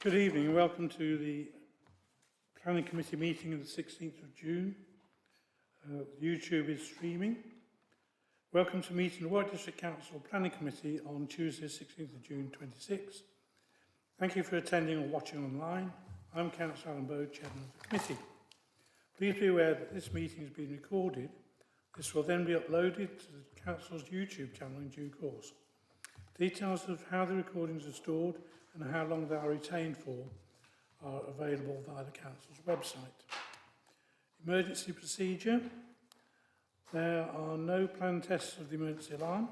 Good evening and welcome to the Planning Committee meeting of the 16th of June. YouTube is streaming. Welcome to meeting the Warwick District Council Planning Committee on Tuesday 16th of June 26. Thank you for attending or watching online. I'm Councillor Alan Bode, Chairman of the Committee. Please be aware that this meeting has been recorded. This will then be uploaded to the Council's YouTube channel in due course. Details of how the recordings are stored and how long they are retained for are available via the Council's website. Emergency procedure. There are no planned tests of the emergency alarm.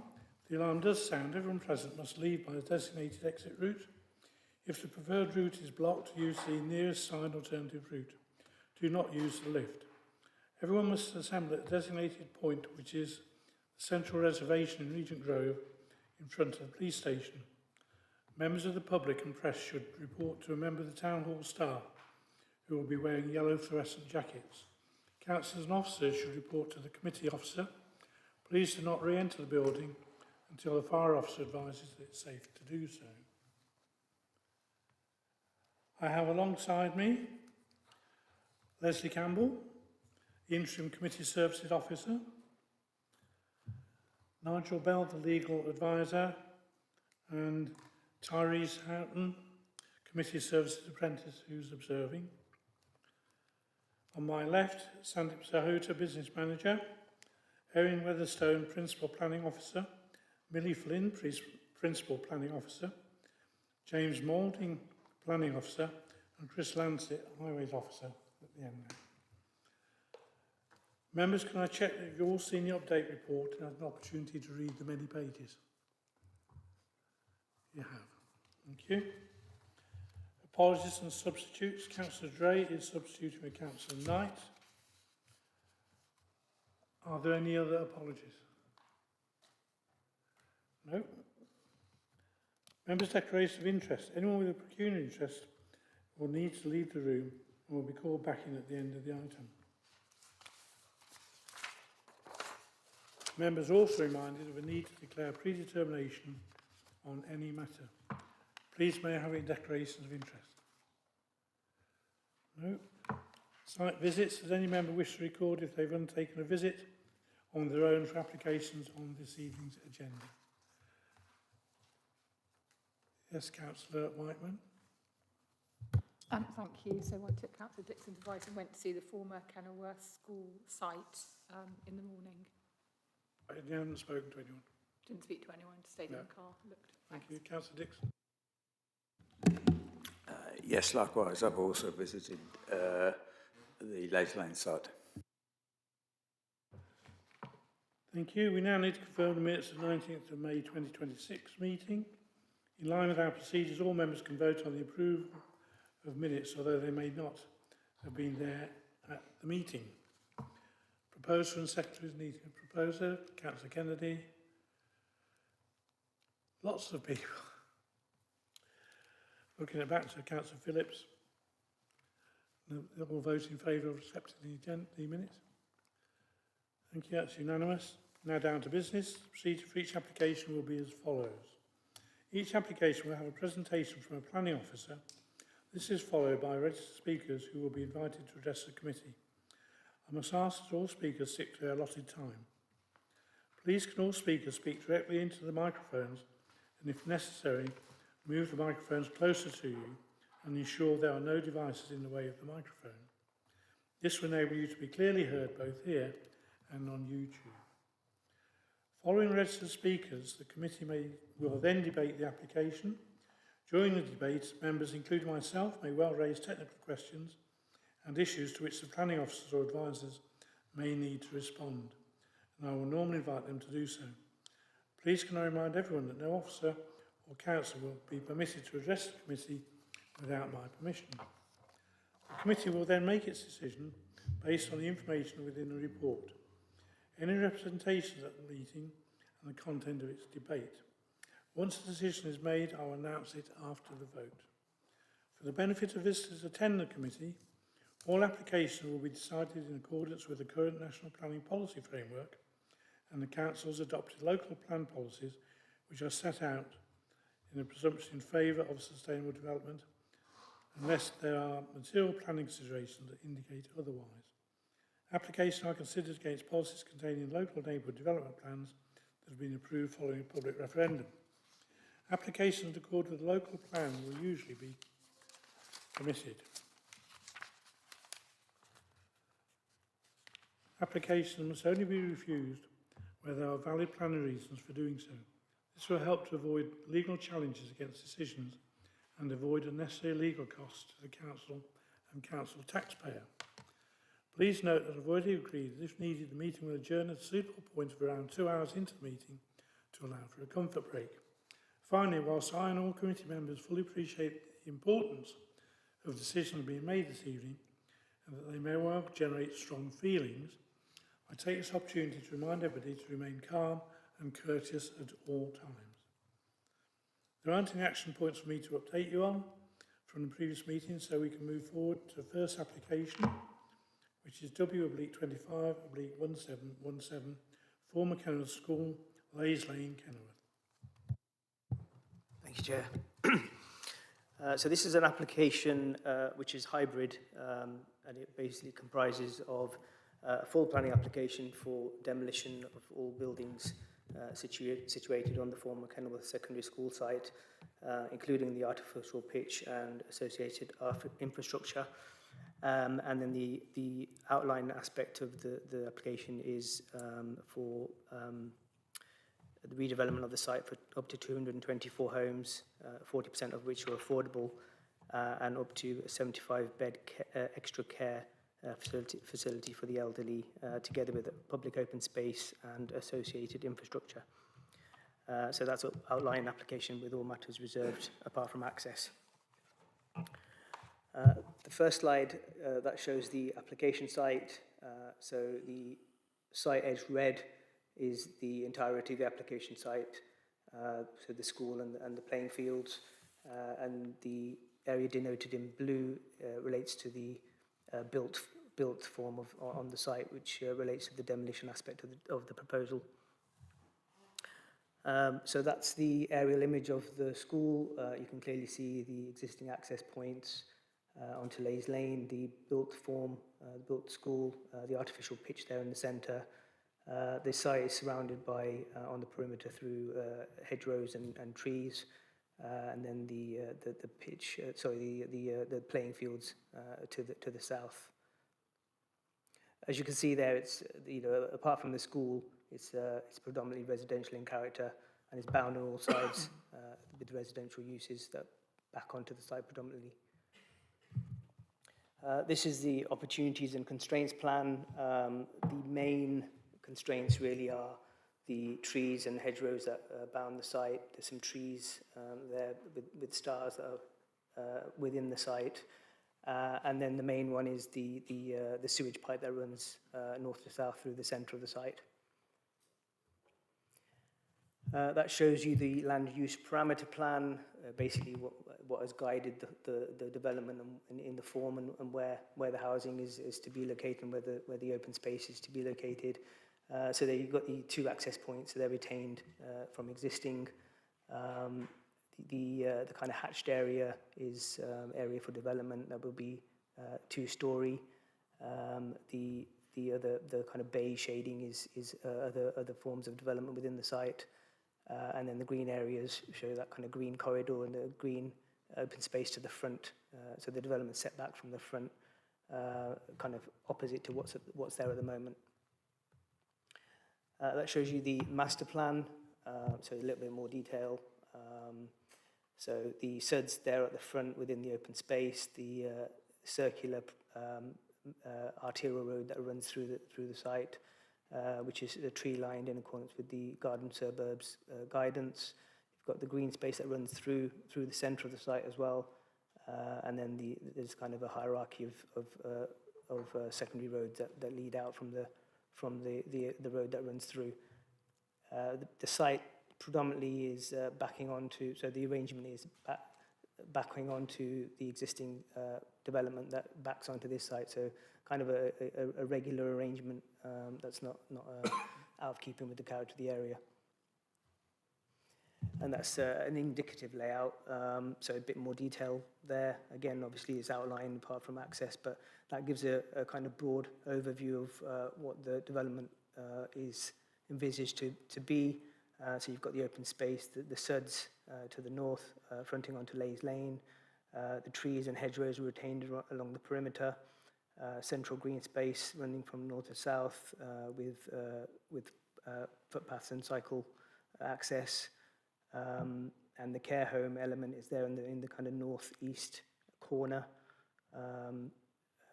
The alarm does sound. Everyone present must leave by the designated exit route. If the preferred route is blocked, use the nearest signed alternative route. Do not use the lift. Everyone must assemble at a designated point, which is the central reservation in Regent Grove in front of the police station. Members of the public and press should report to a member of the Town Hall staff who will be wearing yellow fluorescent jackets. Councillors and officers should report to the committee officer. Please do not re-enter the building until the fire officer advises that it's safe to do so. I have alongside me Leslie Campbell, the Interim Committee Services Officer, Nigel Bell, the Legal Advisor, and Tyrese Houghton, Committee Services Apprentice, who's observing. On my left, Sandip Sahota, Business Manager, Erin Weatherstone, Principal Planning Officer, Millie Flynn, Principal Planning Officer, James Moulding, Planning Officer, and Chris Lancet, Highways Officer at the end now. Members, can I check that you've all seen the update report and had an opportunity to read the many pages? You have. Thank you. Apologies and substitutes. Councillor Dray is substituting with Councillor Knight. Are there any other apologies? No. Members' declaration of interest. Anyone with a pecuniary interest will need to leave the room and will be called back in at the end of the item. Members are also reminded of a need to declare predetermination on any matter. Please may I have any declarations of interest? No. Site visits. Does any member wish to record if they've undertaken a visit on their own for applications on this evening's agenda? Yes, Councillor Whiteman. Thank you. So I took Councillor Dixon's advice and went to see the former Kenilworth School site in the morning. You haven't spoken to anyone? Didn't speak to anyone, stayed in the car, looked. Thank you. Councillor Dixon. Yes, likewise. I've also visited the Lace Lane site. Thank you. We now need to confirm the minutes of the 19th of May 2026 meeting. In line with our procedures, all members can vote on the approval of minutes, although they may not have been there at the meeting. Proposer and Secretary is needing a proposer. Councillor Kennedy. Lots of people. Looking back to Councillor Phillips. They'll all vote in favour of accepting the minutes. Thank you, that's unanimous. Now down to business. The procedure for each application will be as follows. Each application will have a presentation from a planning officer. This is followed by registered speakers who will be invited to address the committee. I must ask that all speakers stick to their allotted time. Please can all speakers speak directly into the microphones and if necessary, move the microphones closer to you and ensure there are no devices in the way of the microphone. This will enable you to be clearly heard both here and on YouTube. Following registered speakers, the committee will then debate the application. During the debate, members, including myself, may well raise technical questions and issues to which the planning officers or advisors may need to respond, and I will normally invite them to do so. Please can I remind everyone that no officer or councillor will be permitted to address the committee without my permission. The committee will then make its decision based on the information within the report, any representations at the meeting and the content of its debate. Once the decision is made, I will announce it after the vote. For the benefit of visitors attending the committee, all applications will be decided in accordance with the current National Planning Policy Framework and the Council's adopted local plan policies, which are set out in a presumption in favour of sustainable development unless there are material planning considerations that indicate otherwise. Applications are considered against policies contained in local neighbourhood development plans that have been approved following a public referendum. Applications in accord with the local plan will usually be permitted. Applications must only be refused where there are valid planning reasons for doing so. This will help to avoid legal challenges against decisions and avoid unnecessary legal costs to the council and council taxpayer. Please note that I've already agreed that if needed, the meeting will adjourn at a suitable point of around 2 hours into the meeting to allow for a comfort break. Finally, whilst I and all committee members fully appreciate the importance of decisions being made this evening and that they may well generate strong feelings, I take this opportunity to remind everybody to remain calm and courteous at all times. There aren't any action points for me to update you on from the previous meeting, so we can move forward to the first application, which is W/25/1717, former Kenilworth School, Lays Lane, Kenilworth. Thank you, Chair. So this is an application which is hybrid, and it basically comprises of a full planning application for demolition of all buildings situated on the former Kenilworth Secondary School site, including the artificial pitch and associated infrastructure. And then the outline aspect of the application is for the redevelopment of the site for up to 224 homes, 40% of which are affordable, and up to a 75-bed extra care facility for the elderly, together with a public open space and associated infrastructure. So that's an outline application with all matters reserved apart from access. The first slide that shows the application site. So the site edge red is the entirety of the application site, so the school and the playing fields, and the area denoted in blue relates to the built form on the site, which relates to the demolition aspect of the proposal. So that's the aerial image of the school. You can clearly see the existing access points onto Lays Lane, the built form, built school, the artificial pitch there in the centre. The site is surrounded by, on the perimeter, through hedgerows and trees, and then the pitch, the playing fields to the south. As you can see there, it's apart from the school, it's predominantly residential in character, and it's bound on all sides with residential uses that back onto the site predominantly. This is the opportunities and constraints plan. The main constraints really are the trees and hedgerows that bound the site. There's some trees there with stars that are within the site. And then the main one is the sewage pipe that runs north to south through the centre of the site. That shows you the land use parameter plan, basically what has guided the development in the form and where the housing is to be located and where the open space is to be located. So there you've got the two access points, so they're retained from existing. The kind of hatched area is area for development that will be 2-storey. The kind of beige shading is other forms of development within the site. And then the green areas show that kind of green corridor and the green open space to the front. So the development set back from the front, kind of opposite to what's there at the moment. That shows you the master plan, so a little bit more detail. So the SUD's there at the front within the open space, the circular arterial road that runs through the site, which is tree-lined in accordance with the Garden Suburbs guidance. You've got the green space that runs through the centre of the site as well, and then there's kind of a hierarchy of secondary roads that lead out from the road that runs through. The site predominantly is backing onto, so the arrangement is backing onto the existing development that backs onto this site, so kind of a regular arrangement that's not out of keeping with the character of the area. and that's an indicative layout, so a bit more detail there. Again, obviously it's outlined apart from access, but that gives a kind of broad overview of what the development is envisaged to be. So you've got the open space, the SUDs to the north, fronting onto Leys Lane. The trees and hedgerows are retained along the perimeter. Central green space running from north to south with footpaths and cycle access. And the care home element is there in the kind of northeast corner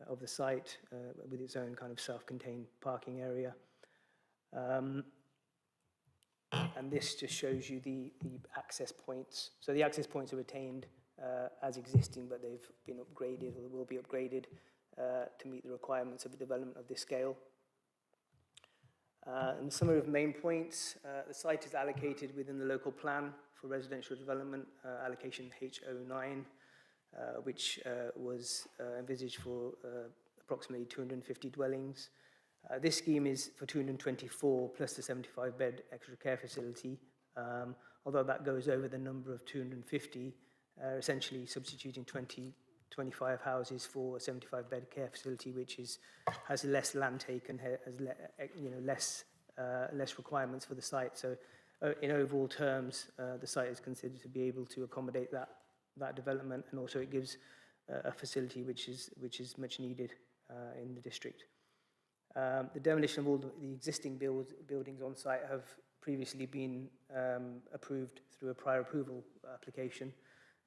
of the site with its own kind of self-contained parking area. And this just shows you the access points. So the access points are retained as existing, but they've been upgraded or will be upgraded to meet the requirements of a development of this scale. And summary of main points, the site is allocated within the local plan for residential development, allocation H09, which was envisaged for approximately 250 dwellings. This scheme is for 224 plus the 75-bed extra care facility, although that goes over the number of 250, essentially substituting 25 houses for a 75-bed care facility, which has less land take and has less requirements for the site. So in overall terms, the site is considered to be able to accommodate that development, and also it gives a facility which is much needed in the district. The demolition of all the existing buildings on site have previously been approved through a prior approval application,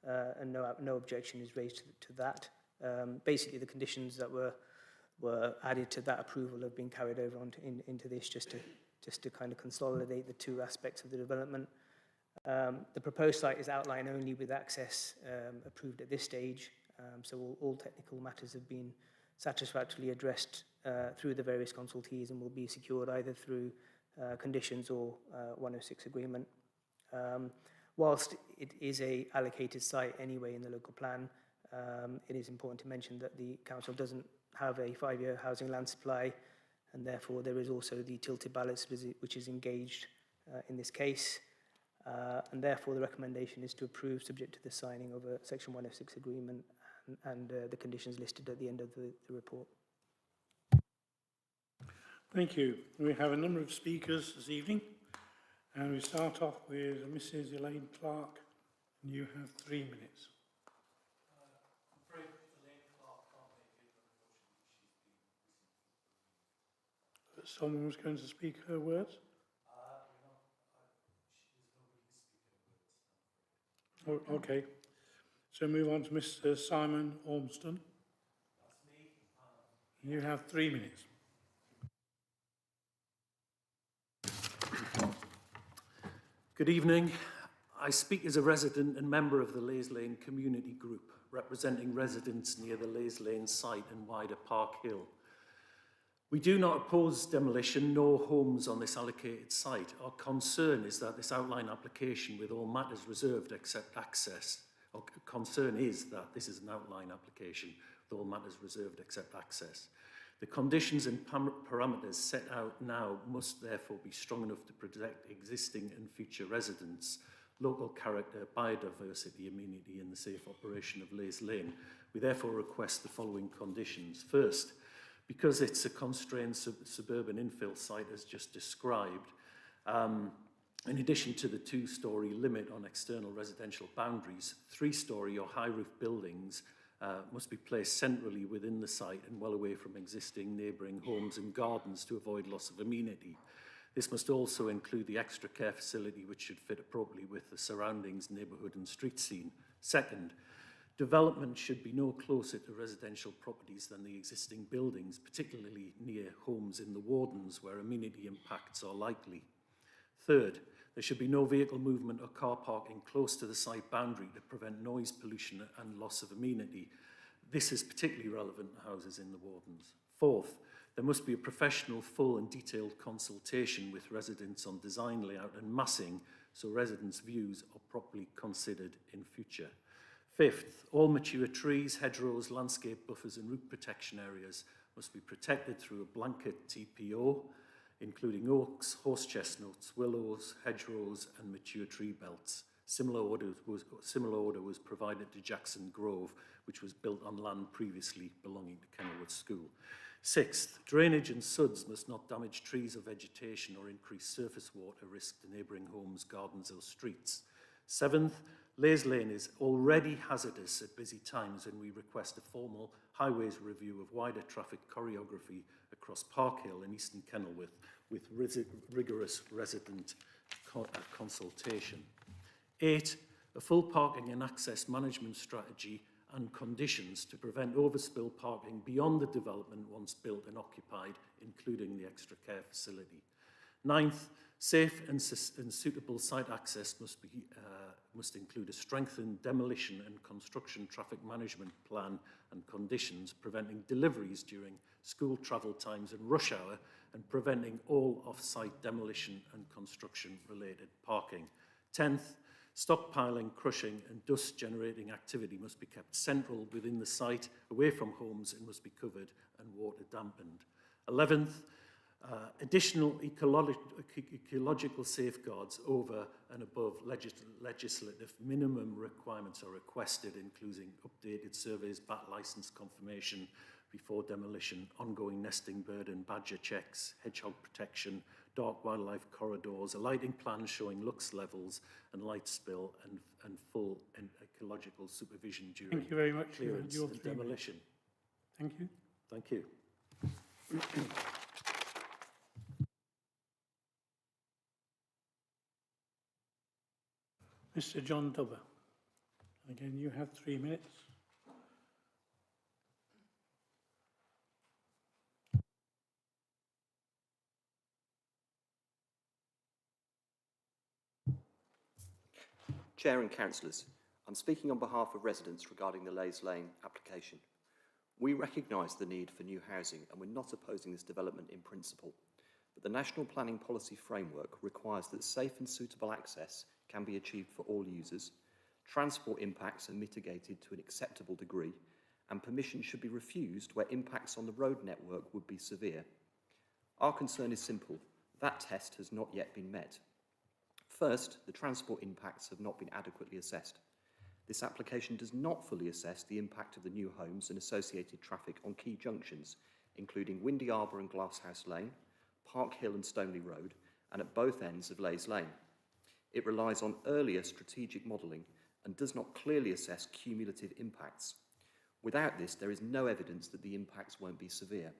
and no objection is raised to that. Basically, the conditions that were added to that approval have been carried over into this just to kind of consolidate the two aspects of the development. The proposed site is outline only with access approved at this stage, so all technical matters have been satisfactorily addressed through the various consultees and will be secured either through conditions or 106 agreement. Whilst it is a allocated site anyway in the local plan, it is important to mention that the council doesn't have a 5-year housing land supply, and therefore there is also the tilted balance which is engaged in this case. And therefore the recommendation is to approve subject to the signing of a section 106 agreement and the conditions listed at the end of the report. Thank you. We have a number of speakers this evening, and we start off with Mrs. Elaine Clark, and you have 3 minutes. I'm afraid Elaine Clark can't make it, but unfortunately she's been Someone was going to speak her words? Oh, okay. So move on to Mr. Simon Ormston. That's me. You have 3 minutes. Good evening. I speak as a resident and member of the Leys Lane Community Group, representing residents near the Leys Lane site and wider Park Hill. We do not oppose demolition nor homes on this allocated site. Our concern is that this outline application, with all matters reserved except access, our concern is that this is an outline application with all matters reserved except access. The conditions and parameters set out now must therefore be strong enough to protect existing and future residents, local character, biodiversity, amenity and the safe operation of Leys Lane. We therefore request the following conditions. First, because it's a constrained suburban infill site as just described, in addition to the 2-storey limit on external residential boundaries, 3-storey or high roof buildings must be placed centrally within the site and well away from existing neighbouring homes and gardens to avoid loss of amenity. This must also include the extra care facility, which should fit appropriately with the surroundings, neighbourhood and street scene. Second, development should be no closer to residential properties than the existing buildings, particularly near homes in the wardens where amenity impacts are likely. Third, there should be no vehicle movement or car parking close to the site boundary to prevent noise pollution and loss of amenity. This is particularly relevant to houses in the wardens. Fourth, there must be a professional, full and detailed consultation with residents on design, layout and massing so residents' views are properly considered in future. Fifth, all mature trees, hedgerows, landscape buffers and root protection areas must be protected through a blanket TPO. including oaks, horse chestnuts, willows, hedgerows and mature tree belts. Similar order was provided to Jackson Grove, which was built on land previously belonging to Kenilworth School. Sixth, drainage and suds must not damage trees or vegetation or increase surface water risk to neighbouring homes, gardens or streets. Seventh, Lays Lane is already hazardous at busy times, and we request a formal highways review of wider traffic choreography across Park Hill and Eastern Kenilworth with rigorous resident consultation. 8, a full parking and access management strategy and conditions to prevent overspill parking beyond the development once built and occupied, including the extra care facility. 9th, safe and suitable site access must include a strengthened demolition and construction traffic management plan and conditions preventing deliveries during school travel times and rush hour and preventing all off-site demolition and construction-related parking. 10th, stockpiling, crushing and dust-generating activity must be kept central within the site, away from homes, and must be covered and water dampened. 11th, additional ecological safeguards over and above legislative minimum requirements are requested, including updated surveys, bat licence confirmation before demolition, ongoing nesting bird and badger checks, hedgehog protection, dark wildlife corridors, a lighting plan showing lux levels and light spill, and full ecological supervision during Thank you very much. clearance Your and 3 minutes. demolition. Thank you. Thank you. Mr. John Dubber. Again, you have 3 minutes. Chair and councillors, I'm speaking on behalf of residents regarding the Lays Lane application. We recognise the need for new housing and we're not opposing this development in principle, but the National Planning Policy Framework requires that safe and suitable access can be achieved for all users, transport impacts are mitigated to an acceptable degree, and permission should be refused where impacts on the road network would be severe. Our concern is simple: that test has not yet been met. First, the transport impacts have not been adequately assessed. This application does not fully assess the impact of the new homes and associated traffic on key junctions, including Windy Arbour and Glasshouse Lane, Park Hill and Stoneleigh Road, and at both ends of Lays Lane. It relies on earlier strategic modelling and does not clearly assess cumulative impacts. Without this, there is no evidence that the impacts won't be severe.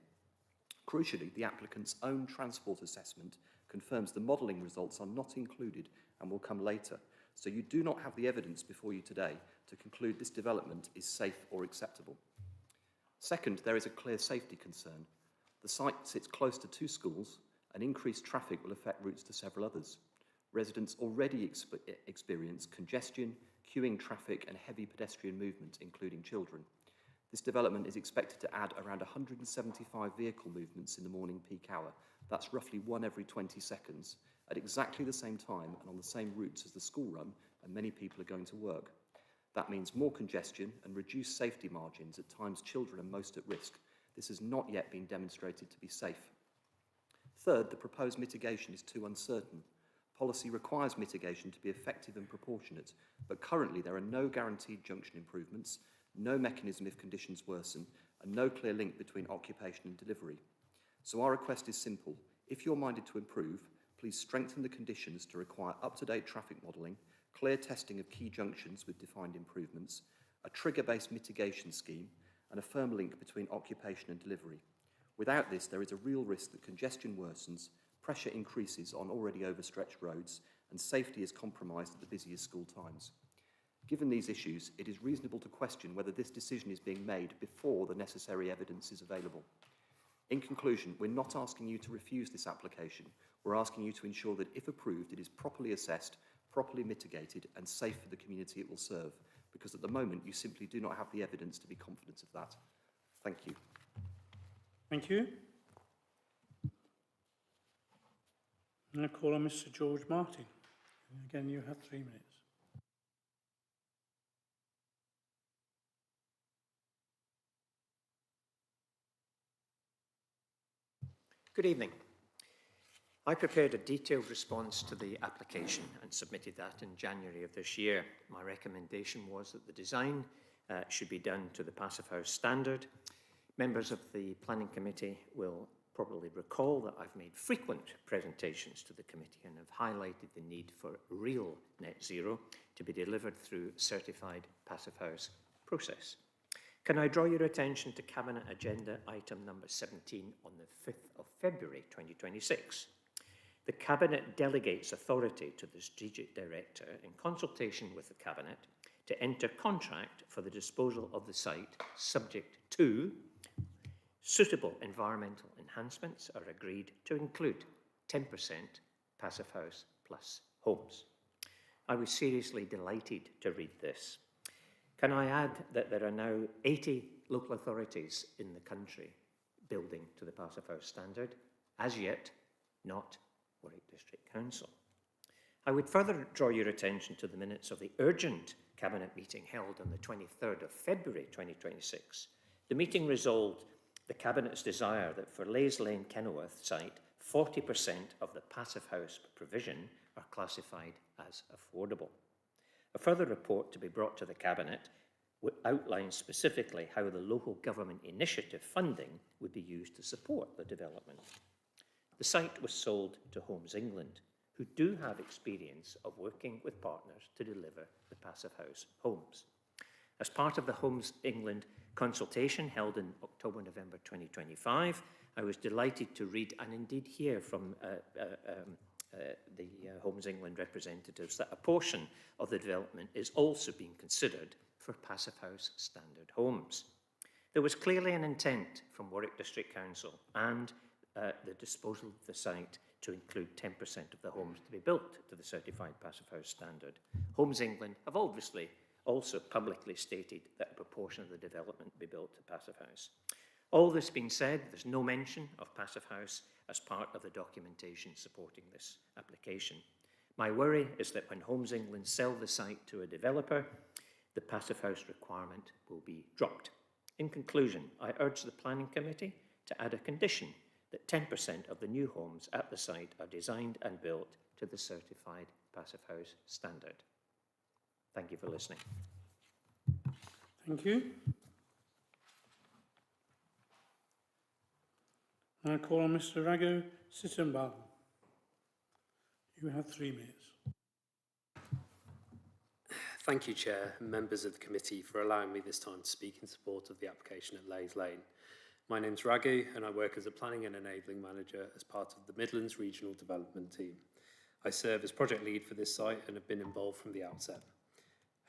Crucially, the applicant's own transport assessment confirms the modelling results are not included and will come later, so you do not have the evidence before you today to conclude this development is safe or acceptable. Second, there is a clear safety concern. The site sits close to 2 schools, and increased traffic will affect routes to several others. Residents already experience congestion, queuing traffic and heavy pedestrian movement, including children. This development is expected to add around 175 vehicle movements in the morning peak hour. That's roughly 1 every 20 seconds, at exactly the same time and on the same routes as the school run, and many people are going to work. That means more congestion and reduced safety margins. At times, children are most at risk. This has not yet been demonstrated to be safe. Third, the proposed mitigation is too uncertain. Policy requires mitigation to be effective and proportionate, but currently there are no guaranteed junction improvements, no mechanism if conditions worsen, and no clear link between occupation and delivery. So our request is simple. If you're minded to improve, please strengthen the conditions to require up-to-date traffic modelling, clear testing of key junctions with defined improvements, a trigger-based mitigation scheme, and a firm link between occupation and delivery. Without this, there is a real risk that congestion worsens, pressure increases on already overstretched roads, and safety is compromised at the busiest school times. Given these issues, it is reasonable to question whether this decision is being made before the necessary evidence is available. In conclusion, we're not asking you to refuse this application. We're asking you to ensure that, if approved, it is properly assessed, properly mitigated, and safe for the community it will serve, because at the moment you simply do not have the evidence to be confident of that. Thank you. Thank you. Now call on Mr. George Martin. And again, you have 3 minutes. Good evening. I prepared a detailed response to the application and submitted that in January of this year. My recommendation was that the design should be done to the Passive House standard. Members of the Planning Committee will probably recall that I've made frequent presentations to the committee and have highlighted the need for real net zero to be delivered through certified Passive House process. Can I draw your attention to Cabinet Agenda item number 17 on the 5th of February 2026? The Cabinet delegates authority to the Strategic Director in consultation with the Cabinet to enter contract for the disposal of the site subject to suitable environmental enhancements are agreed to include 10% Passive House plus homes. I was seriously delighted to read this. Can I add that there are now 80 local authorities in the country building to the Passive House standard, as yet not Warwick District Council. I would further draw your attention to the minutes of the urgent Cabinet meeting held on the 23rd of February 2026. The meeting resolved the Cabinet's desire that for Lays Lane Kenilworth site, 40% of the Passive House provision are classified as affordable. A further report to be brought to the Cabinet would outline specifically how the local government initiative funding would be used to support the development. The site was sold to Homes England, who do have experience of working with partners to deliver the Passive House homes. As part of the Homes England consultation held in October-November 2025, I was delighted to read and indeed hear from the Homes England representatives that a portion of the development is also being considered for Passive House standard homes. There was clearly an intent from Warwick District Council and the disposal of the site to include 10% of the homes to be built to the certified Passive House standard. Homes England have obviously also publicly stated that a proportion of the development be built to Passive House. All this being said, there's no mention of Passive House as part of the documentation supporting this application. My worry is that when Homes England sell the site to a developer, the Passive House requirement will be dropped. In conclusion, I urge the Planning Committee to add a condition that 10% of the new homes at the site are designed and built to the certified Passive House standard. Thank you for listening. Thank you. I call on Mr. Raghu Sittenbaum. You have 3 minutes. Thank you, Chair, and members of the committee for allowing me this time to speak in support of the application at Lays Lane. My name's Raghu and I work as a Planning and Enabling Manager as part of the Midlands Regional Development Team. I serve as project lead for this site and have been involved from the outset.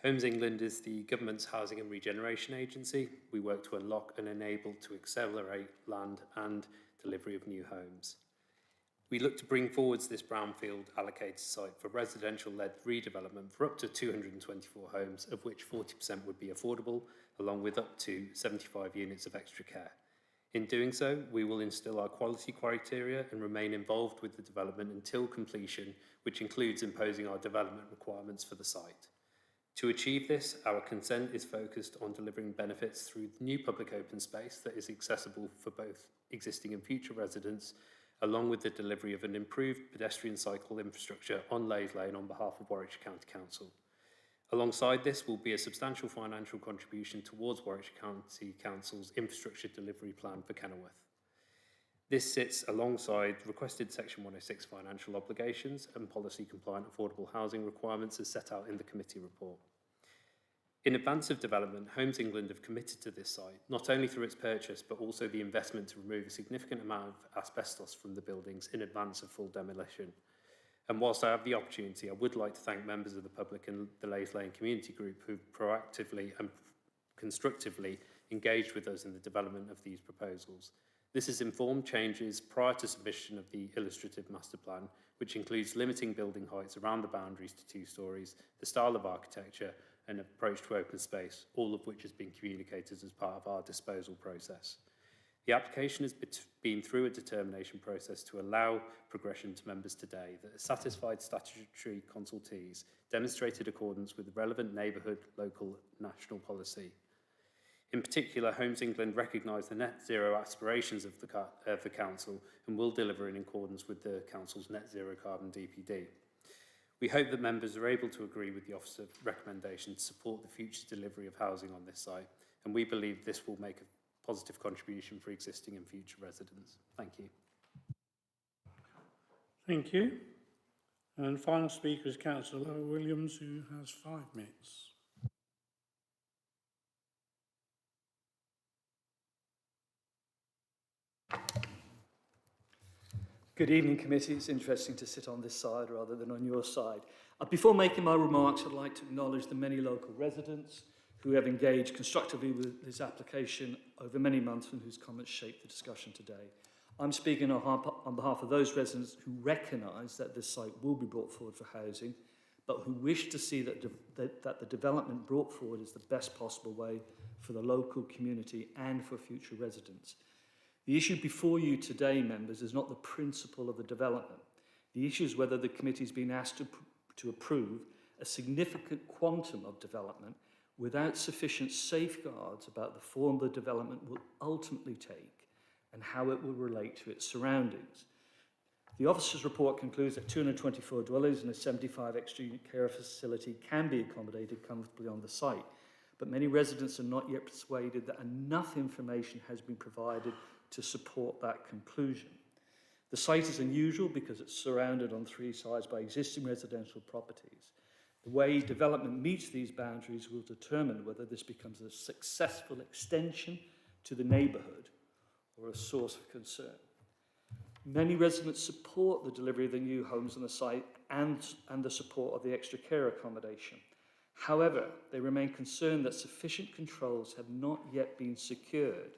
Homes England is the government's housing and regeneration agency. We work to unlock and enable to accelerate land and delivery of new homes. We look to bring forwards this brownfield allocated site for residential-led redevelopment for up to 224 homes, of which 40% would be affordable, along with up to 75 units of extra care. In doing so, we will instill our quality criteria and remain involved with the development until completion, which includes imposing our development requirements for the site. To achieve this, our consent is focused on delivering benefits through new public open space that is accessible for both existing and future residents, along with the delivery of an improved pedestrian cycle infrastructure on Lays Lane on behalf of Warwickshire County Council. Alongside this will be a substantial financial contribution towards Warwickshire County Council's infrastructure delivery plan for Kenilworth. This sits alongside requested Section 106 financial obligations and policy-compliant affordable housing requirements as set out in the committee report. In advance of development, Homes England have committed to this site, not only through its purchase, but also the investment to remove a significant amount of asbestos from the buildings in advance of full demolition. And whilst I have the opportunity, I would like to thank members of the public and the Lays Lane Community Group who've proactively and constructively engaged with us in the development of these proposals. This has informed changes prior to submission of the illustrative master plan, which includes limiting building heights around the boundaries to 2 stories, the style of architecture, and approach to open space, all of which has been communicated as part of our disposal process. The application has been through a determination process to allow progression to members today that has satisfied statutory consultees, demonstrated accordance with the relevant neighbourhood, local, national policy. In particular, Homes England recognise the net zero aspirations of the Council and will deliver in accordance with the Council's net zero carbon DPD. We hope that members are able to agree with the Office's recommendation to support the future delivery of housing on this site, and we believe this will make a positive contribution for existing and future residents. Thank you. Thank you. And final speaker is Councillor Williams, who has 5 minutes. Good evening, committee. It's interesting to sit on this side rather than on your side. Before making my remarks, I'd like to acknowledge the many local residents who have engaged constructively with this application over many months and whose comments shaped the discussion today. I'm speaking on behalf of those residents who recognise that this site will be brought forward for housing, but who wish to see that the development brought forward is the best possible way for the local community and for future residents. The issue before you today, members, is not the principle of the development. The issue is whether the committee has been asked to approve a significant quantum of development without sufficient safeguards about the form the development will ultimately take and how it will relate to its surroundings. The officer's report concludes that 224 dwellings and a 75 extra unit care facility can be accommodated comfortably on the site, but many residents are not yet persuaded that enough information has been provided to support that conclusion. The site is unusual because it's surrounded on 3 sides by existing residential properties. The way development meets these boundaries will determine whether this becomes a successful extension to the neighbourhood or a source of concern. Many residents support the delivery of the new homes on the site and the support of the extra care accommodation. However, they remain concerned that sufficient controls have not yet been secured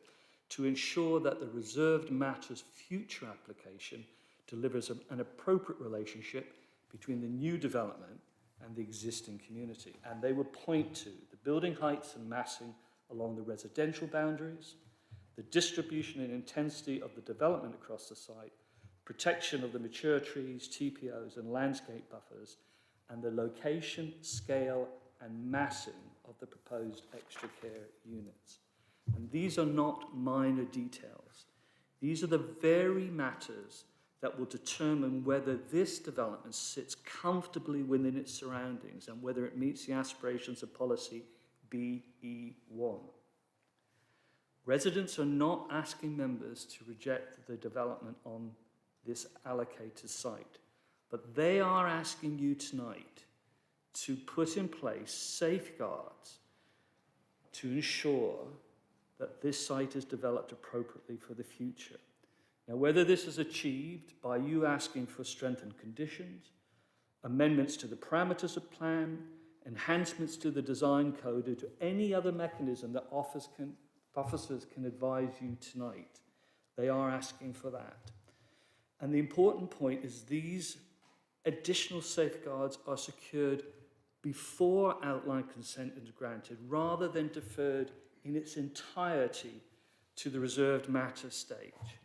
to ensure that the reserved matters future application delivers an appropriate relationship between the new development and the existing community. And they will point to the building heights and massing along the residential boundaries, the distribution and intensity of the development across the site, protection of the mature trees, TPOs and landscape buffers, and the location, scale and massing of the proposed extra care units. And these are not minor details. These are the very matters that will determine whether this development sits comfortably within its surroundings and whether it meets the aspirations of policy BE1. Residents are not asking members to reject the development on this allocated site, but they are asking you tonight to put in place safeguards to ensure that this site is developed appropriately for the future. Now, whether this is achieved by you asking for strengthened conditions, amendments to the parameters of plan, enhancements to the design code, or to any other mechanism that officers can advise you tonight, they are asking for that. And the important point is these additional safeguards are secured before outline consent is granted, rather than deferred in its entirety to the reserved matter stage.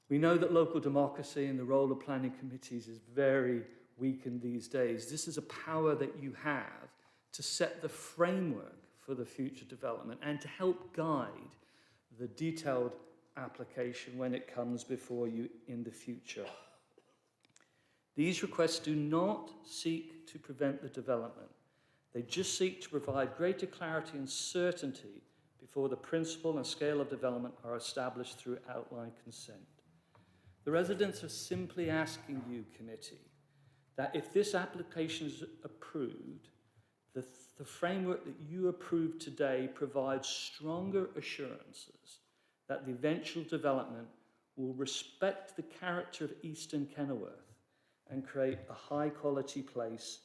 We know that local democracy and the role of planning committees is very weakened these days. This is a power that you have to set the framework for the future development and to help guide the detailed application when it comes before you in the future. These requests do not seek to prevent the development. They just seek to provide greater clarity and certainty before the principle and scale of development are established through outline consent. The residents are simply asking you, committee, that if this application is approved, the framework that you approve today provides stronger assurances that the eventual development will respect the character of Eastern Kenilworth and create a high-quality place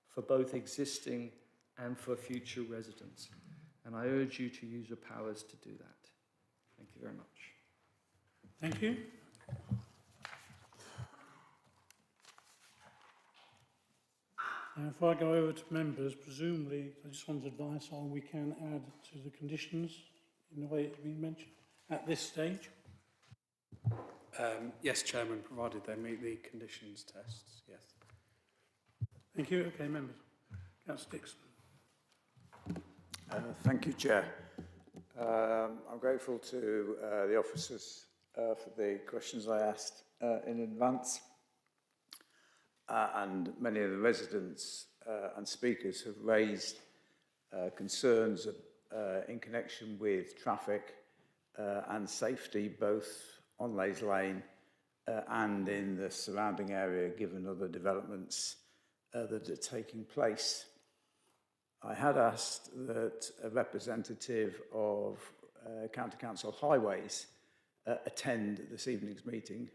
for both existing and for future residents. And I urge you to use your powers to do that. Thank you very much. Thank you. Now, if I go over to members, presumably, I just want advice on we can add to the conditions in the way it's been mentioned at this stage. Yes, Chairman, provided they meet the conditions tests, yes. Thank you. Okay, members. Councillor Dixon. Thank you, Chair. I'm grateful to the officers for the questions I asked in advance. And many of the residents and speakers have raised concerns in connection with traffic and safety, both on Leys Lane and in the surrounding area, given other developments that are taking place. I had asked that a representative of County Council Highways attend this evening's meeting,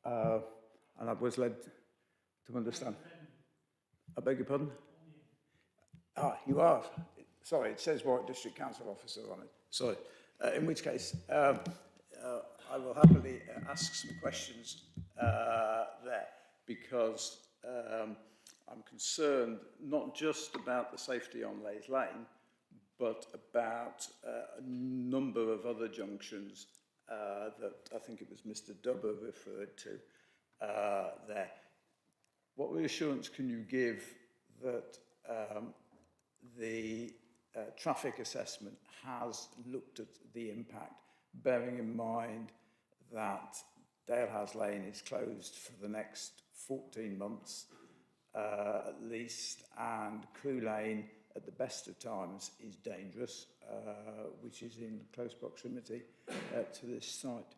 and I was led to understand. I beg your pardon? Ah, you are. Sorry, it says Warwick District Council Officer on it. Sorry. In which case, I will happily ask some questions there, because I'm concerned not just about the safety on Leys Lane, but about a number of other junctions that I think it was Mr. Dubber referred to there. What reassurance can you give that the traffic assessment has looked at the impact, bearing in mind that Dalehouse Lane is closed for the next 14 months at least, and Crew Lane at the best of times is dangerous, which is in close proximity to this site?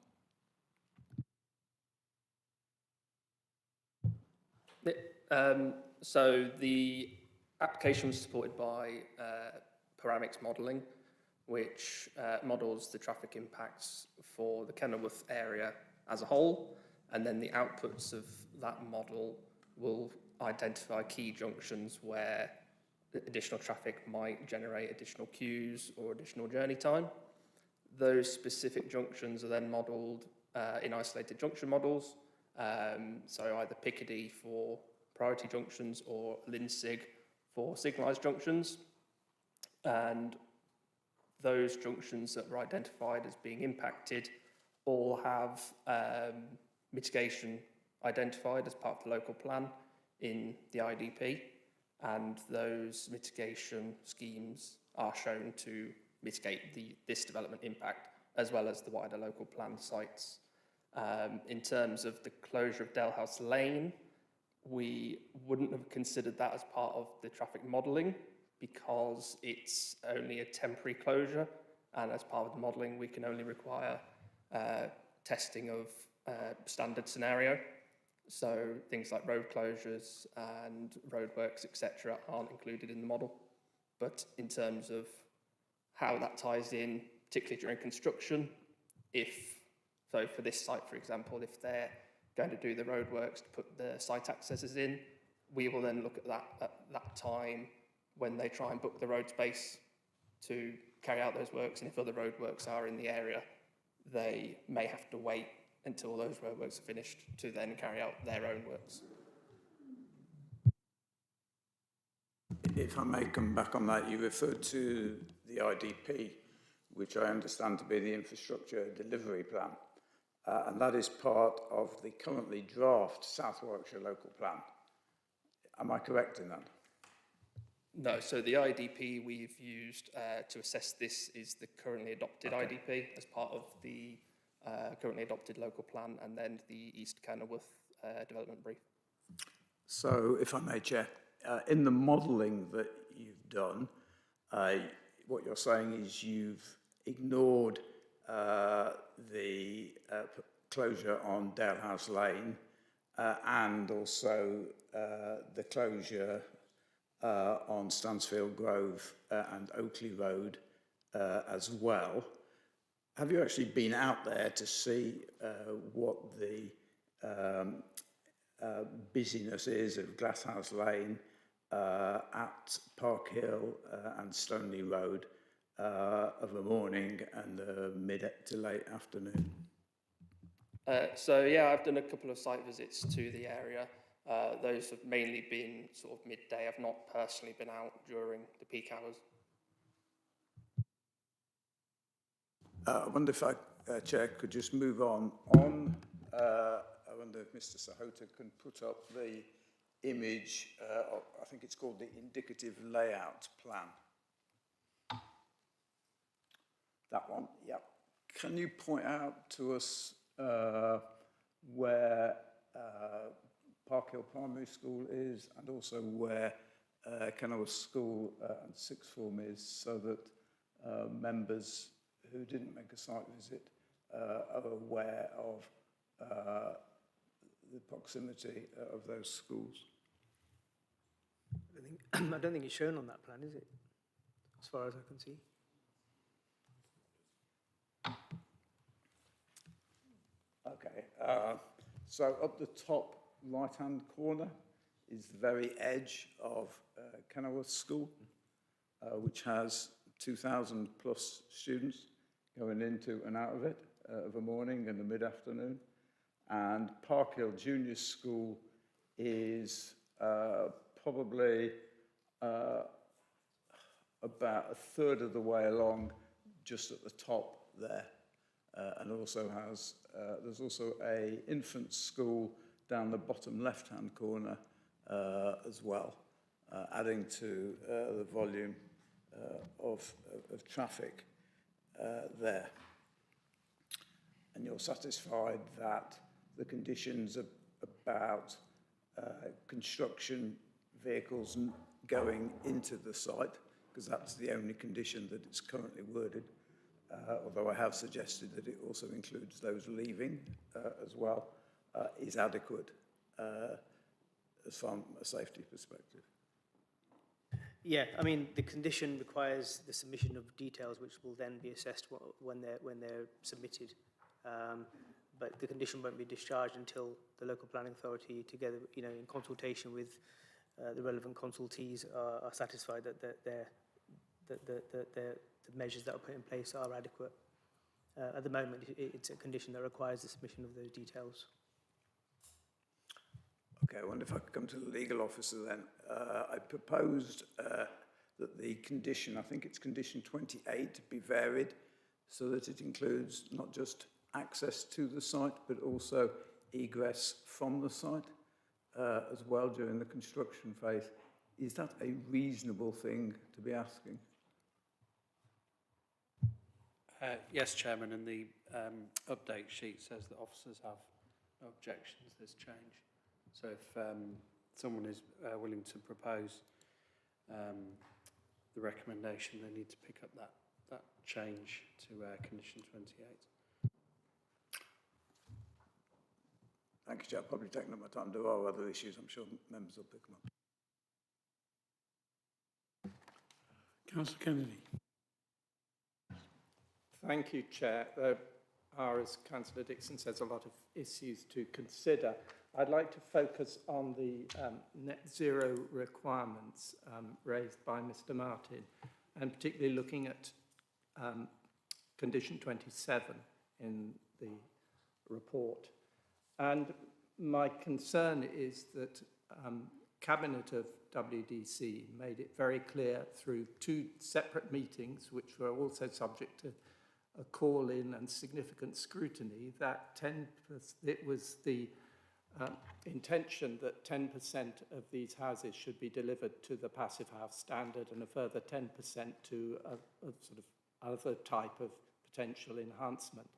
So the application was supported by Paramix Modelling, which models the traffic impacts for the Kenilworth area as a whole, and then the outputs of that model will identify key junctions where additional traffic might generate additional queues or additional journey time. Those specific junctions are then modelled in isolated junction models, so either Piccadilly for priority junctions or Linsig for signalised junctions. And those junctions that were identified as being impacted all have mitigation identified as part of the local plan in the IDP, and those mitigation schemes are shown to mitigate this development impact as well as the wider local plan sites. In terms of the closure of Dalehouse Lane, we wouldn't have considered that as part of the traffic modelling because it's only a temporary closure, and as part of the modelling we can only require testing of standard scenario. So things like road closures and roadworks, etc., aren't included in the model. But in terms of how that ties in, particularly during construction, so for this site, for example, if they're going to do the roadworks to put the site accesses in, we will then look at that time when they try and book the road space to carry out those works, and if other roadworks are in the area, they may have to wait until those roadworks are finished to then carry out their own works. If I may come back on that, you referred to the IDP, which I understand to be the Infrastructure Delivery Plan, and that is part of the currently draft South Warwickshire Local Plan. Am I correct in that? No, so the IDP we've used to assess this is the currently adopted IDP as part of the currently adopted local plan, and then the East Kenilworth development brief. So, if I may, Chair, in the modelling that you've done, what you're saying is you've ignored the closure on Dalehouse Lane and also the closure on Stansfield Grove and Oakley Road as well. Have you actually been out there to see what the busyness is of Glasshouse Lane at Park Hill and Stoneleigh Road of a morning and mid to late afternoon? So yeah, I've done a couple of site visits to the area. Those have mainly been sort of midday. I've not personally been out during the peak hours. I wonder if I, Chair, could just move on. I wonder if Mr. Sahota can put up the image, I think it's called the indicative layout plan. That one, yeah. Can you point out to us where Park Hill Primary School is and also where Kenilworth School and Sixth Form is, so that members who didn't make a site visit are aware of the proximity of those schools? I don't think it's shown on that plan, is it? As far as I can see. Okay, so up the top right-hand corner is the very edge of Kenilworth School, which has 2,000 plus students going into and out of it of a morning and a mid-afternoon. And Park Hill Junior School is probably about a third of the way along, just at the top there. And also has, there's also a infant school down the bottom left-hand corner as well, adding to the volume of traffic there. And you're satisfied that the conditions about construction vehicles going into the site, because that's the only condition that is currently worded, although I have suggested that it also includes those leaving as well, is adequate from a safety perspective. Yeah, I mean, the condition requires the submission of details, which will then be assessed when they're submitted. But the condition won't be discharged until the local planning authority, together, in consultation with the relevant consultees, are satisfied that the measures that are put in place are adequate. At the moment, it's a condition that requires the submission of those details. Okay, I wonder if I could come to the legal officer then. I proposed that the condition, I think it's condition 28, be varied so that it includes not just access to the site, but also egress from the site as well during the construction phase. Is that a reasonable thing to be asking? Yes, Chairman, and the update sheet says that officers have no objections to this change. So if someone is willing to propose the recommendation, they need to pick up that change to condition 28. Thank you, Chair. I've probably taken up my time. There are other issues. I'm sure members will pick them up. Councillor Kennedy. Thank you, Chair. There are, as Councillor Dixon says, a lot of issues to consider. I'd like to focus on the net zero requirements raised by Mr. Martin, and particularly looking at condition 27 in the report. And my concern is that Cabinet of WDC made it very clear through 2 separate meetings, which were also subject to a call-in and significant scrutiny, that it was the intention that 10% of these houses should be delivered to the passive house standard and a further 10% to a sort of other type of potential enhancement.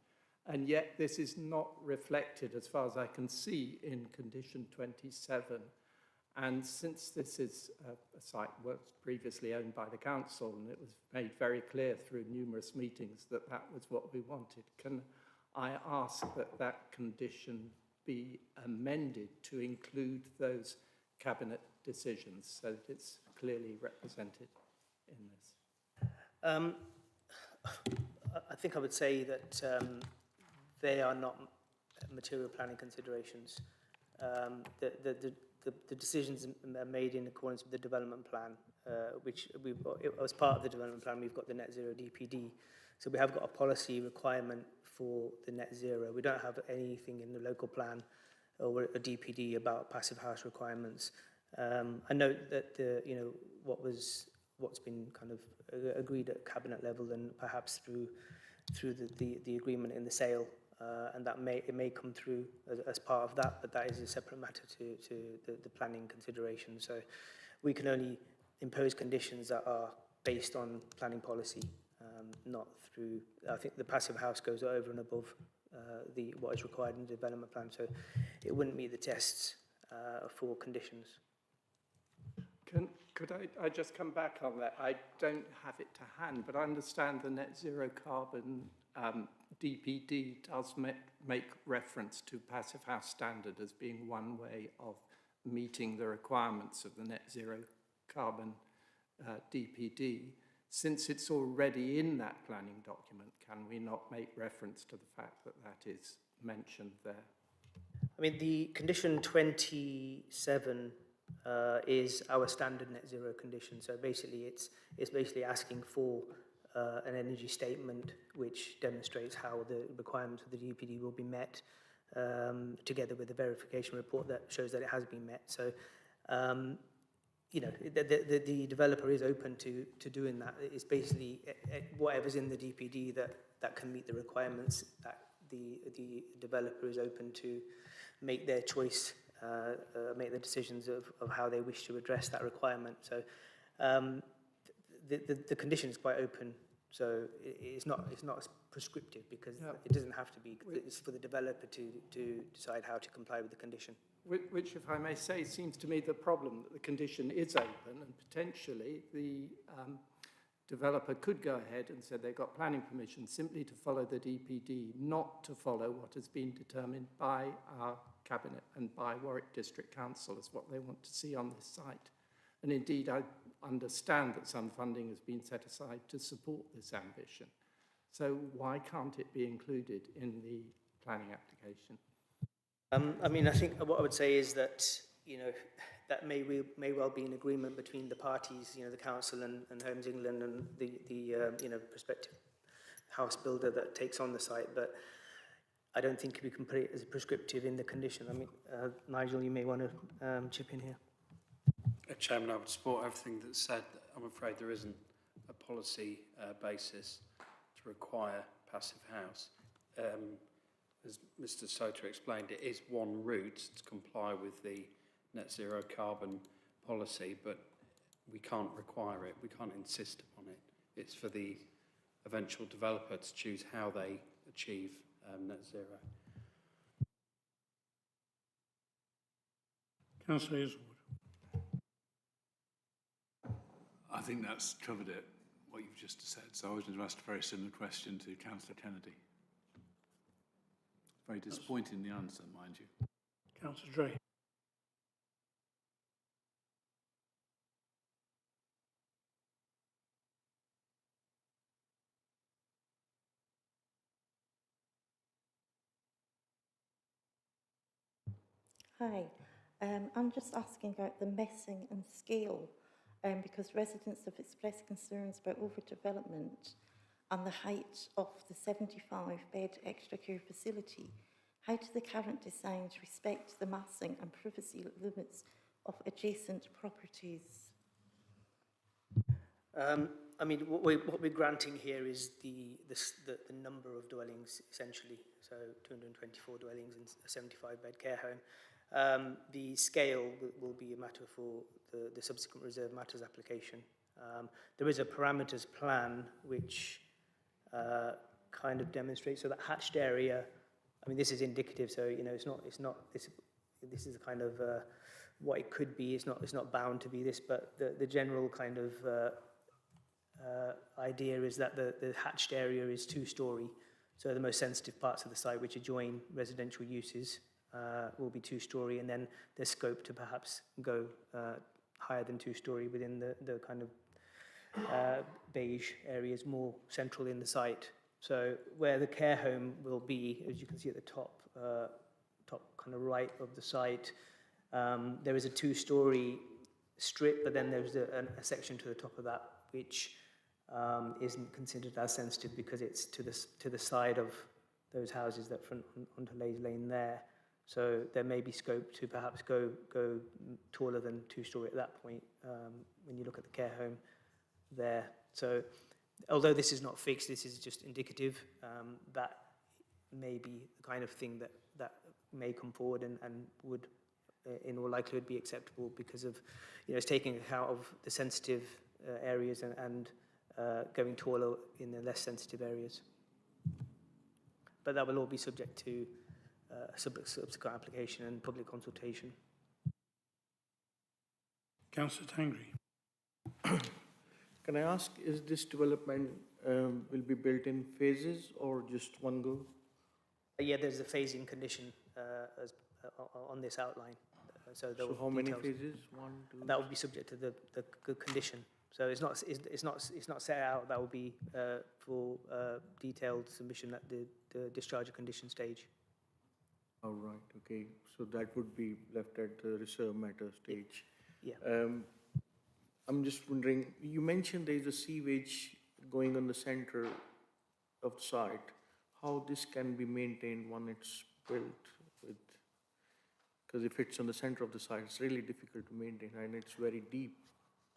And yet this is not reflected, as far as I can see, in condition 27. And since this is a site was previously owned by the council, and it was made very clear through numerous meetings that that was what we wanted, can I ask that that condition be amended to include those cabinet decisions so that it's clearly represented in this? I think I would say that they are not material planning considerations. The decisions are made in accordance with the development plan, which as part of the development plan, we've got the net zero DPD. So we have got a policy requirement for the net zero. We don't have anything in the local plan or a DPD about passive house requirements. I note that what's been kind of agreed at cabinet level and perhaps through the agreement in the sale, and that may come through as part of that, but that is a separate matter to the planning consideration. So we can only impose conditions that are based on planning policy, not through, I think the passive house goes over and above what is required in the development plan, so it wouldn't meet the tests for conditions. Could I just come back on that? I don't have it to hand, but I understand the net zero carbon DPD does make reference to passive house standard as being one way of meeting the requirements of the net zero carbon DPD. Since it's already in that planning document, can we not make reference to the fact that that is mentioned there? I mean, the condition 27 is our standard net zero condition. So basically, it's basically asking for an energy statement which demonstrates how the requirements of the DPD will be met, together with a verification report that shows that it has been met. So, you know, the developer is open to doing that. It's basically whatever's in the DPD that can meet the requirements, that the developer is open to make their choice, make the decisions of how they wish to address that requirement. So the condition is quite open. So it's not prescriptive, because it doesn't have to be. It's for the developer to decide how to comply with the condition. Which, if I may say, seems to me the problem, that the condition is open and potentially the developer could go ahead and say they've got planning permission simply to follow the DPD, not to follow what has been determined by our Cabinet and by Warwick District Council as what they want to see on this site. And indeed, I understand that some funding has been set aside to support this ambition. So why can't it be included in the planning application? I mean, I think what I would say is that, you know, that may well be an agreement between the parties, you know, the council and Homes England and the you know, prospective house builder that takes on the site, but I don't think we can put it as a prescriptive in the condition. I mean, Nigel, you may want to chip in here. Chairman, I would support everything that's said. I'm afraid there isn't a policy basis to require passive house. As Mr. Soter explained, it is one route to comply with the net zero carbon policy, but we can't require it. We can't insist upon it. It's for the eventual developer to choose how they achieve net zero. Councillor Islewood. I think that's covered it, what you've just said. So I was going to ask a very similar question to Councillor Kennedy. Very disappointing, the answer, mind you. Councillor Dre. Hi, I'm just asking about the messing and scale, because residents have expressed concerns about overdevelopment and the height of the 75-bed extra care facility. How do the current designs respect the massing and privacy limits of adjacent properties? I mean, what we're granting here is the number of dwellings, essentially. So 224 dwellings in a 75-bed care home. The scale will be a matter for the subsequent reserve matters application. There is a parameters plan which kind of demonstrates, so that hatched area, I mean, this is indicative, so, you know, this is a kind of what it could be. It's not bound to be this, but the general kind of idea is that the hatched area is 2-storey. So the most sensitive parts of the site, which adjoin residential uses, will be 2-storey, and then there's scope to perhaps go higher than 2-storey within the kind of beige areas more central in the site. So where the care home will be, as you can see at the top kind of right of the site, there is a 2-storey strip, but then there's a section to the top of that which isn't considered as sensitive because it's to the side of those houses that front onto Lays Lane there. So there may be scope to perhaps go taller than 2-storey at that point when you look at the care home there. So although this is not fixed, this is just indicative. That may be the kind of thing that may come forward and would in all likelihood be acceptable because of, you know, it's taking account of the sensitive areas and going taller in the less sensitive areas. But that will all be subject to subsequent application and public consultation. Councillor Tangri. Can I ask, is this development will be built in phases or just one go? Yeah, there's a phasing condition on this outline. So how many phases? 1, 2? That would be subject to the condition. So it's not set out. That will be for detailed submission at the discharge of condition stage. All right. Okay. So that would be left at the reserve matter stage. Yeah. I'm just wondering. You mentioned there is a sewage going on the centre of the site. How this can be maintained when it's built? Because if it's on the centre of the site, it's really difficult to maintain, and it's very deep.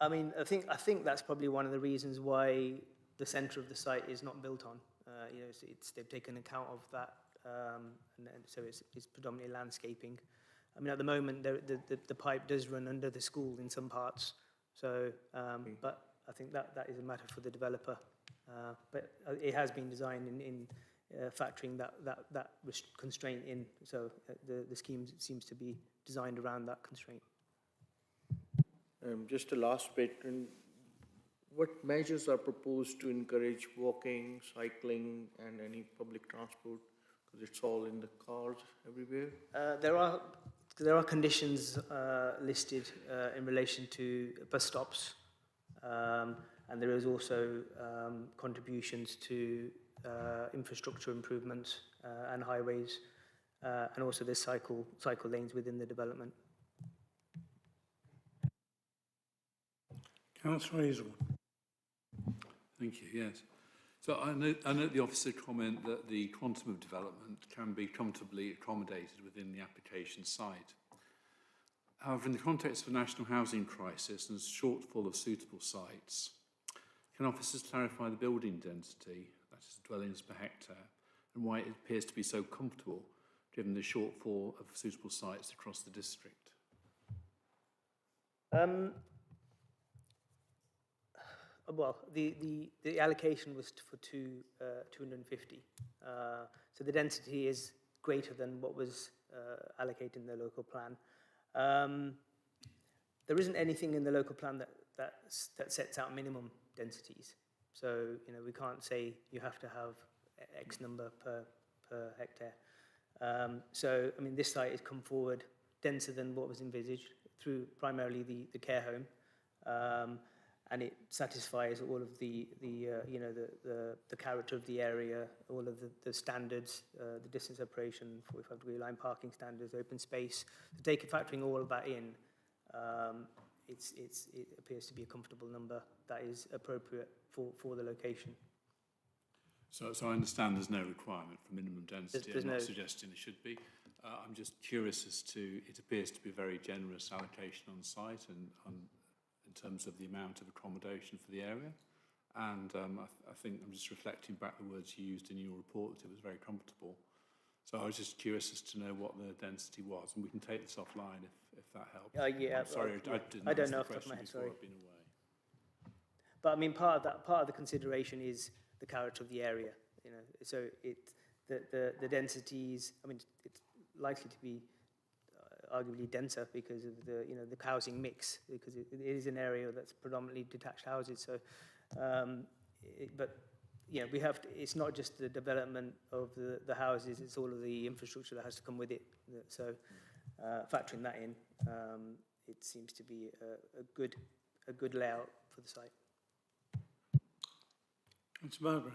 I mean, I think that's probably one of the reasons why the centre of the site is not built on. You know, they've taken account of that, and so it's predominantly landscaping. I mean, at the moment, the pipe does run under the school in some parts. So, but I think that is a matter for the developer. But it has been designed in factoring that constraint in. So the scheme seems to be designed around that constraint. Just a last bit, and what measures are proposed to encourage walking, cycling, and any public transport? Because it's all in the cars everywhere. There are conditions listed in relation to bus stops, and there is also contributions to infrastructure improvements and highways, and also there's cycle lanes within the development. Councillor Hazelwood. Thank you, yes. So I note the officer comment that the quantum of development can be comfortably accommodated within the application site. However, in the context of a national housing crisis and shortfall of suitable sites, can officers clarify the building density, that is dwellings per hectare, and why it appears to be so comfortable given the shortfall of suitable sites across the district? Well, the allocation was for 250. So the density is greater than what was allocated in the local plan. There isn't anything in the local plan that sets out minimum densities. So, you know, we can't say you have to have X number per hectare. So, I mean, this site has come forward denser than what was envisaged through primarily the care home. And it satisfies all of the character of the area, all of the standards, the distance separation, 45-degree line parking standards, open space. So factoring all of that in, it appears to be a comfortable number that is appropriate for the location. So I understand there's no requirement for minimum density. I'm not suggesting there should be. I'm just curious as to, it appears to be a very generous allocation on site and in terms of the amount of accommodation for the area. And I think I'm just reflecting back the words you used in your report, that it was very comfortable. So I was just curious as to know what the density was, and we can take this offline if that helps. Yeah, I'm sorry, I don't know off the top of my head, sorry. I've been away. But I mean, part of the consideration is the character of the area. You know, so the densities. I mean, it's likely to be arguably denser because of the housing mix, because it is an area that's predominantly detached houses. So, but you know, we have to, it's not just the development of the houses; it's all of the infrastructure that has to come with it. So, factoring that in, it seems to be a good layout for the site. Councillor Bargrave.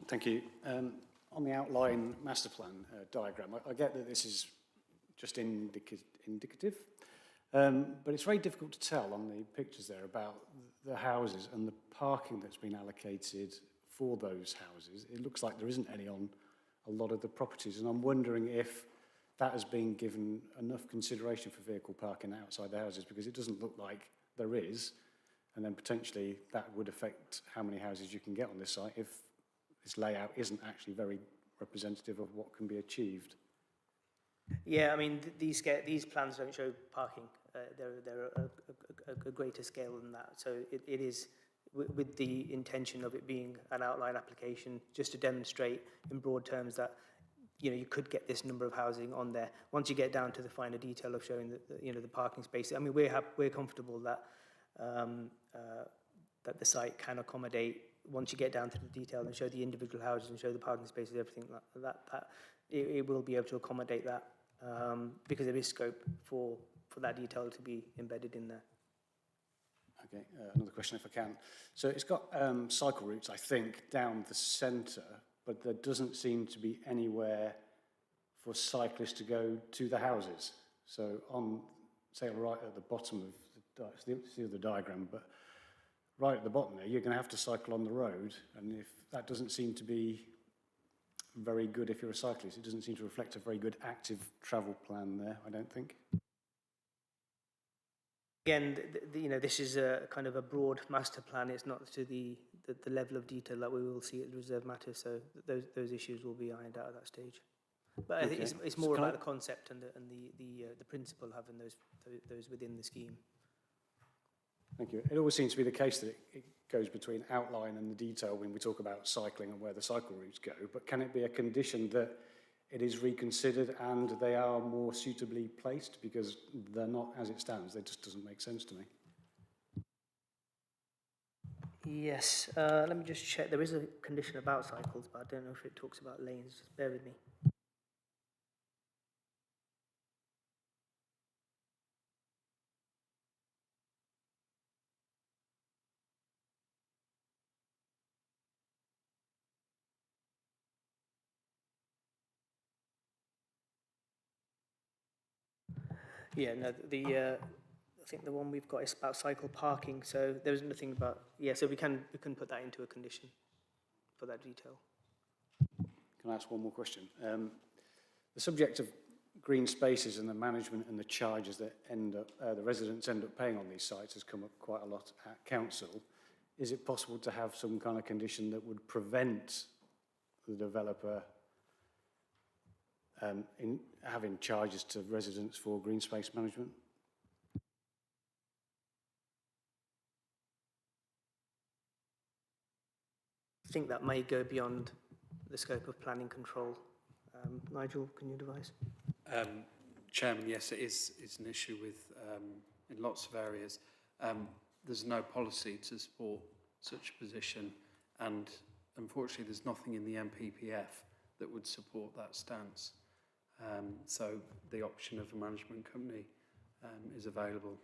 Thank you. On the outline master plan diagram, I get that this is just indicative, but it's very difficult to tell on the pictures there about the houses and the parking that's been allocated for those houses. It looks like there isn't any on a lot of the properties, and I'm wondering if that has been given enough consideration for vehicle parking outside the houses, because it doesn't look like there is, and then potentially that would affect how many houses you can get on this site if this layout isn't actually very representative of what can be achieved. Yeah, I mean, these plans don't show parking. They're a greater scale than that. So it is with the intention of it being an outline application, just to demonstrate in broad terms that, you know, you could get this number of housing on there. Once you get down to the finer detail of showing the parking spaces, I mean, we're comfortable that that the site can accommodate, once you get down to the detail and show the individual houses and show the parking spaces, everything like that, it will be able to accommodate that, because there is scope for that detail to be embedded in there. Okay, another question if I can. So it's got cycle routes, I think, down the centre, but there doesn't seem to be anywhere for cyclists to go to the houses. So on, say, right at the bottom of the diagram, but right at the bottom there, you're going to have to cycle on the road, and if that doesn't seem to be very good if you're a cyclist, it doesn't seem to reflect a very good active travel plan there, I don't think. Again, you know, this is a kind of a broad master plan. It's not to the level of detail that we will see at the reserve matter. So those issues will be ironed out at that stage. But I think it's more about the concept and the principle having those within the scheme. Thank you. It always seems to be the case that it goes between outline and the detail when we talk about cycling and where the cycle routes go. But can it be a condition that it is reconsidered and they are more suitably placed, because they're not as it stands? That just doesn't make sense to me. Yes, let me just check. There is a condition about cycles, but I don't know if it talks about lanes. Just bear with me. Yeah, no, I think the one we've got is about cycle parking, so there is nothing about, yeah, so we can put that into a condition for that detail. Can I ask one more question? The subject of green spaces and the management and the charges that the residents end up paying on these sites has come up quite a lot at council. Is it possible to have some kind of condition that would prevent the developer in having charges to residents for green space management? I think that may go beyond the scope of planning control. Nigel, can you advise? Chairman, yes, it is an issue with in lots of areas. There's no policy to support such a position, and unfortunately there's nothing in the MPPF that would support that stance. So the option of a management company is available.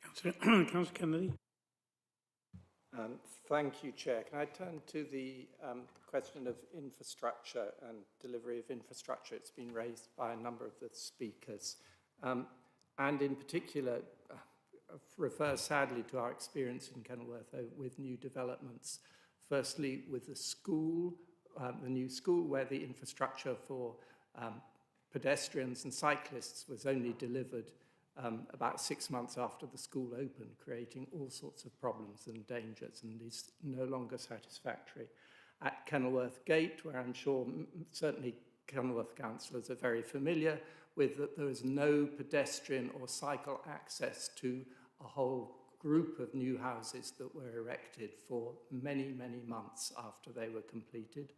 Councillor Kennedy. Thank you, Chair. Can I turn to the question of infrastructure and delivery of infrastructure? It's been raised by a number of the speakers. And in particular, refer sadly to our experience in Kenilworth with new developments. Firstly, with the school, the new school, where the infrastructure for pedestrians and cyclists was only delivered about 6 months after the school opened, creating all sorts of problems and dangers, and is no longer satisfactory. At Kenilworth Gate, where I'm sure certainly Kenilworth councillors are very familiar with, that there is no pedestrian or cycle access to a whole group of new houses that were erected for many, many months after they were completed.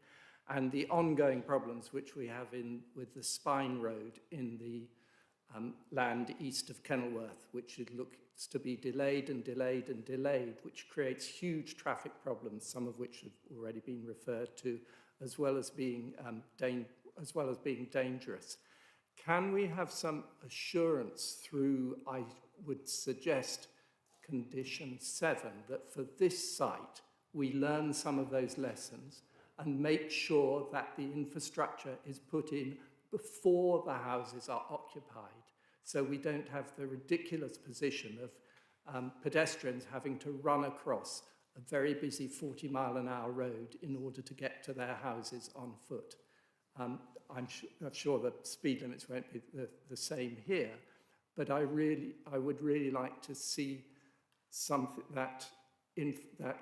And the ongoing problems which we have with the Spine Road in the land east of Kenilworth, which it looks to be delayed and delayed and delayed, which creates huge traffic problems, some of which have already been referred to, as well as being dangerous. Can we have some assurance through, I would suggest, condition 7, that for this site we learn some of those lessons and make sure that the infrastructure is put in before the houses are occupied, so we don't have the ridiculous position of pedestrians having to run across a very busy 40-mile-an-hour road in order to get to their houses on foot. I'm sure the speed limits won't be the same here, but I would really like to see something that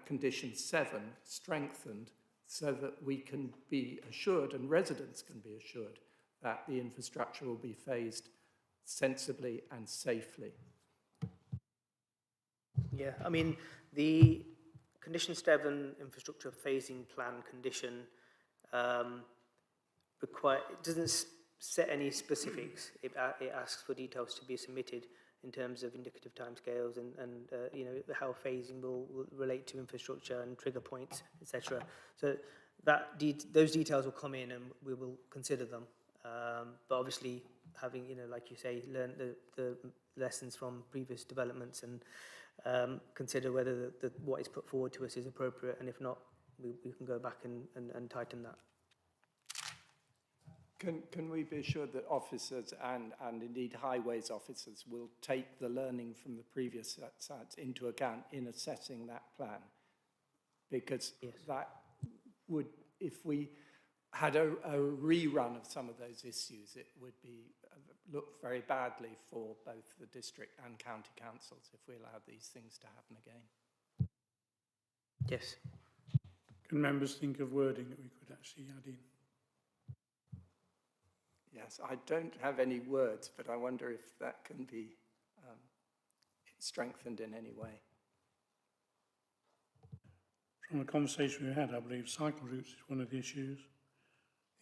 condition 7 strengthened, so that we can be assured, and residents can be assured, that the infrastructure will be phased sensibly and safely. Yeah, I mean, the condition 7 infrastructure phasing plan condition it doesn't set any specifics. It asks for details to be submitted in terms of indicative timescales and you know, how phasing will relate to infrastructure and trigger points, etc. So those details will come in and we will consider them. But obviously, having, you know, like you say, learned the lessons from previous developments and consider whether what is put forward to us is appropriate, and if not, we can go back and tighten that. Can we be assured that officers and indeed highways officers will take the learning from the previous sites into account in assessing that plan? Because that would, if we had a rerun of some of those issues, it would be look very badly for both the district and county councils if we allowed these things to happen again. Yes. Can members think of wording that we could actually add in? Yes, I don't have any words, but I wonder if that can be strengthened in any way. From the conversation we had, I believe cycle routes is one of the issues.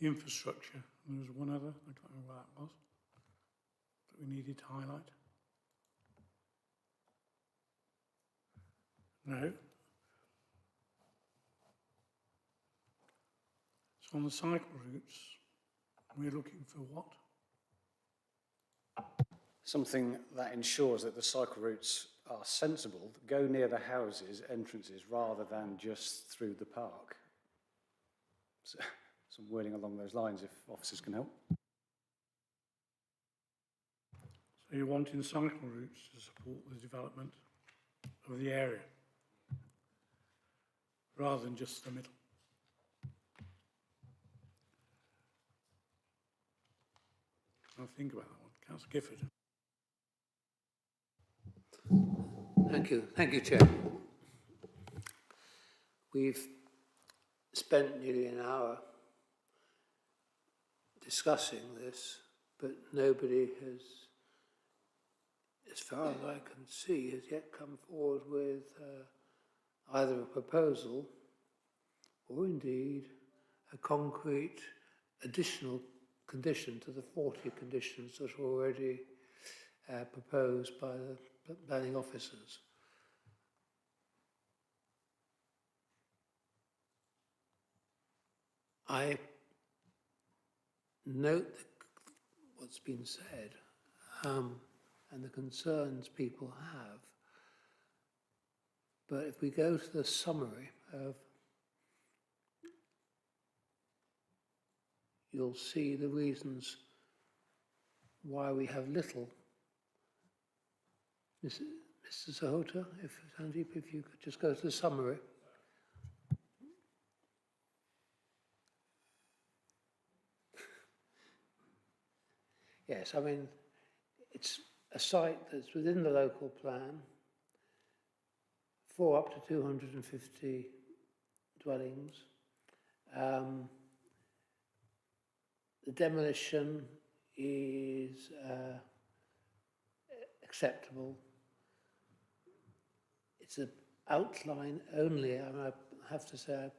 The infrastructure, and there was one other, I can't remember what that was, that we needed to highlight. No. So on the cycle routes, we're looking for what? Something that ensures that the cycle routes are sensible, go near the houses, entrances, rather than just through the park. So, some wording along those lines, if officers can help. So you're wanting cycle routes to support the development of the area, rather than just the middle. I'll think about that one. Councillor Gifford. Thank you, Chair. We've spent nearly an hour discussing this, but nobody has, as far as I can see, has yet come forward with either a proposal or indeed a concrete additional condition to the 40 conditions that are already proposed by the planning officers. I note what's been said and the concerns people have, but if we go to the summary of, you'll see the reasons why we have little. Mr. Sahota, Sandeep, if you could just go to the summary. Yes, I mean, it's a site that's within the local plan for up to 250 dwellings. The demolition is acceptable. It's an outline only. I mean, I have to say I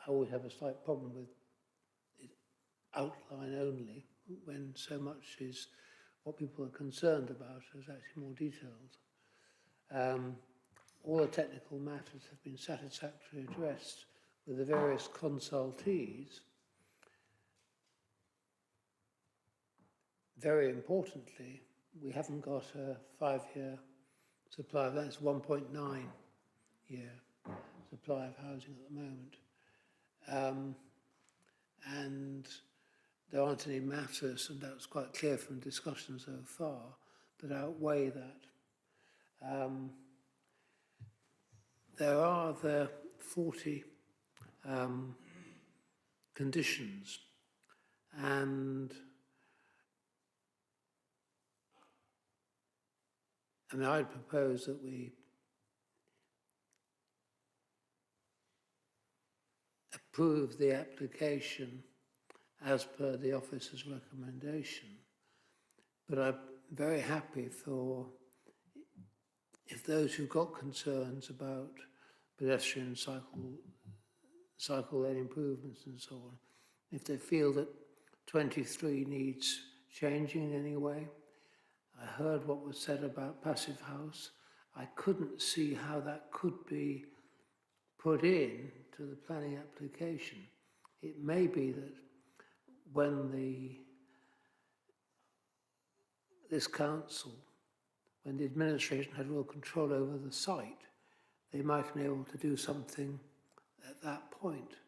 always have a slight problem with it, outline only, when so much is what people are concerned about is actually more detailed. All the technical matters have been satisfactorily addressed with the various consultees. Very importantly, we haven't got a 5-year supply. That's 1.9 year supply of housing at the moment. And there aren't any matters, and that was quite clear from discussion so far, that outweigh that. There are the 40 conditions, and I mean, I'd propose that we approve the application as per the officer's recommendation, but I'm very happy for if those who've got concerns about pedestrian cycle lane improvements and so on, if they feel that 23 needs changing in any way. I heard what was said about Passive House. I couldn't see how that could be put in to the planning application. It may be that when this council, when the administration had real control over the site, they might have been able to do something at that point.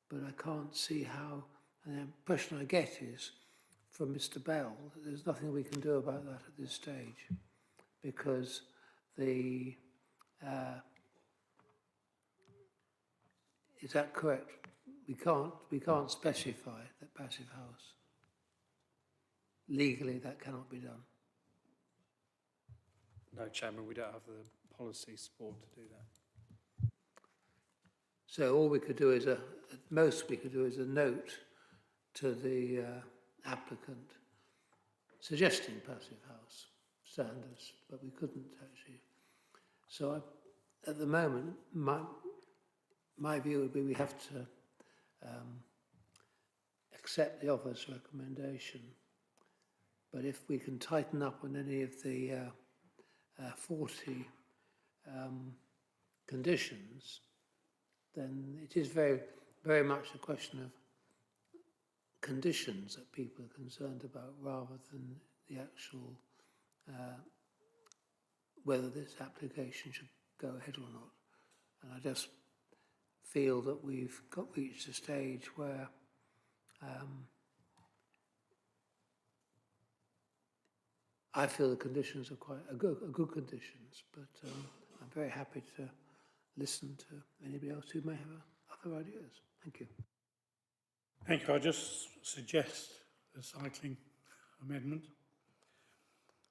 But I can't see how, and the impression I get is from Mr. Bell that there's nothing we can do about that at this stage, because is that correct? We can't specify that Passive House. Legally, that cannot be done. No, Chairman, we don't have the policy support to do that. So all we could do is at most we could do is a note to the applicant suggesting Passive House standards, but we couldn't actually. So at the moment, my view would be we have to accept the office recommendation. But if we can tighten up on any of the 40 conditions, then it is very, very much a question of conditions that people are concerned about rather than the actual whether this application should go ahead or not. And I just feel that we've reached a stage where I feel the conditions are quite good conditions, but I'm very happy to listen to anybody else who may have other ideas. Thank you. Thank you. I just suggest a cycling amendment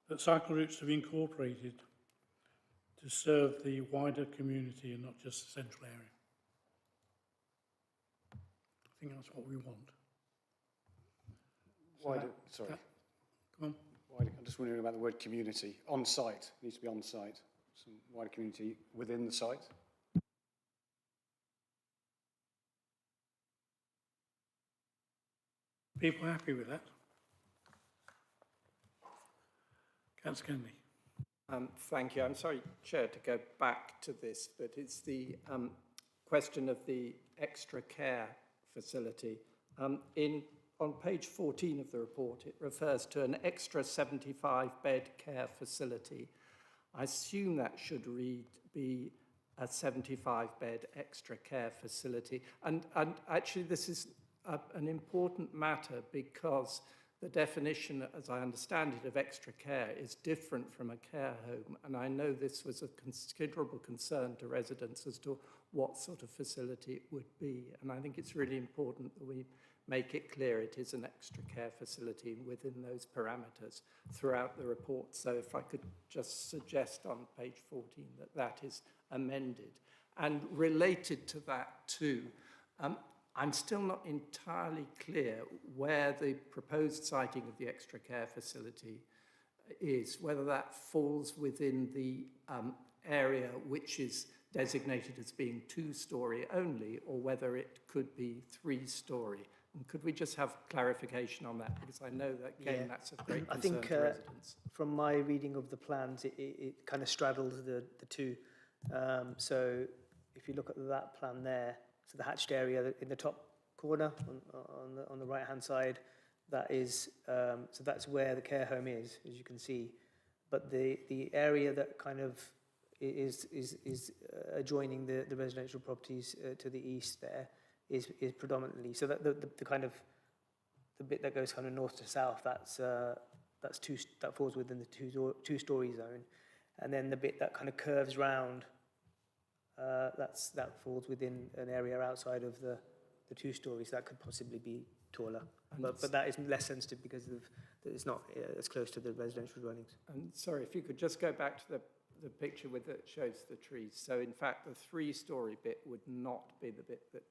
that cycle routes to be incorporated to serve the wider community and not just the central area. I think that's what we want. Sorry. Come on. I'm just wondering about the word community. On site, it needs to be on site. Some wider community within the site. People happy with that? Councillor Kennedy. Thank you. I'm sorry, Chair, to go back to this, but it's the question of the extra care facility. On page 14 of the report, it refers to an extra 75-bed care facility. I assume that should be a 75-bed extra care facility. And actually, this is an important matter because the definition, as I understand it, of extra care is different from a care home. And I know this was a considerable concern to residents as to what sort of facility it would be. And I think it's really important that we make it clear it is an extra care facility within those parameters throughout the report. So if I could just suggest on page 14 that that is amended. And related to that too, I'm still not entirely clear where the proposed siting of the extra care facility is, whether that falls within the area which is designated as being 2-storey only, or whether it could be 3-storey. And could we just have clarification on that? Because I know that, again, that's of great concern to residents. From my reading of the plans, it kind of straddles the two. So if you look at that plan there, so the hatched area in the top corner on the right-hand side, that is, so that's where the care home is, as you can see. But the area that kind of is adjoining the residential properties to the east there is predominantly, so that the kind of the bit that goes kind of north to south, that falls within the two-storey zone, and then the bit that kind of curves round, that falls within an area outside of the 2 stories. That could possibly be taller, but that is less sensitive because it's not as close to the residential dwellings. And sorry, if you could just go back to the picture that shows the trees. So in fact, the 3-storey bit would not be the bit that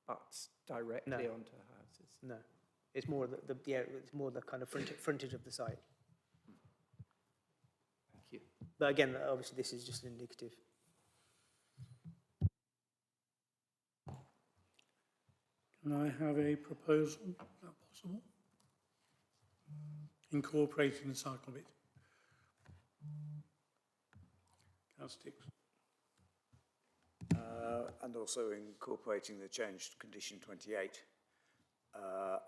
butts directly onto houses. No, it's more it's more the kind of frontage of the site. you. But again, obviously, this is just indicative. Can I have a proposal? Is that possible? Incorporating the cycle bit. Councillor Dix. And also incorporating the changed condition 28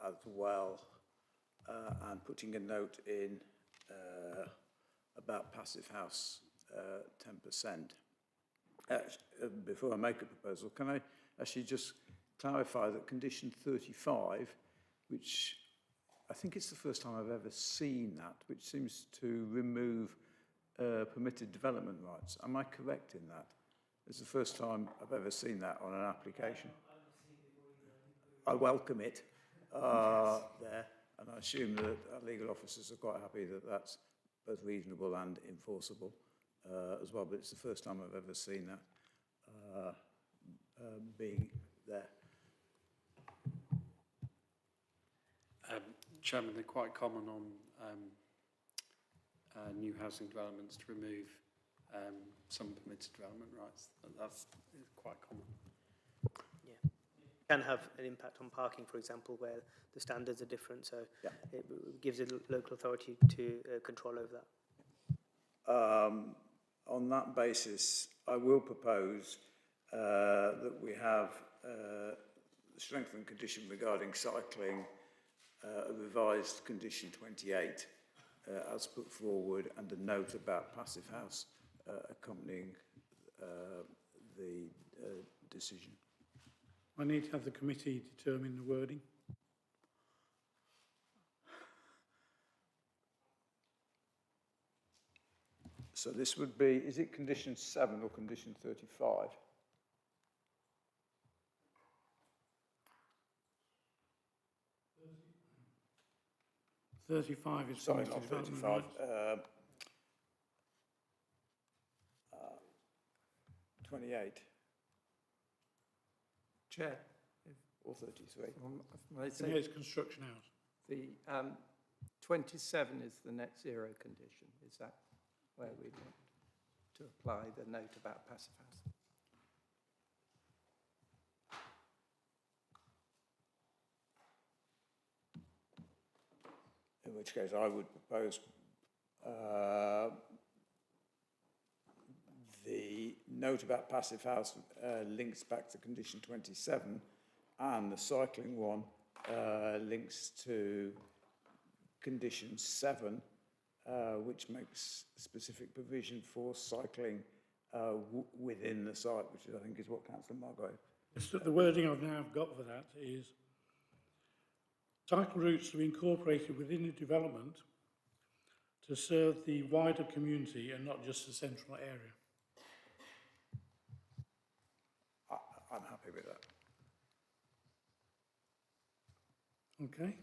as well, and putting a note in about passive house 10%. Before I make a proposal, can I actually just clarify that condition 35, which I think it's the first time I've ever seen that, which seems to remove permitted development rights. Am I correct in that? It's the first time I've ever seen that on an application. I welcome it there, and I assume that our legal officers are quite happy that that's both reasonable and enforceable as well, but it's the first time I've ever seen that being there. Chairman, they're quite common on new housing developments to remove some permitted development rights. That's quite common. Yeah, it can have an impact on parking, for example, where the standards are different. So yeah, it gives a local authority to control over that. On that basis, I will propose that we have the strengthened condition regarding cycling, a revised condition 28 as put forward, and a note about passive house accompanying the decision. I need to have the committee determine the wording. So this would be, is it condition 7 or condition 35? Sorry, Sorry, not 35. 28. Chair. Or 33. Yeah, it's construction hours. The 27 is the net zero condition. Is that where we want to apply the note about passive house? In which case I would propose the note about passive house links back to condition 27, and the cycling one links to condition 7, which makes specific provision for cycling within the site, which I think is what Councillor Margrave. So the wording I've now got for that is cycle routes to be incorporated within the development to serve the wider community and not just the central area. I'm happy with that. Okay.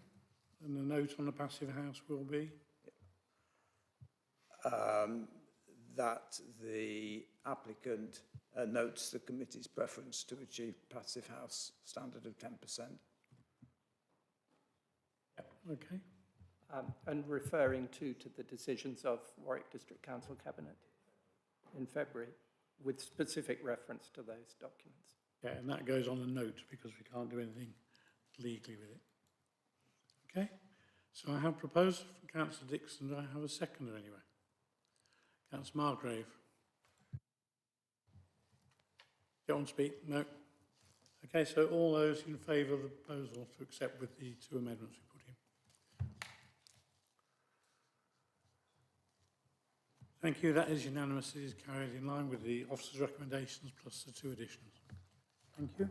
And the note on the passive house will be? That the applicant notes the committee's preference to achieve passive house standard of 10%. Okay. And referring to the decisions of Warwick District Council Cabinet in February, with specific reference to those documents. Yeah, and that goes on a note because we can't do anything legally with it. Okay, so I have proposed from Councillor Dixon. Do I have a seconder anyway? Councillor Margrave. Do you want to speak? No. Okay, so all those in favour of the proposal to accept with the 2 amendments we put in. Thank you. That is unanimous. It is carried in line with the officer's recommendations plus the 2 additions. Thank you.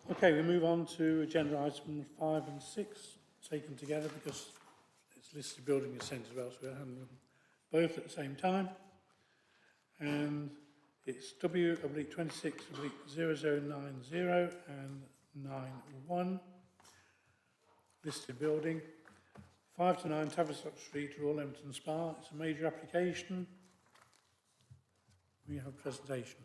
Okay, we move on to agenda items 5 and 6, taken together because it's listed building and centre as well, so we're handling them both at the same time. And It's W/26/0090 and 91. Listed building. 5 to 9 Tavistock Street, Royal Leamington Spa. It's a major application. We have a presentation.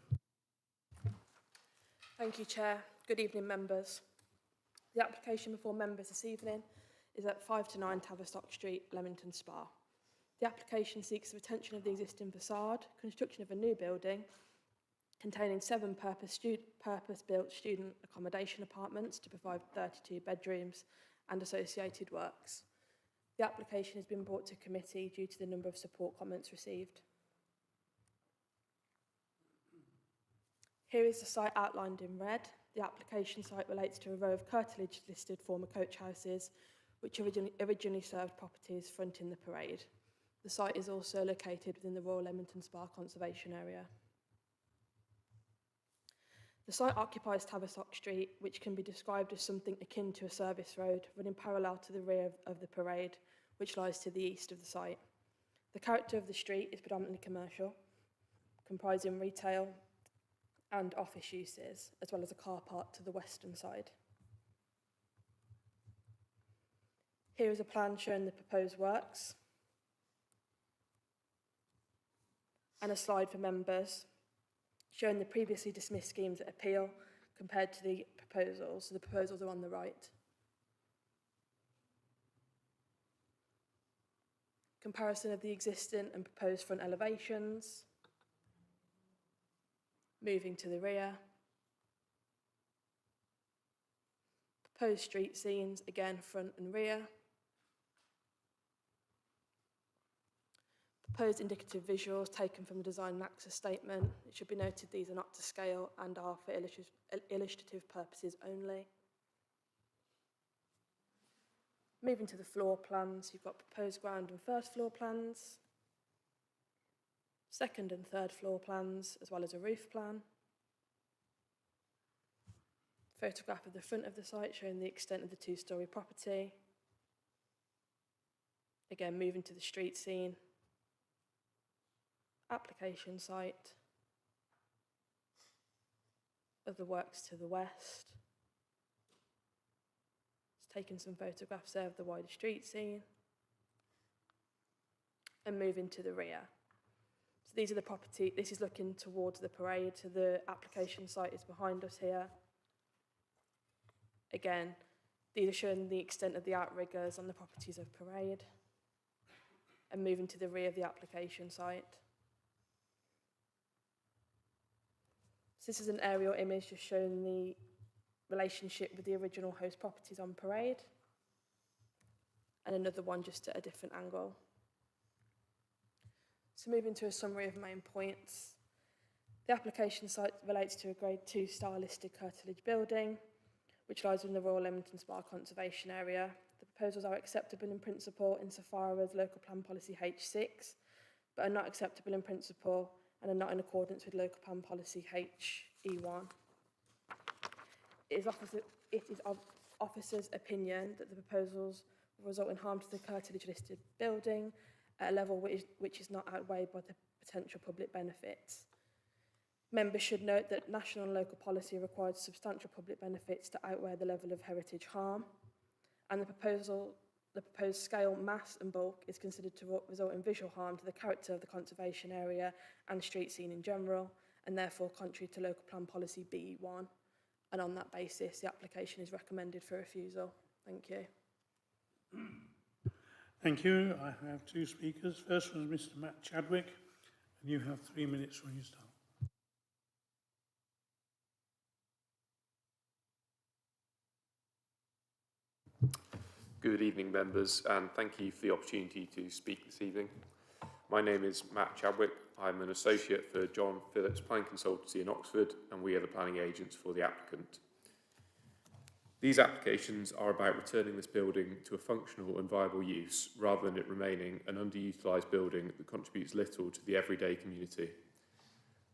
Thank you, Chair. Good evening, members. The application before members this evening is at 5 to 9 Tavistock Street, Leamington Spa. The application seeks the retention of the existing facade, construction of a new building containing 7 purpose-built student accommodation apartments to provide 32 bedrooms and associated works. The application has been brought to committee due to the number of support comments received. Here is the site outlined in red. The application site relates to a row of curtilage-listed former coach houses which originally served properties fronting the parade. The site is also located within the Royal Leamington Spa Conservation Area. The site occupies Tavistock Street, which can be described as something akin to a service road running parallel to the rear of the parade, which lies to the east of the site. The character of the street is predominantly commercial, comprising retail and office uses, as well as a car park to the western side. Here is a plan showing the proposed works and a slide for members showing the previously dismissed schemes at appeal compared to the proposals. So the proposals are on the right. Comparison of the existing and proposed front elevations. Moving to the rear. Proposed street scenes, again front and rear. Proposed indicative visuals taken from the design and access statement. It should be noted these are not to scale and are for illustrative purposes only. Moving to the floor plans, you've got proposed ground and first floor plans, second and third floor plans, as well as a roof plan. Photograph of the front of the site showing the extent of the 2-storey property. Again, moving to the street scene. Application site of the works to the west. It's taken some photographs there of the wider street scene. And moving to the rear. So these are the property, this is looking towards the parade, so the application site is behind us here. Again, these are showing the extent of the outriggers on the properties of parade. And moving to the rear of the application site. So this is an aerial image just showing the relationship with the original host properties on parade. And another one just at a different angle. So moving to a summary of main points. The application site relates to a Grade 2 star listed curtilage building, which lies within the Royal Leamington Spa Conservation Area. The proposals are acceptable in principle insofar as local plan policy H6, but are not acceptable in principle and are not in accordance with local plan policy HE1. It is of officers' opinion that the proposals will result in harm to the curtilage listed building at a level which is not outweighed by the potential public benefits. Members should note that national and local policy requires substantial public benefits to outweigh the level of heritage harm, and the proposed scale, mass and bulk is considered to result in visual harm to the character of the conservation area and street scene in general, and therefore contrary to local plan policy BE1. And on that basis, the application is recommended for refusal. Thank you. Thank you. I have 2 speakers. First one is Mr. Matt Chadwick, and you have 3 minutes when you start. Good evening, members, and thank you for the opportunity to speak this evening. My name is Matt Chadwick. I'm an associate for John Phillips Planning Consultancy in Oxford, and we are the planning agents for the applicant. These applications are about returning this building to a functional and viable use, rather than it remaining an underutilised building that contributes little to the everyday community.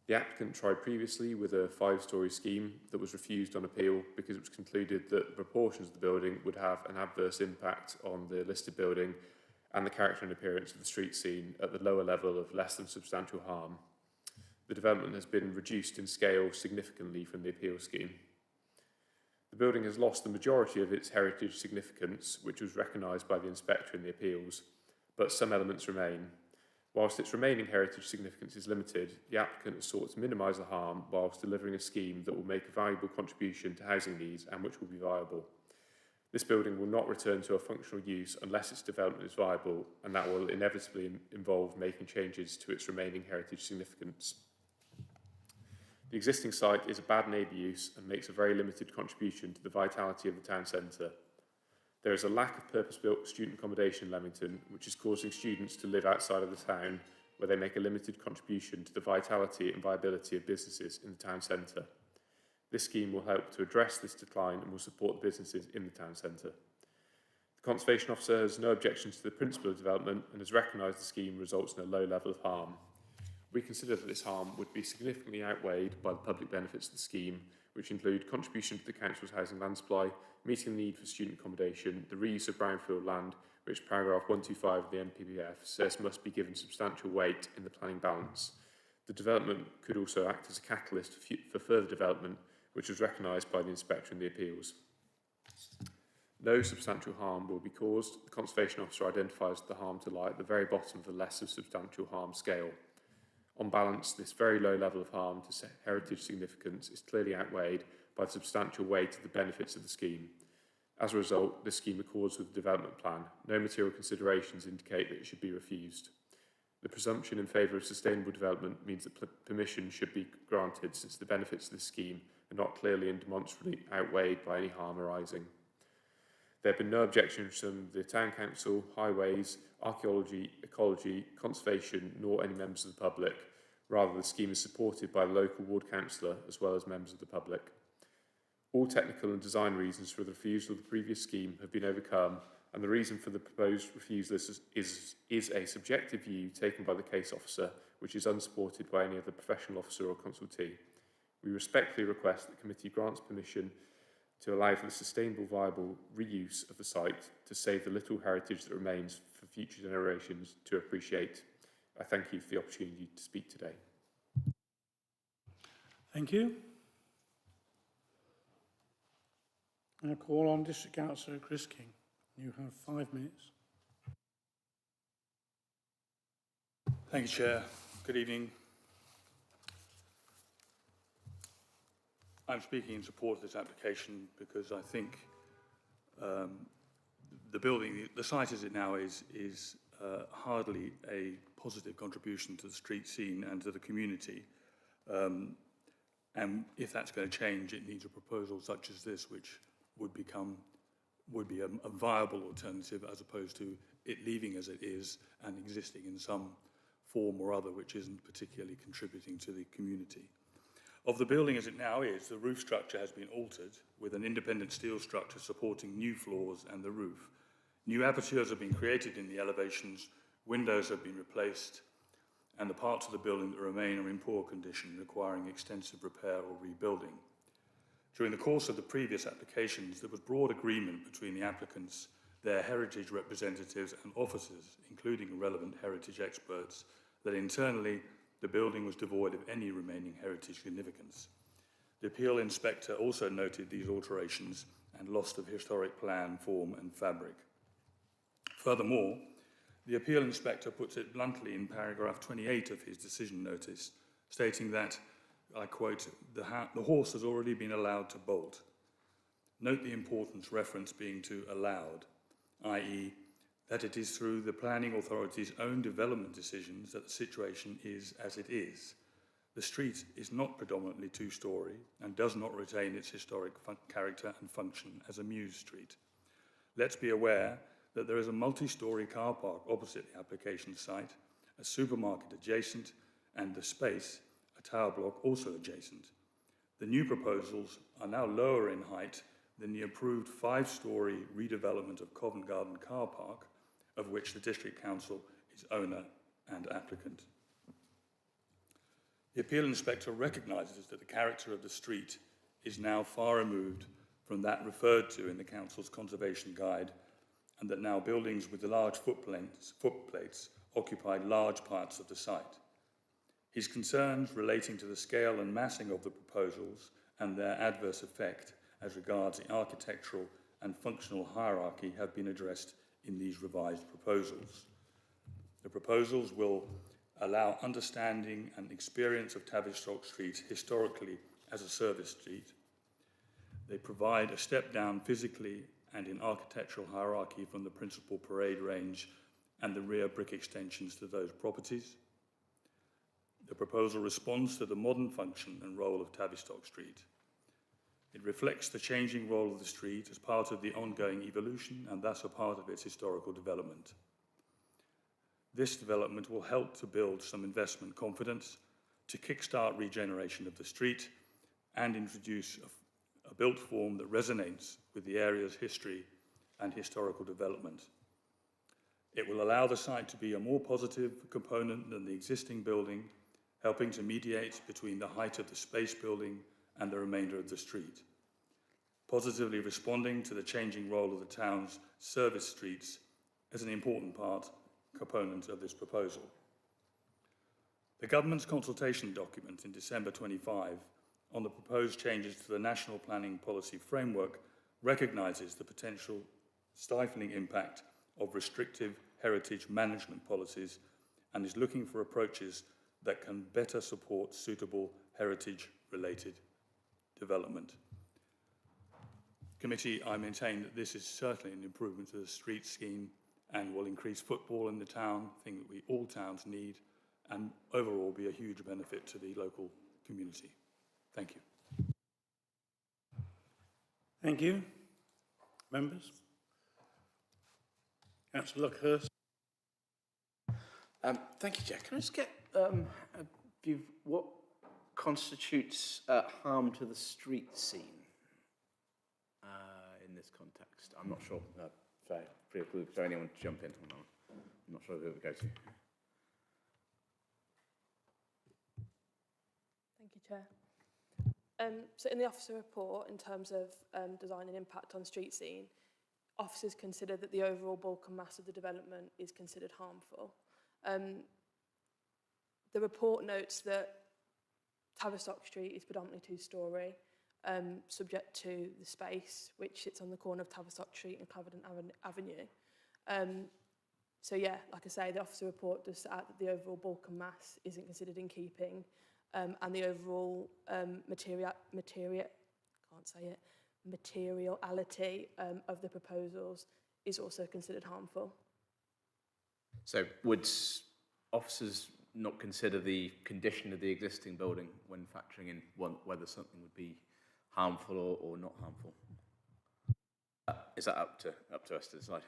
The applicant tried previously with a 5-storey scheme that was refused on appeal because it was concluded that the proportions of the building would have an adverse impact on the listed building and the character and appearance of the street scene at the lower level of less than substantial harm. the development has been reduced in scale significantly from the appeal scheme. The building has lost the majority of its heritage significance, which was recognised by the inspector in the appeals, but some elements remain. Whilst its remaining heritage significance is limited, the applicant has sought to minimise the harm whilst delivering a scheme that will make a valuable contribution to housing needs and which will be viable. This building will not return to a functional use unless its development is viable, and that will inevitably involve making changes to its remaining heritage significance. The existing site is a bad neighbour use and makes a very limited contribution to the vitality of the town centre. There is a lack of purpose-built student accommodation in Leamington, which is causing students to live outside of the town, where they make a limited contribution to the vitality and viability of businesses in the town centre. This scheme will help to address this decline and will support the businesses in the town centre. The Conservation Officer has no objections to the principle of development and has recognised the scheme results in a low level of harm. We consider that this harm would be significantly outweighed by the public benefits of the scheme, which include contribution to the council's housing land supply, meeting the need for student accommodation, the reuse of brownfield land, which paragraph 125 of the NPPF says must be given substantial weight in the planning balance. The development could also act as a catalyst for further development, which was recognised by the inspector in the appeals. No substantial harm will be caused. The Conservation Officer identifies the harm to lie at the very bottom of the lesser substantial harm scale. On balance, this very low level of harm to heritage significance is clearly outweighed by the substantial weight of the benefits of the scheme. As a result, this scheme accords with the development plan. No material considerations indicate that it should be refused. The presumption in favour of sustainable development means that permission should be granted, since the benefits of this scheme are not clearly and demonstrably outweighed by any harm arising. There have been no objections from the Town Council, Highways, Archaeology, Ecology, Conservation, nor any members of the public. Rather, the scheme is supported by the local ward councillor as well as members of the public. All technical and design reasons for the refusal of the previous scheme have been overcome, and the reason for the proposed refusal is a subjective view taken by the case officer, which is unsupported by any other professional officer or consultee. We respectfully request that the committee grants permission to allow for the sustainable, viable reuse of the site to save the little heritage that remains for future generations to appreciate. I thank you for the opportunity to speak today. Thank you. I call on District Councillor Chris King. You have 5 minutes. Thank you, Chair. Good evening. I'm speaking in support of this application because I think the site as it now is hardly a positive contribution to the street scene and to the community. And if that's going to change, it needs a proposal such as this, which would be a viable alternative as opposed to it leaving as it is and existing in some form or other, which isn't particularly contributing to the community. Of the building as it now is, the roof structure has been altered with an independent steel structure supporting new floors and the roof. New apertures have been created in the elevations, windows have been replaced, and the parts of the building that remain are in poor condition, requiring extensive repair or rebuilding. During the course of the previous applications, there was broad agreement between the applicants, their heritage representatives and officers, including relevant heritage experts, that internally the building was devoid of any remaining heritage significance. The appeal inspector also noted these alterations and loss of historic plan, form and fabric. Furthermore, the appeal inspector puts it bluntly in paragraph 28 of his decision notice, stating that, I quote, the horse has already been allowed to bolt. Note the importance reference being to allowed, i.e., that it is through the planning authority's own development decisions that the situation is as it is. The street is not predominantly two-storey and does not retain its historic character and function as a mews street. Let's be aware that there is a multi-storey car park opposite the application site, a supermarket adjacent, and the space, a tower block, also adjacent. The new proposals are now lower in height than the approved 5-storey redevelopment of Covent Garden car park, of which the District Council is owner and applicant. The appeal inspector recognises that the character of the street is now far removed from that referred to in the Council's conservation guide, and that now buildings with the large footplates occupy large parts of the site. His concerns relating to the scale and massing of the proposals and their adverse effect as regards the architectural and functional hierarchy have been addressed in these revised proposals. The proposals will allow understanding and experience of Tavistock Street historically as a service street. They provide a step down physically and in architectural hierarchy from the principal parade range and the rear brick extensions to those properties. The proposal responds to the modern function and role of Tavistock Street. It reflects the changing role of the street as part of the ongoing evolution and thus a part of its historical development. This development will help to build some investment confidence, to kickstart regeneration of the street and introduce a built form that resonates with the area's history and historical development. It will allow the site to be a more positive component than the existing building, helping to mediate between the height of the space building and the remainder of the street, positively responding to the changing role of the town's service streets as an important component of this proposal. The government's consultation document in December 25 on the proposed changes to the National Planning Policy Framework recognises the potential stifling impact of restrictive heritage management policies and is looking for approaches that can better support suitable heritage-related development. Committee, I maintain that this is certainly an improvement to the street scheme and will increase football in the town, a thing that all towns need, and overall be a huge benefit to the local community. Thank you. Thank you. Members? Councillor Luckhurst. Thank you, Jack. Can I just get a view of what constitutes harm to the street scene in this context? I'm not sure. For anyone to jump in. I'm not sure who it would go to. Thank you, Chair. So in the officer report, in terms of design and impact on street scene, officers consider that the overall bulk and mass of the development is considered harmful. The report notes that Tavistock Street is predominantly two-storey, subject to the space, which sits on the corner of Tavistock Street and Claverdon Avenue. So yeah, like I say, the officer report does set out that the overall bulk and mass isn't considered in keeping, and the overall materiality of the proposals is also considered harmful. So would officers not consider the condition of the existing building when factoring in whether something would be harmful or not harmful? Is that up to us to decide?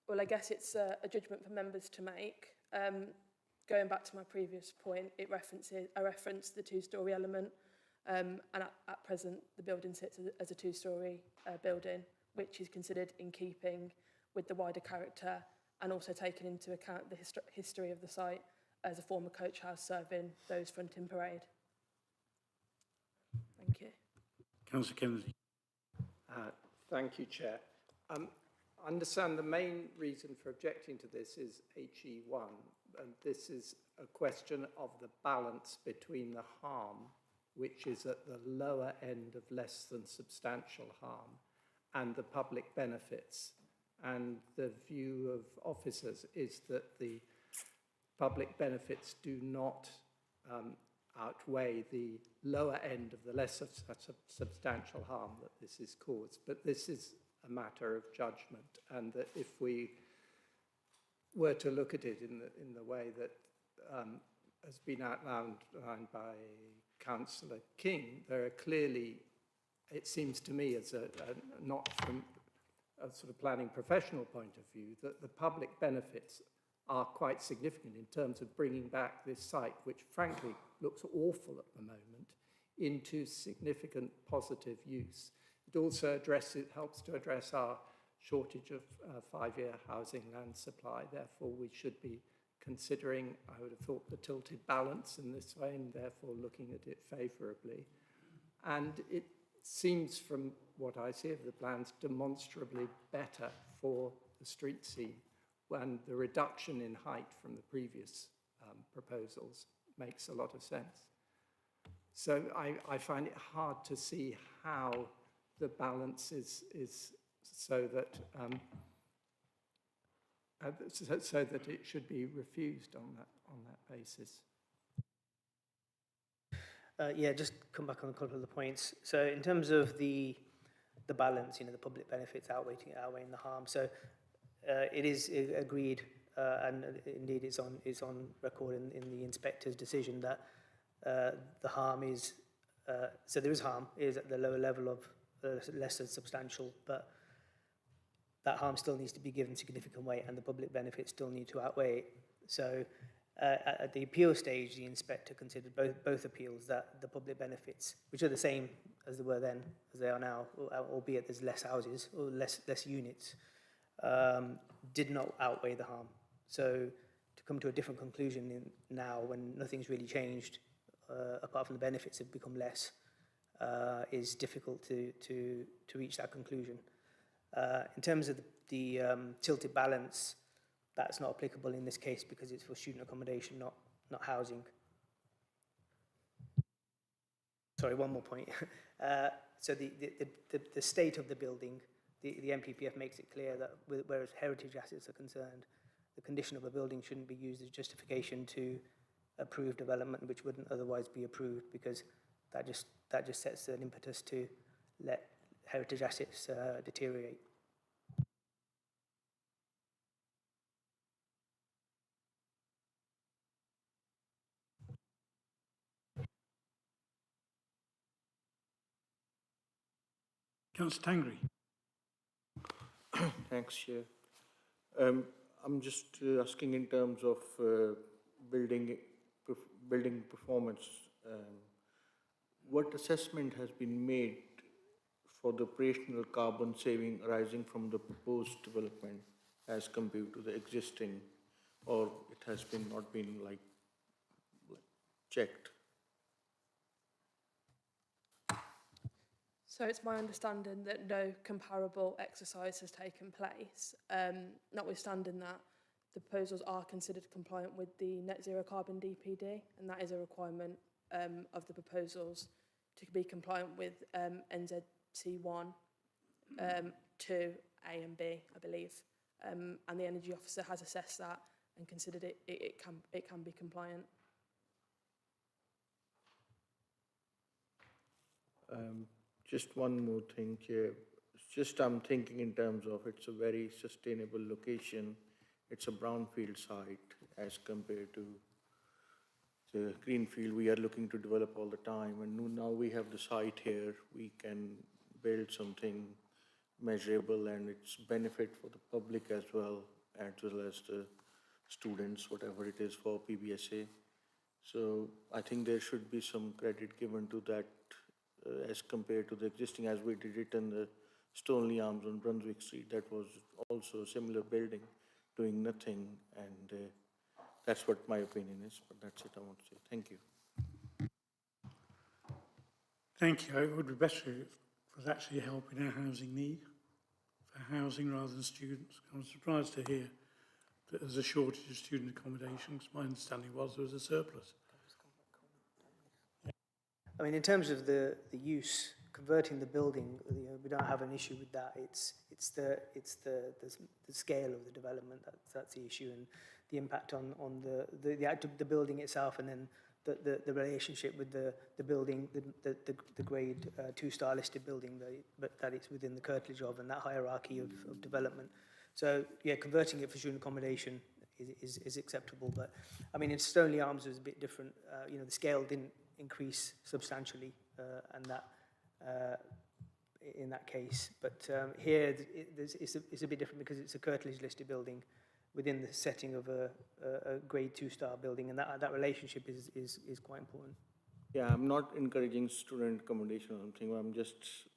Well, I guess it's a judgment for members to make. Going back to my previous point, I referenced the two-storey element, and at present the building sits as a two-storey building, which is considered in keeping with the wider character and also taking into account the history of the site as a former coach house serving those fronting parade. Thank you. Councillor Kennedy. Thank you, Chair. I understand the main reason for objecting to this is HE1, and this is a question of the balance between the harm, which is at the lower end of less than substantial harm, and the public benefits. And the view of officers is that the public benefits do not outweigh the lower end of the less substantial harm that this is caused. But this is a matter of judgment, and that if we were to look at it in the way that has been outlined by Councillor King, there are clearly, it seems to me, as not from a sort of planning professional point of view, that the public benefits are quite significant in terms of bringing back this site, which frankly looks awful at the moment, into significant positive use. It also helps to address our shortage of 5-year housing land supply. Therefore, we should be considering, I would have thought, the tilted balance in this way, and therefore looking at it favourably. And it seems, from what I see of the plans, demonstrably better for the street scene, when the reduction in height from the previous proposals makes a lot of sense. So I find it hard to see how the balance is so that so that it should be refused on that basis. Yeah, just come back on a couple of the points. So in terms of the balance, the public benefits outweighing the harm. So it is agreed, and indeed it's on record in the inspector's decision that the harm is, so there is harm, is at the lower level of less than substantial, but that harm still needs to be given significant weight and the public benefits still need to outweigh it. So at the appeal stage, the inspector considered both appeals that the public benefits, which are the same as they were then, as they are now, albeit there's less houses or less units, did not outweigh the harm. So to come to a different conclusion now when nothing's really changed, apart from the benefits have become less, is difficult to reach that conclusion. In terms of the tilted balance, that's not applicable in this case because it's for student accommodation, not housing. Sorry, one more point. So the state of the building, the NPPF makes it clear that whereas heritage assets are concerned, the condition of a building shouldn't be used as justification to approve development which wouldn't otherwise be approved, because that just sets an impetus to let heritage assets deteriorate. Councillor Tangri. Thanks, Chair. I'm just asking in terms of building performance. What assessment has been made for the operational carbon saving arising from the proposed development as compared to the existing, or it has not been checked? So it's my understanding that no comparable exercise has taken place. Notwithstanding that, the proposals are considered compliant with the Net Zero Carbon DPD, and that is a requirement of the proposals to be compliant with NZC1, 2, A and B, I believe. And the Energy Officer has assessed that and considered it can be compliant. Just one more thing here. I'm thinking in terms of it's a very sustainable location. It's a brownfield site as compared to the greenfield we are looking to develop all the time. And now we have the site here. We can build something measurable and it's benefit for the public as well as the students, whatever it is for PBSA. So I think there should be some credit given to that as compared to the existing, as we did it in the Stoneleigh Arms on Brunswick Street. That was also a similar building doing nothing, and that's what my opinion is, but that's it I want to say. Thank you. Thank you. It would be better if it was actually helping our housing need, for housing rather than students. I'm surprised to hear that there's a shortage of student accommodation, because my understanding was there was a surplus. I mean, in terms of the use, converting the building, we don't have an issue with that. It's the scale of the development that's the issue, and the impact on the building itself, and then the relationship with the building, the grade 2-star listed building that it's within the curtilage of, and that hierarchy of development. So yeah, converting it for student accommodation is acceptable, but I mean, in Stoneleigh Arms was a bit different. The scale didn't increase substantially, and that in that case. But here it's a bit different because it's a curtilage listed building within the setting of a grade 2-star building, and that relationship is quite important. Yeah, I'm not encouraging student accommodation or something. I'm just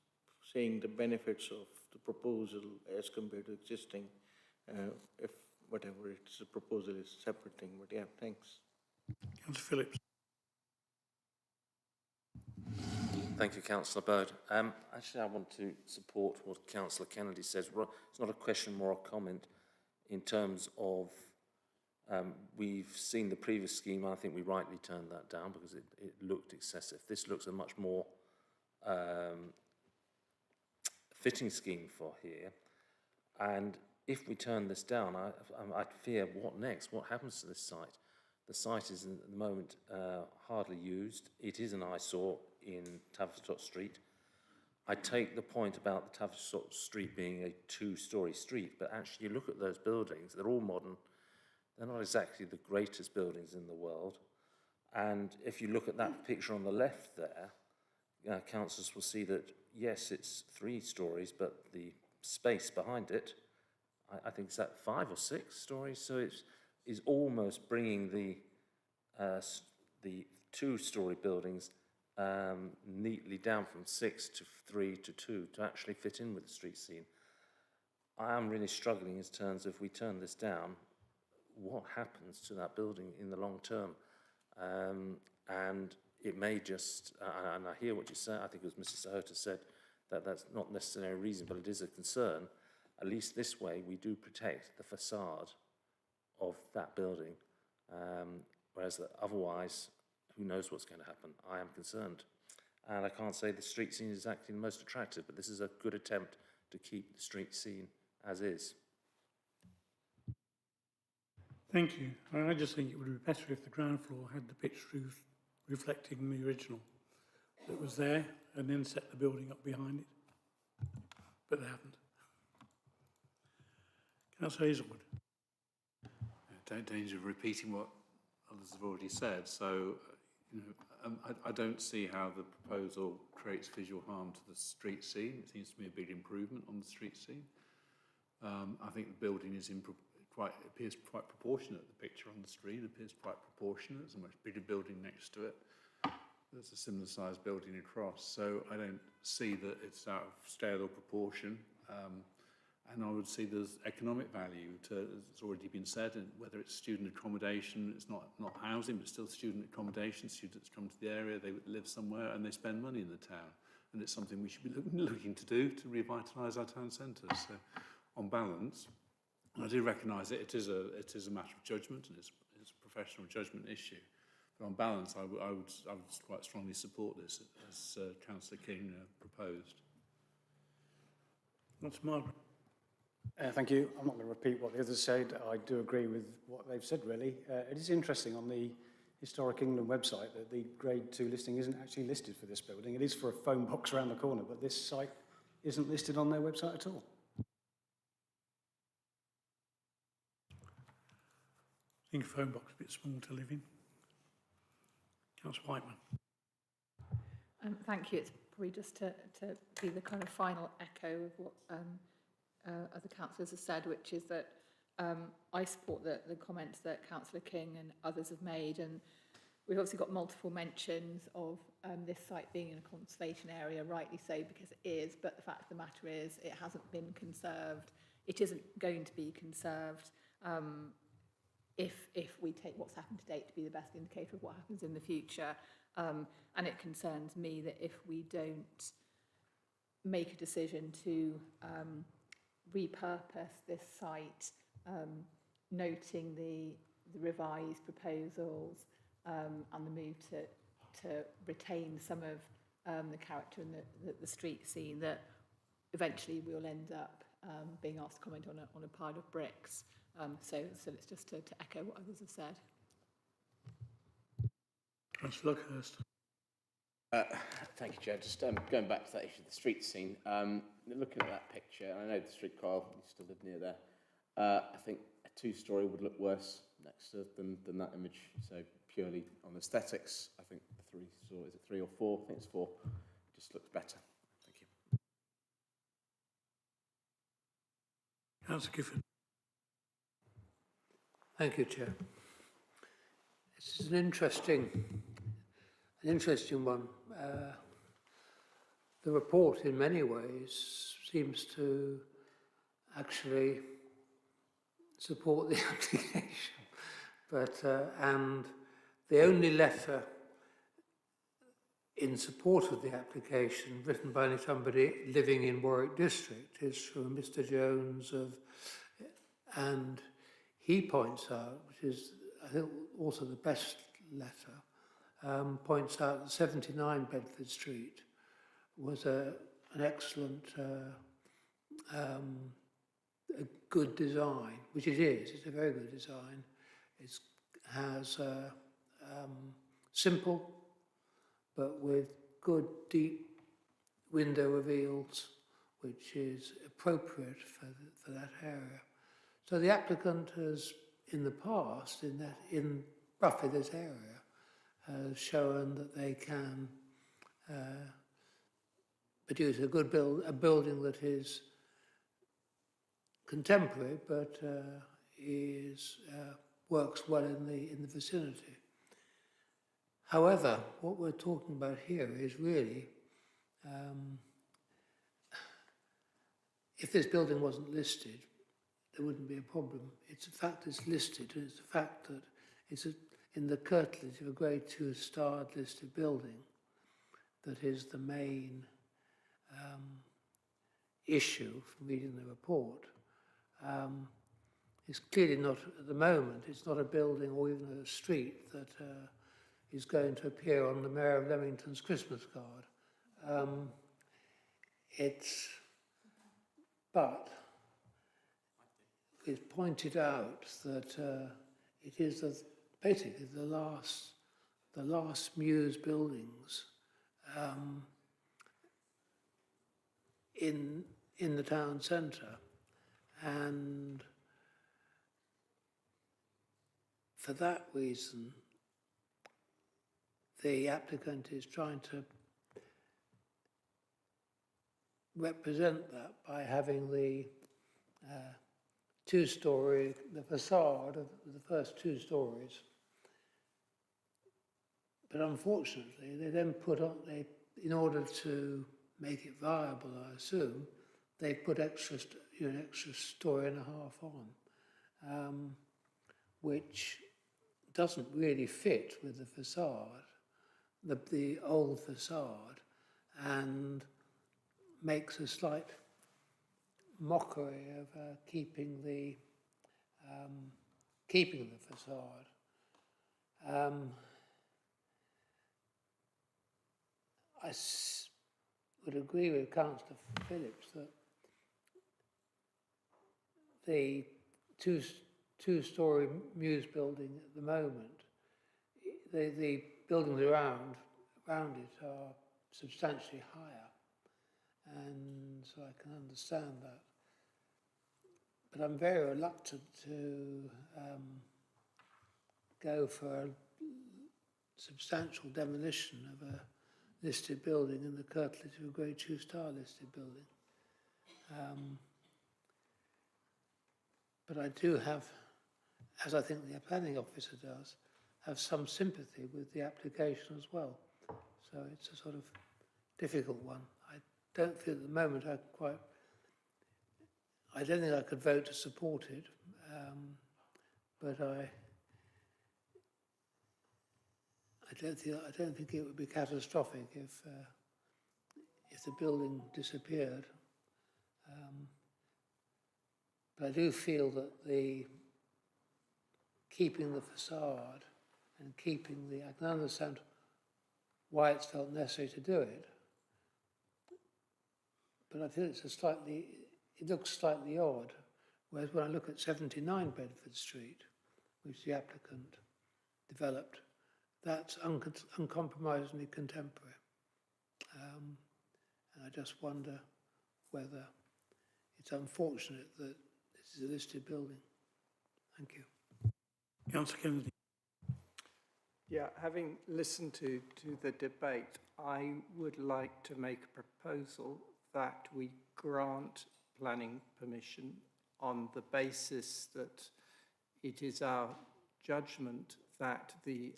saying the benefits of the proposal as compared to existing. If whatever it's a proposal is a separate thing, but yeah, thanks. Councillor Phillips. Thank you, Councillor Bird. Actually, I want to support what Councillor Kennedy says. It's not a question, more a comment in terms of We've seen the previous scheme, and I think we rightly turned that down because it looked excessive. This looks a much more fitting scheme for here. And if we turn this down, I fear what next? What happens to this site? The site is at the moment hardly used. It is an eyesore in Tavistock Street. I take the point about the Tavistock Street being a two-storey street, but actually you look at those buildings, they're all modern. They're not exactly the greatest buildings in the world. And if you look at that picture on the left there, councillors will see that, yes, it's 3 stories, but the space behind it, I think it's at 5 or 6 stories. So it is almost bringing the 2-story buildings neatly down from 6 to 3 to 2 to actually fit in with the street scene. I am really struggling in terms of if we turn this down, what happens to that building in the long term? And it may just, and I hear what you say, I think it was Mrs. Sahota said that that's not necessarily a reason, but it is a concern. At least this way we do protect the facade of that building, whereas otherwise, who knows what's going to happen? I am concerned. And I can't say the street scene is exactly the most attractive, but this is a good attempt to keep the street scene as is. Thank you. I just think it would be better if the ground floor had the pitched roof reflecting the original that was there and then set the building up behind it. But they haven't. Councillor Hazelwood. Danger of repeating what others have already said. So, I don't see how the proposal creates visual harm to the street scene. It seems to me a big improvement on the street scene. I think the building is appears quite proportionate. The picture on the screen appears quite proportionate. There's a much bigger building next to it. There's a similar sized building across. So I don't see that it's out of scale or proportion. And I would see there's economic value to, as it's already been said, and whether it's student accommodation, it's not housing, but still student accommodation. Students come to the area, they live somewhere, and they spend money in the town. And it's something we should be looking to do to revitalise our town centres. So, on balance, I do recognise that it is a matter of judgment, and it's a professional judgment issue. But on balance, I would quite strongly support this, as Councillor King proposed. That's Margaret. Thank you. I'm not going to repeat what the others said. I do agree with what they've said, really. It is interesting on the Historic England website that the Grade 2 listing isn't actually listed for this building. It is for a phone box around the corner, but this site isn't listed on their website at all. I think a phone box is a bit small to live in. Councillor Whiteman. Thank you. It's probably just to be the kind of final echo of what other councillors have said, which is that I support the comments that Councillor King and others have made, and we've obviously got multiple mentions of this site being in a conservation area, rightly so, because it is, but the fact of the matter is it hasn't been conserved. It isn't going to be conserved if we take what's happened to date to be the best indicator of what happens in the future. And it concerns me that if we don't make a decision to repurpose this site, noting the revised proposals and the move to retain some of the character in the street scene, that eventually we'll end up being asked to comment on a pile of bricks. So it's just to echo what others have said. Councillor Luckhurst. Thank you, Chair. Just going back to that issue of the street scene, looking at that picture, and I know the street car, you still live near there, I think a 2-story would look worse next to than that image. So purely on aesthetics, I think the 3-story, is it 3 or 4? I think it's 4. Just looks better. Thank you. Councillor Gifford. Thank you, Chair. This is an interesting one. The report, in many ways, seems to actually support the application, but and the only letter in support of the application written by somebody living in Warwick District is from Mr. Jones and he points out, which is, I think, also the best letter, points out that 79 Bedford Street was an excellent, a good design, which it is. It's a very good design. It has simple, but with good, deep window reveals, which is appropriate for that area. So the applicant has, in the past, in roughly this area, has shown that they can produce a good building that is contemporary, but works well in the vicinity. However, what we're talking about here is really, if this building wasn't listed, there wouldn't be a problem. It's the fact it's listed, and it's the fact that it's in the curtilage of a Grade 2 starred listed building that is the main issue from reading the report. It's clearly not, at the moment, it's not a building or even a street that is going to appear on the Mayor of Leamington's Christmas card. But it's pointed out that it is basically the last Muse buildings in the town centre, and for that reason the applicant is trying to represent that by having the two-storey, the facade of the first 2 stories. But unfortunately, they then put on, in order to make it viable, I assume, they put an extra story and a half on, which doesn't really fit with the facade, the old facade, and makes a slight mockery of keeping the facade. I would agree with Councillor Phillips that the two-storey Muse building at the moment, the buildings around it are substantially higher, and so I can understand that. But I'm very reluctant to go for a substantial demolition of a listed building in the curtilage of a Grade 2 star listed building. But I do have, as I think the planning officer does, have some sympathy with the application as well. So it's a sort of difficult one. I don't feel at the moment I don't think I could vote to support it, but I don't think it would be catastrophic if the building disappeared. But I do feel that keeping the facade and keeping I can understand why it's felt necessary to do it, but I feel it looks slightly odd. Whereas when I look at 79 Bedford Street, which the applicant developed, that's uncompromisingly contemporary. And I just wonder whether it's unfortunate that this is a listed building. Thank you. Councillor Kennedy. Yeah, having listened to the debate, I would like to make a proposal that we grant planning permission on the basis that it is our judgment that the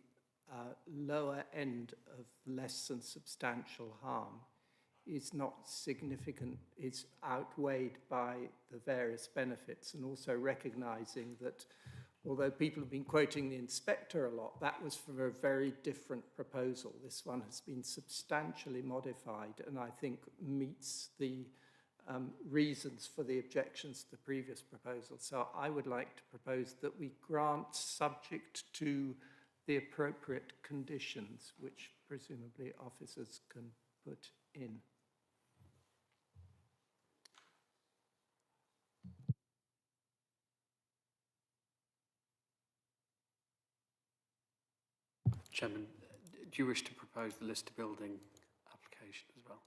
lower end of less than substantial harm is not significant, is outweighed by the various benefits, and also recognising that although people have been quoting the inspector a lot, that was for a very different proposal. This one has been substantially modified and I think meets the reasons for the objections to the previous proposal. So I would like to propose that we grant subject to the appropriate conditions, which presumably officers can put in. Chairman, do you wish to propose the list of building application as well?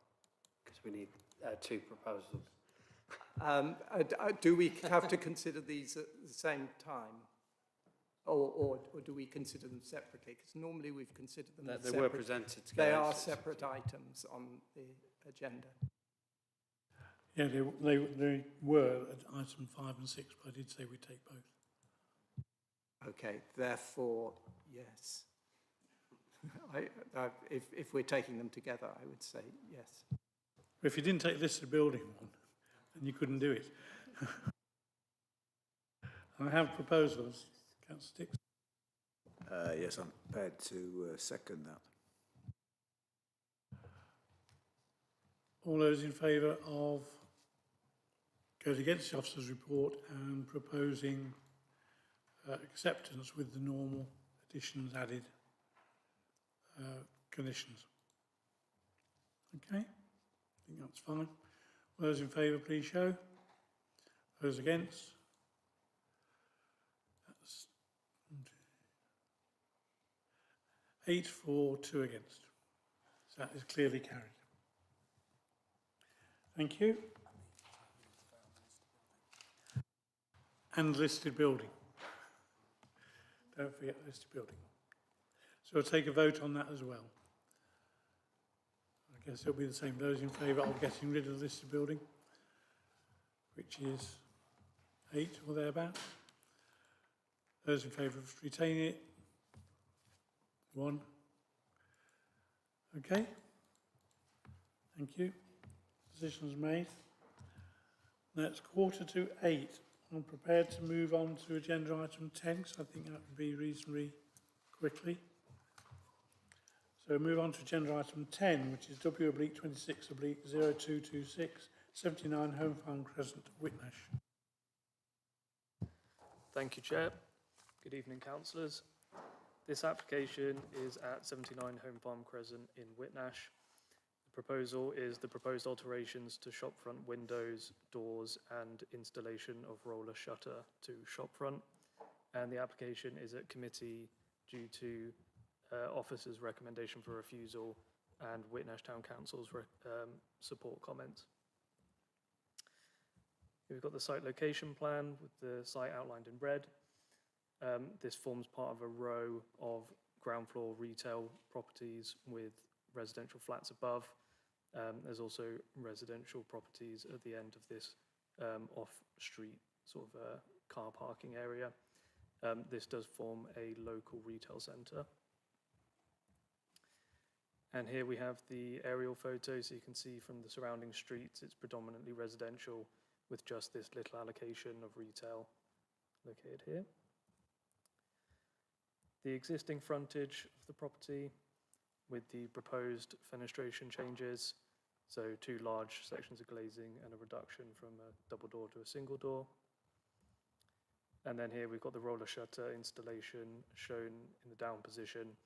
Because we need two proposals. Do we have to consider these at the same time? Or do we consider them separately? Because normally we've considered them as They separate. were presented together. They are separate items on the agenda. Yeah, they were at item 5 and 6, but I did say we'd take both. Okay, therefore, yes. If we're taking them together, I would say yes. If you didn't take listed building one, then you couldn't do it. I have proposals. Councillor Dixon. Yes, I'm prepared to second that. All those in favour of going against the officer's report and proposing acceptance with the normal additions added conditions? Okay, I think that's fine. All those in favour, please show. Those against? That's 8 for, 2 against. So that is clearly carried. Thank you. And listed building. Don't forget listed building. So we'll take a vote on that as well. I guess it'll be the same. Those in favour of getting rid of the listed building, which is 8 or thereabouts. Those in favour of retaining it, 1. Okay. Thank you. Decisions made. That's 7:45. I'm prepared to move on to agenda item 10, because I think that would be reasonably quickly. So move on to agenda item 10, which is W/26/0226, 79 Home Farm Crescent, Whitnash. Thank you, Chair. Good evening, councillors. This application is at 79 Home Farm Crescent in Whitnash. The proposal is the proposed alterations to shopfront windows, doors and installation of roller shutter to shopfront. And the application is at committee due to officers' recommendation for refusal and Whitnash Town Council's support comments. We've got the site location plan with the site outlined in red. This forms part of a row of ground floor retail properties with residential flats above. There's also residential properties at the end of this off-street sort of car parking area. This does form a local retail centre. And here we have the aerial photo, so you can see from the surrounding streets it's predominantly residential with just this little allocation of retail located here. The existing frontage of the property with the proposed fenestration changes, so 2 large sections of glazing and a reduction from a double door to a single door. And then here we've got the roller shutter installation shown in the down position.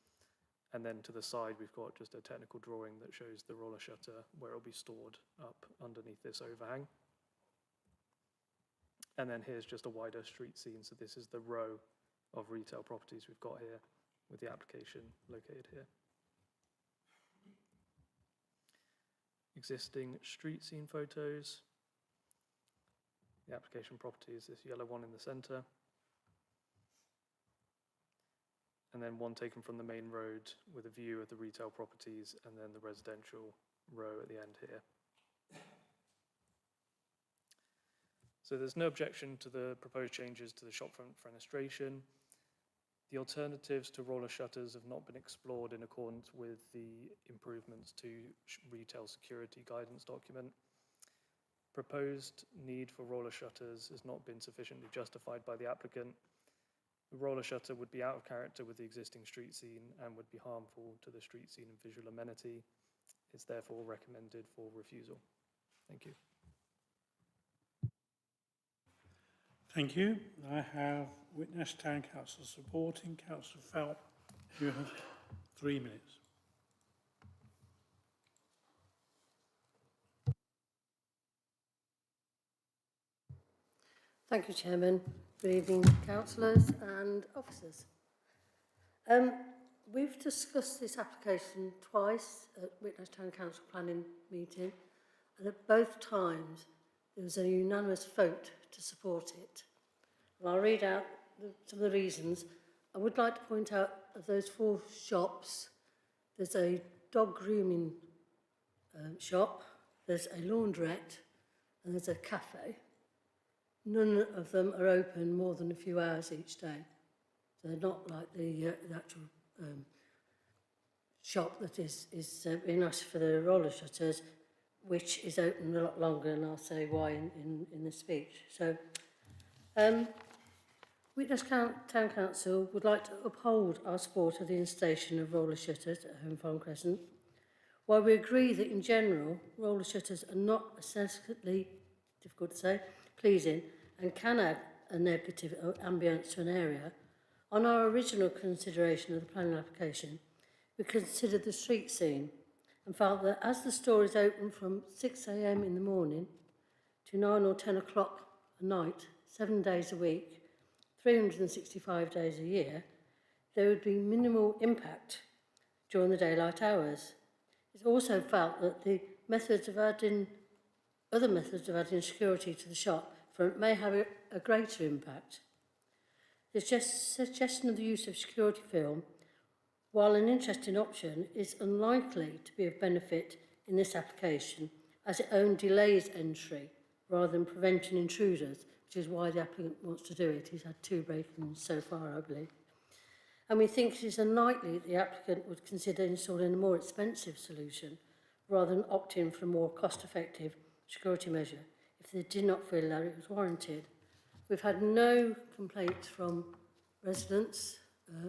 And then to the side, we've got just a technical drawing that shows the roller shutter where it'll be stored up underneath this overhang. And then here's just a wider street scene. So this is the row of retail properties we've got here with the application located here. Existing street scene photos. The application property is this yellow one in the centre. And then one taken from the main road with a view of the retail properties and then the residential row at the end here. So there's no objection to the proposed changes to the shopfront fenestration. The alternatives to roller shutters have not been explored in accordance with the improvements to retail security guidance document. Proposed need for roller shutters has not been sufficiently justified by the applicant. The roller shutter would be out of character with the existing street scene and would be harmful to the street scene and visual amenity. It's therefore recommended for refusal. Thank you. Thank you. I have witnessed Town Council supporting Councillor Phelp. You have 3 minutes. Thank you, Chairman. Good evening, councillors and officers. We've discussed this application twice at Whitnash Town Council planning meeting, and at both times there was a unanimous vote to support it. And I'll read out some of the reasons. I would like to point out of those 4 shops, there's a dog grooming shop, there's a laundrette, and there's a cafe. None of them are open more than a few hours each day. So they're not like the actual shop that is being asked for the roller shutters, which is open a lot longer, and I'll say why in the speech. So, Whitnash Town Council would like to uphold our support of the installation of roller shutters at Home Farm Crescent. While we agree that in general, roller shutters are not aesthetically, difficult to say, pleasing and can add a negative ambience to an area, on our original consideration of the planning application, we considered the street scene and felt that as the store is open from 6 a.m. in the morning to 9 or 10 o'clock at night, 7 days a week, 365 days a year, there would be minimal impact during the daylight hours. It also felt that the other methods of adding security to the shop front may have a greater impact. The suggestion of the use of security film, while an interesting option, is unlikely to be of benefit in this application, as it only delays entry rather than preventing intruders, which is why the applicant wants to do it. He's had 2 break-ins so far, I believe. And we think it is unlikely that the applicant would consider installing a more expensive solution rather than opting for a more cost-effective security measure if they did not feel that it was warranted. We've had no complaints from residents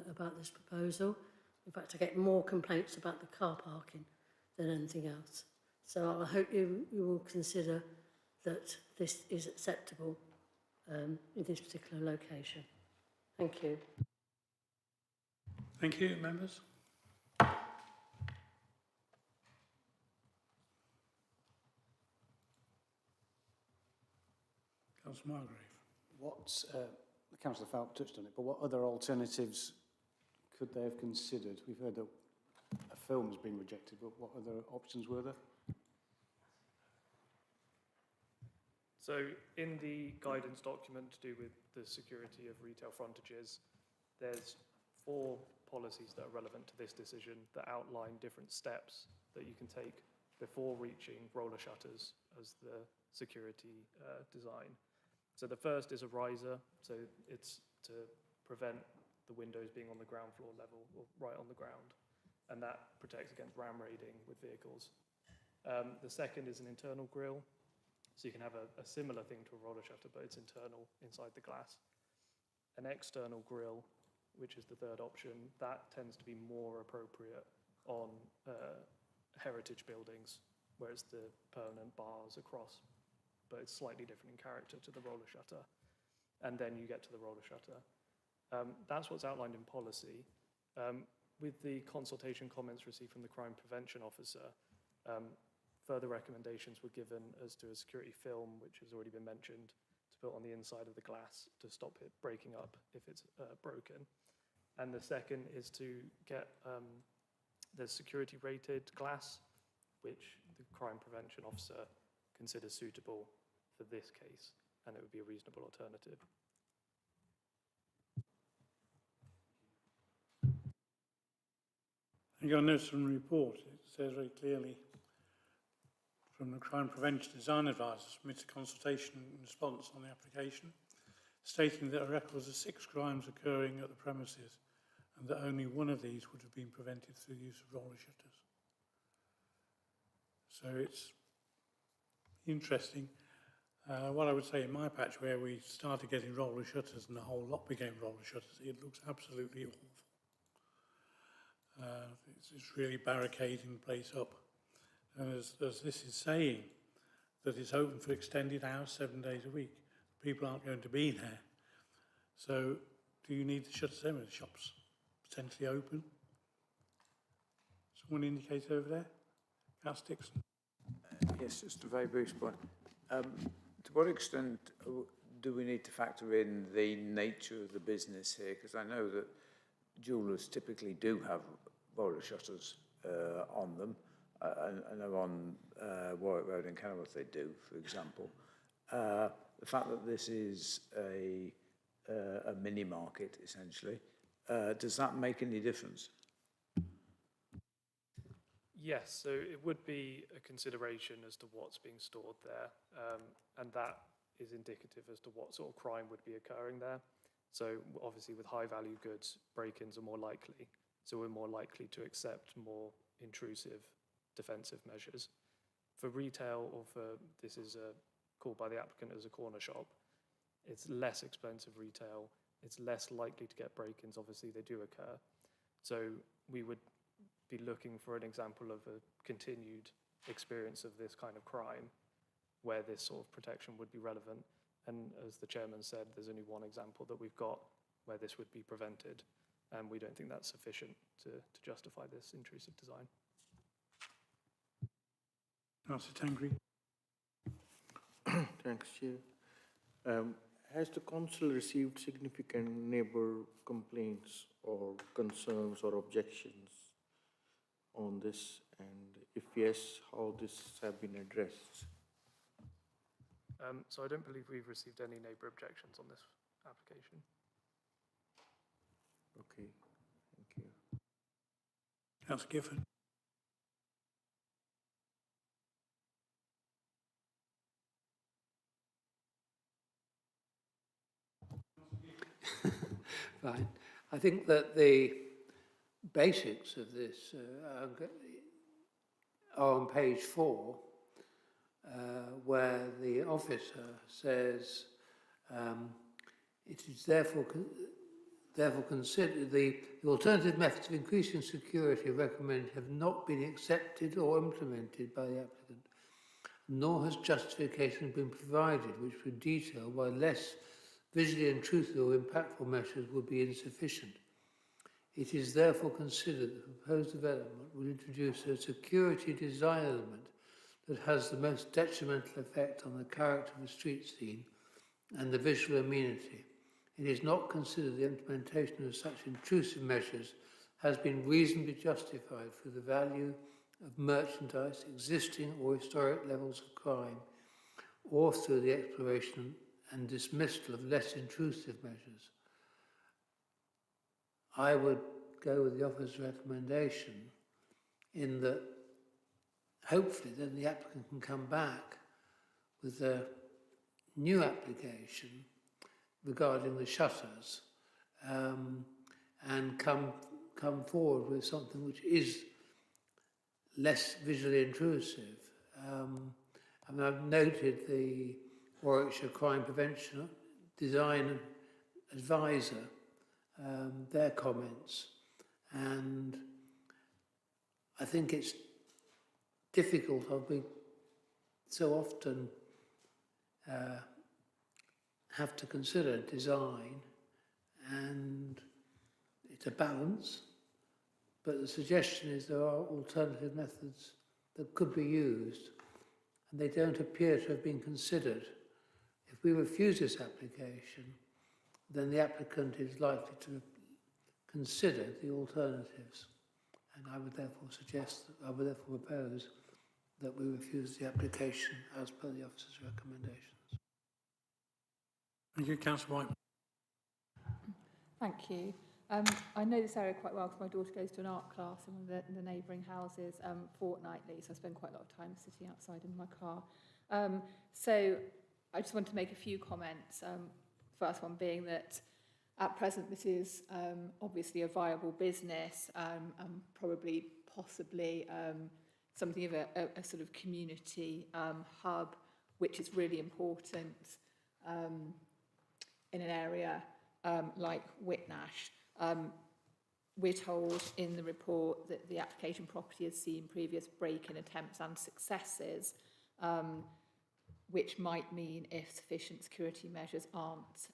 about this proposal. In fact, I get more complaints about the car parking than anything else. So I hope you will consider that this is acceptable in this particular location. Thank you. Thank you, members. Councillor Margrave. What, Councillor Phelps touched on it, but what other alternatives could they have considered? We've heard that a film has been rejected, but what other options were there? So in the guidance document to do with the security of retail frontages, there's 4 policies that are relevant to this decision that outline different steps that you can take before reaching roller shutters as the security design. So the first is a riser, so it's to prevent the windows being on the ground floor level or right on the ground, and that protects against ram raiding with vehicles. The second is an internal grille, so you can have a similar thing to a roller shutter, but it's internal inside the glass. An external grille, which is the third option, that tends to be more appropriate on heritage buildings, where it's the permanent bars across, but it's slightly different in character to the roller shutter. And then you get to the roller shutter. That's what's outlined in policy. With the consultation comments received from the Crime Prevention Officer, further recommendations were given as to a security film, which has already been mentioned, to put on the inside of the glass to stop it breaking up if it's broken. And the second is to get the security rated glass, which the Crime Prevention Officer considers suitable for this case, and it would be a reasonable alternative. I think I noticed from the report, it says very clearly from the Crime Prevention Design Advisor submitted a consultation response on the application, stating that a record of 6 crimes occurring at the premises and that only one of these would have been prevented through the use of roller shutters. So it's interesting. What I would say in my patch, where we started getting roller shutters and the whole lot became roller shutters, it looks absolutely awful. It's really barricading the place up. And as this is saying, that it's open for extended hours, 7 days a week, people aren't going to be there. So do you need to shut some of the shops potentially open? Someone indicate over there? Councillor Dixon. Yes, just a very brief point. To what extent do we need to factor in the nature of the business here? Because I know that jewellers typically do have roller shutters on them. I know on Warwick Road in Kenilworth they do, for example. The fact that this is a mini market, essentially, does that make any difference? Yes, so it would be a consideration as to what's being stored there, and that is indicative as to what sort of crime would be occurring there. So obviously with high value goods, break-ins are more likely, so we're more likely to accept more intrusive defensive measures. For retail, or for, this is called by the applicant as a corner shop, it's less expensive retail, it's less likely to get break-ins, obviously they do occur. So we would be looking for an example of a continued experience of this kind of crime where this sort of protection would be relevant. And as the chairman said, there's only one example that we've got where this would be prevented, and we don't think that's sufficient to justify this intrusive design. Councillor Tangri. Thanks, Chair. Has the council received significant neighbour complaints or concerns or objections on this? And if yes, how this have been addressed? So I don't believe we've received any neighbour objections on this application. Okay, thank you. Councillor Gifford. Fine. I think that the basics of this are on page 4, where the officer says it is therefore considered the alternative methods of increasing security recommended have not been accepted or implemented by the applicant, nor has justification been provided which would detail why less visually intrusive or impactful measures would be insufficient. It is therefore considered that the proposed development will introduce a security design element that has the most detrimental effect on the character of the street scene and the visual amenity. It is not considered the implementation of such intrusive measures has been reasonably justified through the value of merchandise, existing or historic levels of crime, or through the exploration and dismissal of less intrusive measures. I would go with the officer's recommendation in that hopefully then the applicant can come back with a new application regarding the shutters and come forward with something which is less visually intrusive. I mean, I've noted the Warwickshire Crime Prevention Design Advisor, their comments, and I think it's difficult. We so often have to consider design, and it's a balance, but the suggestion is there are alternative methods that could be used, and they don't appear to have been considered. If we refuse this application, then the applicant is likely to consider the alternatives. And I would therefore propose that we refuse the application as per the officer's recommendations. Thank you, Councillor White. Thank you. I know this area quite well because my daughter goes to an art class in one of the neighbouring houses fortnightly, so I spend quite a lot of time sitting outside in my car. So I just want to make a few comments. First one being that at present this is obviously a viable business and probably possibly something of a sort of community hub, which is really important in an area like Whitnash. We're told in the report that the application property has seen previous break-in attempts and successes. which might mean if sufficient security measures aren't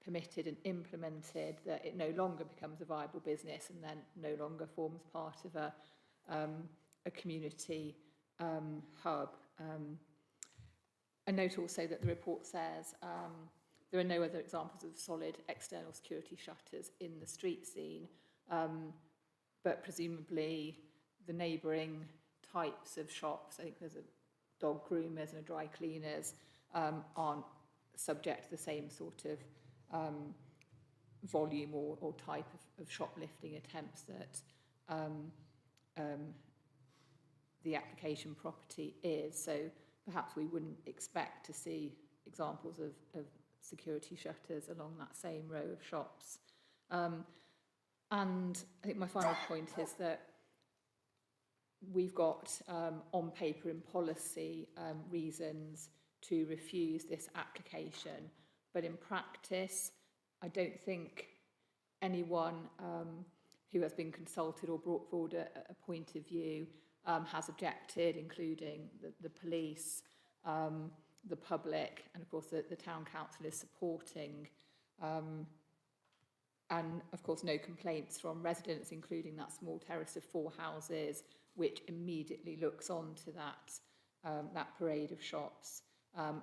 permitted and implemented, that it no longer becomes a viable business and then no longer forms part of a community hub. I note also that the report says there are no other examples of solid external security shutters in the street scene, but presumably the neighbouring types of shops, I think there's a dog groomers and a dry cleaners, aren't subject to the same sort of volume or type of shoplifting attempts that the application property is. So perhaps we wouldn't expect to see examples of security shutters along that same row of shops. And I think my final point is that we've got on paper and policy reasons to refuse this application, but in practice I don't think anyone who has been consulted or brought forward a point of view has objected, including the police, the public, and of course the town council is supporting, and of course no complaints from residents, including that small terrace of 4 houses which immediately looks onto that parade of shops,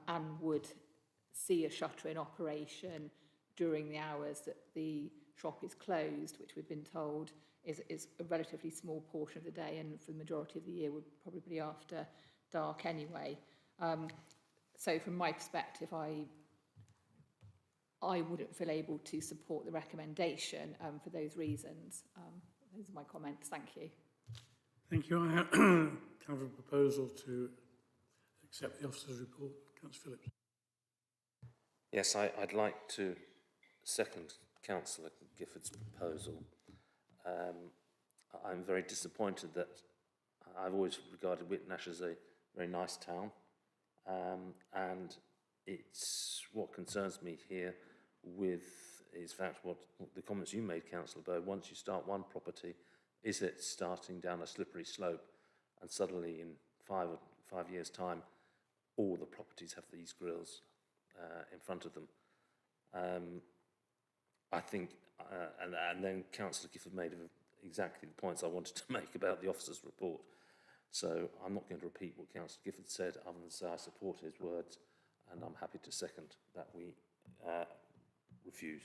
and would see a shutter in operation during the hours that the shop is closed, which we've been told is a relatively small portion of the day, and for the majority of the year would probably be after dark anyway. So from my perspective, I wouldn't feel able to support the recommendation for those reasons. Those are my comments. Thank you. Thank you. I have a proposal to accept the officer's report. Councillor Phillips. Yes, I'd like to second Councillor Gifford's proposal. I'm very disappointed that I've always regarded Whitnash as a very nice town, and it's what concerns me here is fact what the comments you made, Councillor Bowe. Once you start one property, is it starting down a slippery slope, and suddenly in 5 years' time, all the properties have these grills in front of them. I think, and then Councillor Gifford made exactly the points I wanted to make about the officer's report. So I'm not going to repeat what Councillor Gifford said, other than say I support his words, and I'm happy to second that we refuse.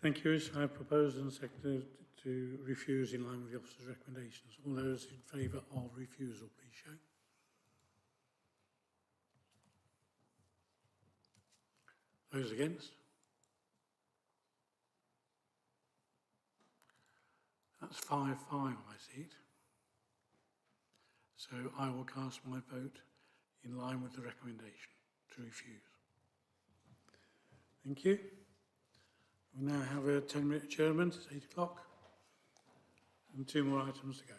Thank you. I have proposed and seconded to refuse in line with the officer's recommendations. All those in favour of refusal, please show. Those against? That's 5-5, I see it. So I will cast my vote in line with the recommendation to refuse. Thank you. We'll now have a 10-minute adjournment. It's 8 o'clock and 2 more items to go.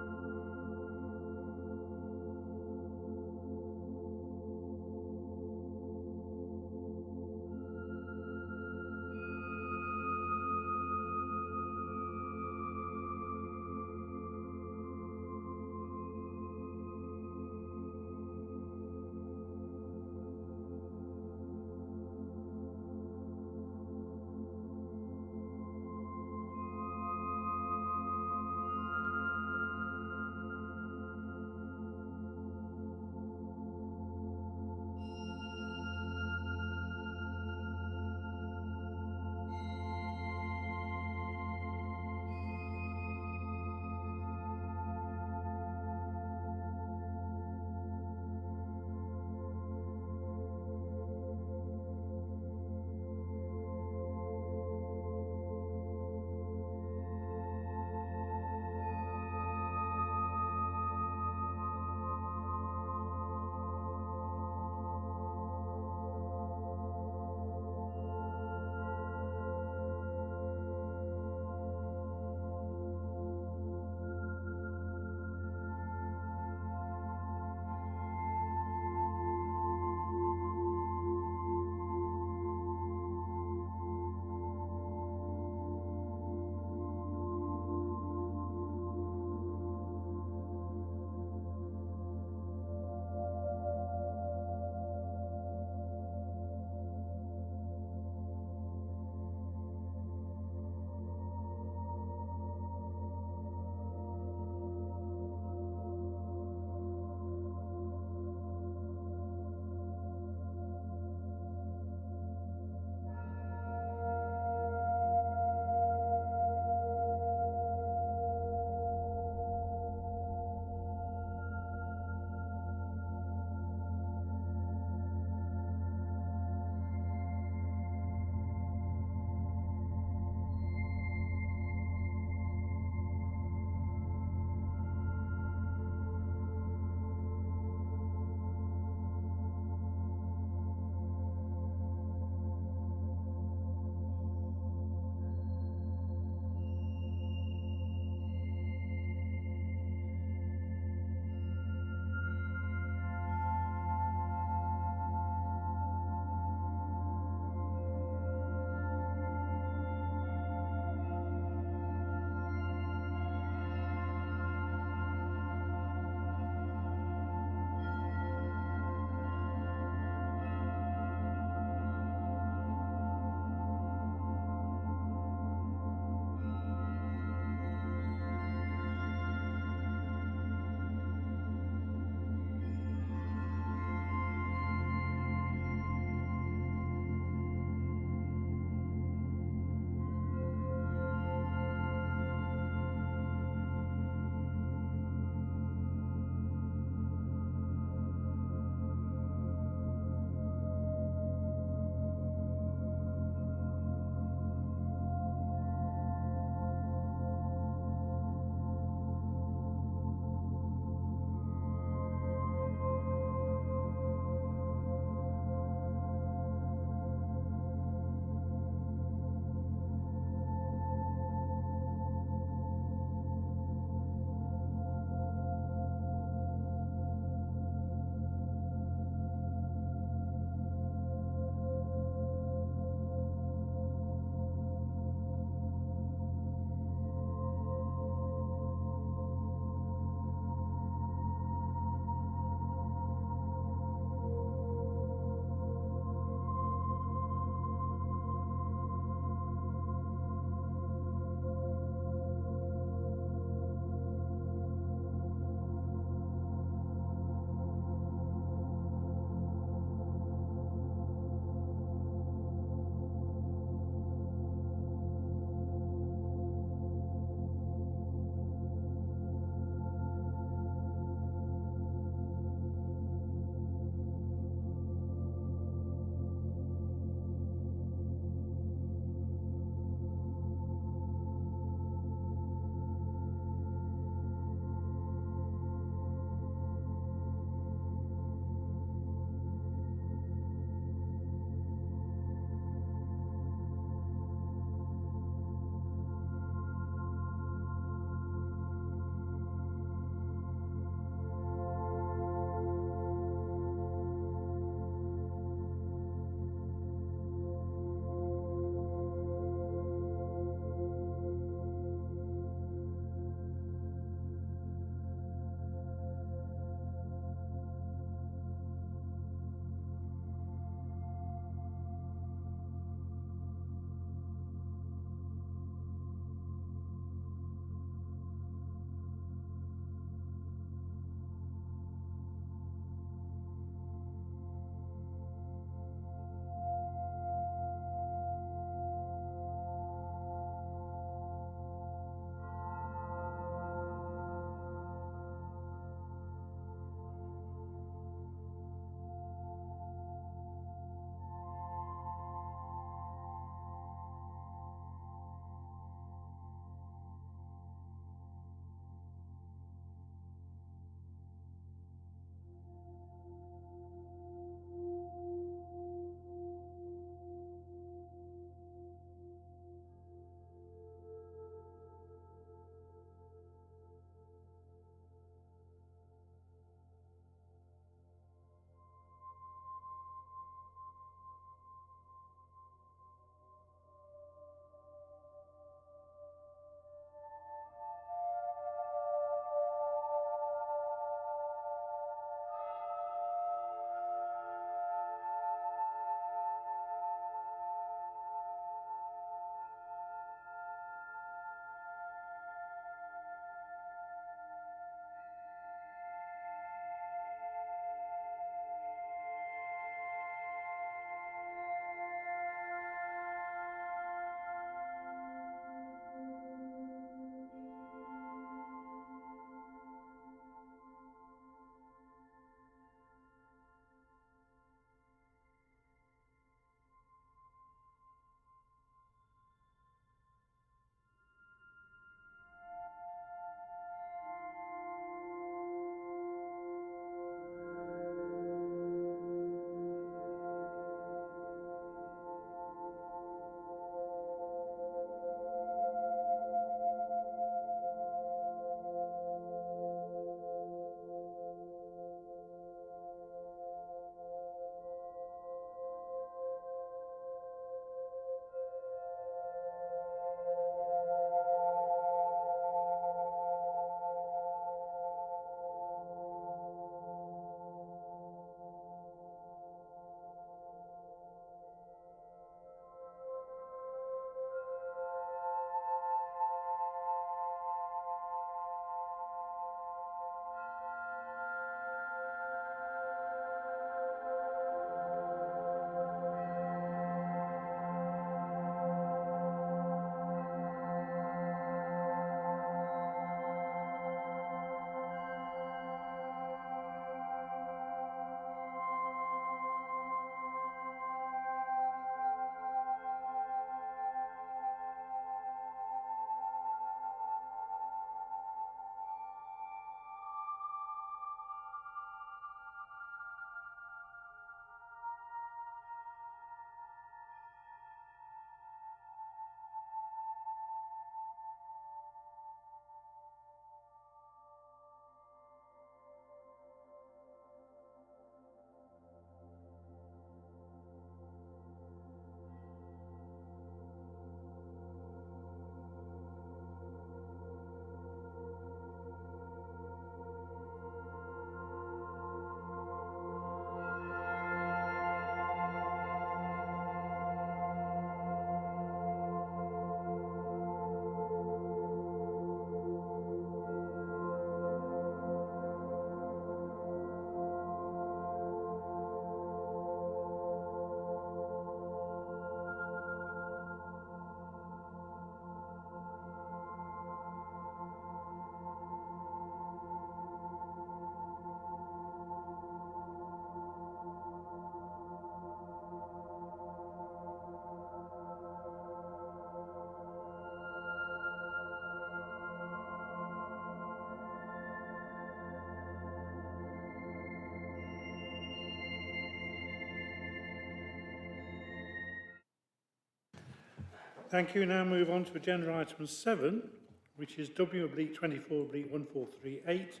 Thank you. Now move on to agenda item 7, which is W/24/1438,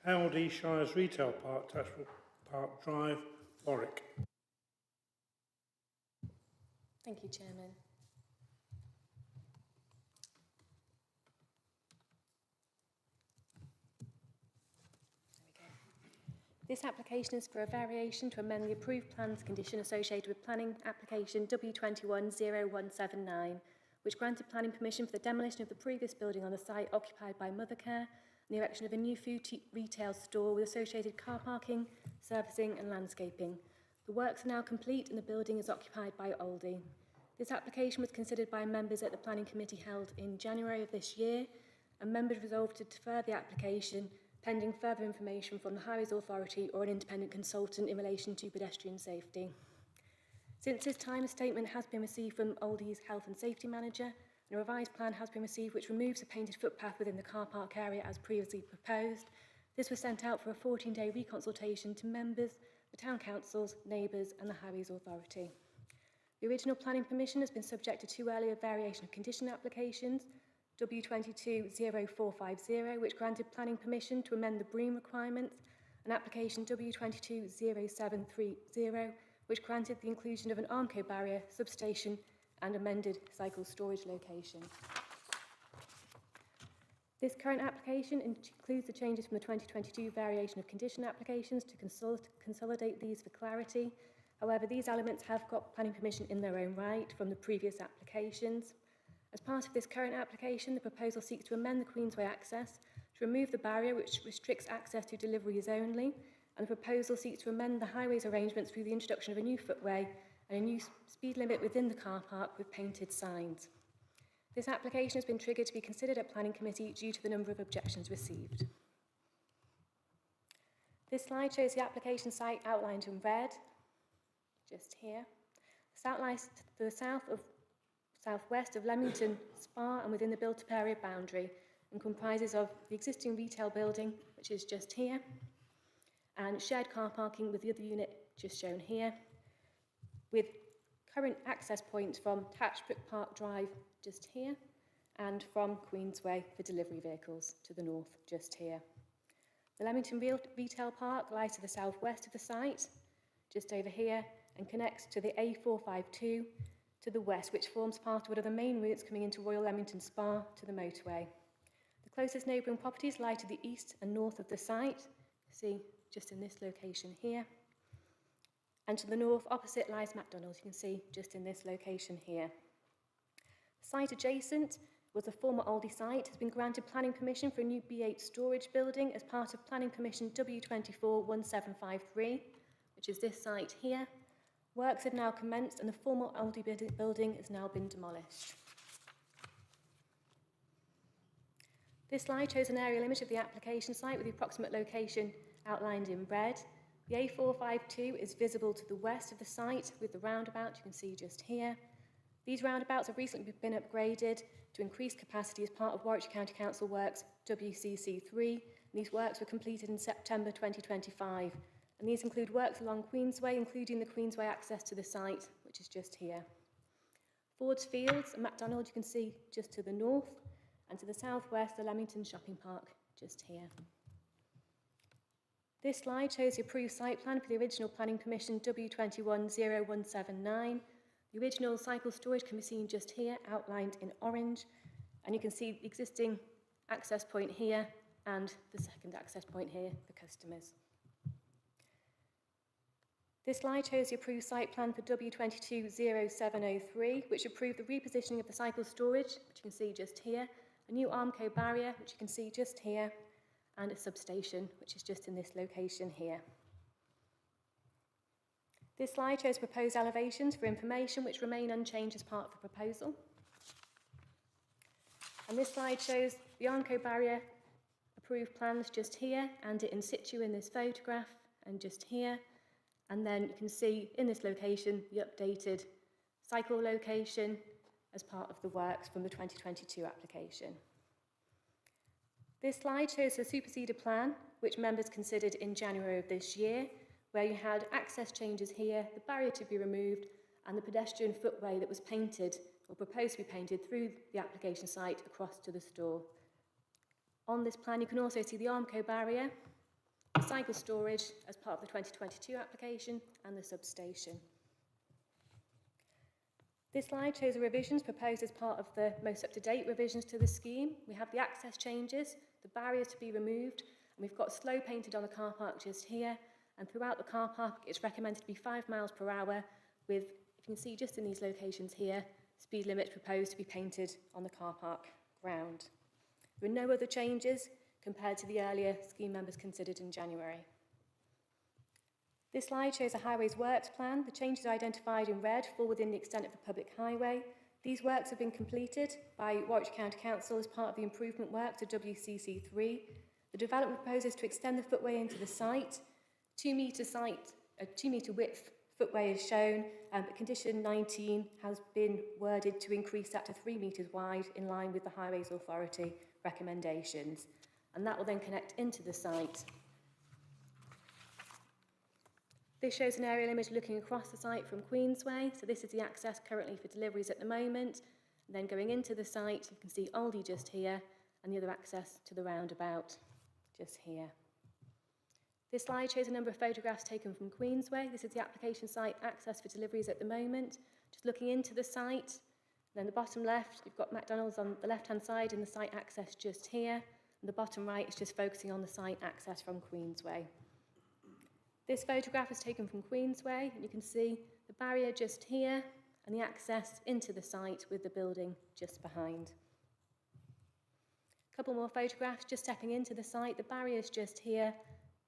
LD Shires Retail Park, Tatchell Park Drive, Warwick. Thank you, Chairman. This application is for a variation to amend the approved plans condition associated with planning application W210179, which granted planning permission for the demolition of the previous building on the site occupied by Mothercare and the erection of a new food retail store with associated car parking, servicing and landscaping. The works are now complete and the building is occupied by Aldi. This application was considered by members at the planning committee held in January of this year, and members resolved to defer the application pending further information from the Highways Authority or an independent consultant in relation to pedestrian safety. Since this time, a statement has been received from Aldi's Health and Safety Manager, and a revised plan has been received which removes a painted footpath within the car park area as previously proposed. This was sent out for a 14-day reconsultation to members, the Town Councils, neighbours and the Highways Authority. The original planning permission has been subject to 2 earlier variation of condition applications, W220450, which granted planning permission to amend the BREEAM requirements, and application W220730, which granted the inclusion of an Armco barrier, substation and amended cycle storage location. This current application includes the changes from the 2022 variation of condition applications to consolidate these for clarity. However, these elements have got planning permission in their own right from the previous applications. As part of this current application, the proposal seeks to amend the Queensway access to remove the barrier which restricts access to deliveries only, and the proposal seeks to amend the highways arrangements through the introduction of a new footway and a new speed limit within the car park with painted signs. This application has been triggered to be considered at Planning Committee due to the number of objections received. This slide shows the application site outlined in red, just here. It's outlined to the southwest of Leamington Spa and within the built-up area boundary, and comprises of the existing retail building, which is just here, and shared car parking with the other unit just shown here, with current access points from Tatchbrook Park Drive just here, and from Queensway for delivery vehicles to the north just here. The Leamington Retail Park lies to the southwest of the site, just over here, and connects to the A452 to the west, which forms part of one of the main routes coming into Royal Leamington Spa to the motorway. The closest neighbouring properties lie to the east and north of the site, see just in this location here. And to the north, opposite lies McDonald's, you can see just in this location here. The site adjacent was a former Aldi site, has been granted planning permission for a new B8 storage building as part of planning permission W241753, which is this site here. Works have now commenced and the former Aldi building has now been demolished. This slide shows an aerial image of the application site with the approximate location outlined in red. The A452 is visible to the west of the site with the roundabout you can see just here. These roundabouts have recently been upgraded to increase capacity as part of Warwickshire County Council Works WCC3. And these works were completed in September 2025. And these include works along Queensway, including the Queensway access to the site, which is just here. Ford's Fields and McDonald's you can see just to the north, and to the southwest, the Leamington Shopping Park, just here. This slide shows the approved site plan for the original planning permission W210179. The original cycle storage can be seen just here, outlined in orange, and you can see the existing access point here and the second access point here for customers. This slide shows the approved site plan for W220703, which approved the repositioning of the cycle storage, which you can see just here, a new Armco barrier, which you can see just here, and a substation, which is just in this location here. This slide shows proposed elevations for information which remain unchanged as part of the proposal. And this slide shows the Armco barrier approved plans just here, and it in situ in this photograph, and just here. And then you can see in this location the updated cycle location as part of the works from the 2022 application. This slide shows the superseded plan, which members considered in January of this year, where you had access changes here, the barrier to be removed, and the pedestrian footway that was painted or proposed to be painted through the application site across to the store. On this plan, you can also see the Armco barrier, the cycle storage as part of the 2022 application, and the substation. This slide shows the revisions proposed as part of the most up-to-date revisions to the scheme. We have the access changes, the barriers to be removed, and we've got slow painted on the car park just here. And throughout the car park, it's recommended to be 5 miles per hour with, if you can see just in these locations here, speed limits proposed to be painted on the car park ground. There are no other changes compared to the earlier scheme members considered in January. This slide shows a highways works plan. The changes identified in red fall within the extent of the public highway. These works have been completed by Warwickshire County Council as part of the improvement work to WCC3. The development proposes to extend the footway into the site. 2 metre width footway is shown, but condition 19 has been worded to increase that to 3 metres wide in line with the Highways Authority recommendations. And that will then connect into the site. This shows an aerial image looking across the site from Queensway. So this is the access currently for deliveries at the moment. And then going into the site, you can see Aldi just here, and the other access to the roundabout just here. This slide shows a number of photographs taken from Queensway. This is the application site access for deliveries at the moment. Just looking into the site. Then the bottom left, you've got McDonald's on the left-hand side and the site access just here. And the bottom right is just focusing on the site access from Queensway. This photograph is taken from Queensway, and you can see the barrier just here and the access into the site with the building just behind. A couple more photographs just stepping into the site. The barrier is just here,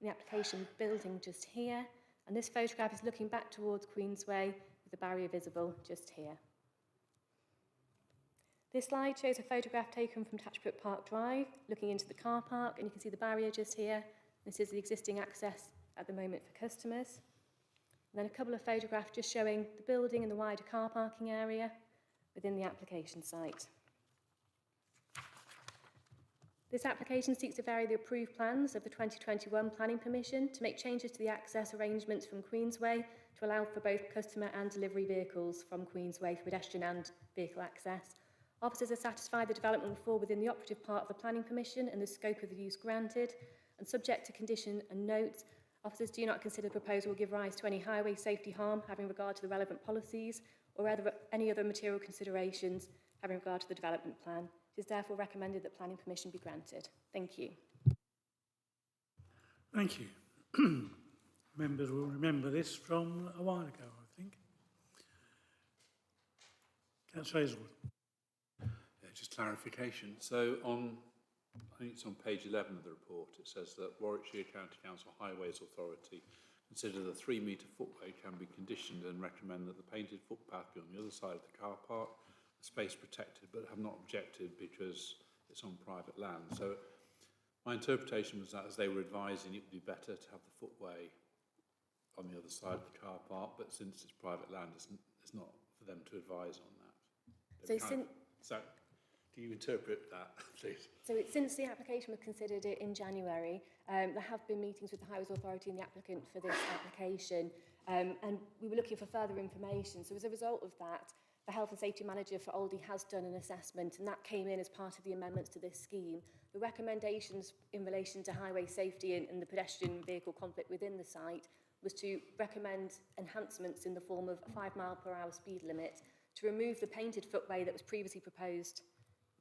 and the application building just here. And this photograph is looking back towards Queensway with the barrier visible just here. This slide shows a photograph taken from Tatchbrook Park Drive, looking into the car park, and you can see the barrier just here. This is the existing access at the moment for customers. And then a couple of photographs just showing the building and the wider car parking area within the application site. This application seeks to vary the approved plans of the 2021 Planning Permission to make changes to the access arrangements from Queensway to allow for both customer and delivery vehicles from Queensway for pedestrian and vehicle access. Officers are satisfied the development will fall within the operative part of the Planning Permission and the scope of the use granted, and subject to condition and notes, officers do not consider the proposal will give rise to any highway safety harm having regard to the relevant policies or any other material considerations having regard to the development plan. It is therefore recommended that planning permission be granted. Thank you. Thank you. Members will remember this from a while ago, I think. Councillor Hazelwood. Yeah, just clarification. So I think it's on page 11 of the report, it says that Warwickshire County Council Highways Authority consider the 3 metre footway can be conditioned and recommend that the painted footpath be on the other side of the car park, space protected, but have not objected because it's on private land. So my interpretation was that as they were advising, it would be better to have the footway on the other side of the car park, but since it's private land, it's not for them to advise on that. So do you interpret that, please? So since the application was considered in January, there have been meetings with the Highways Authority and the applicant for this application, and we were looking for further information. So as a result of that, the Health and Safety Manager for Aldi has done an assessment, and that came in as part of the amendments to this scheme. The recommendations in relation to highway safety and the pedestrian vehicle conflict within the site was to recommend enhancements in the form of a 5 mile per hour speed limit, to remove the painted footway that was previously proposed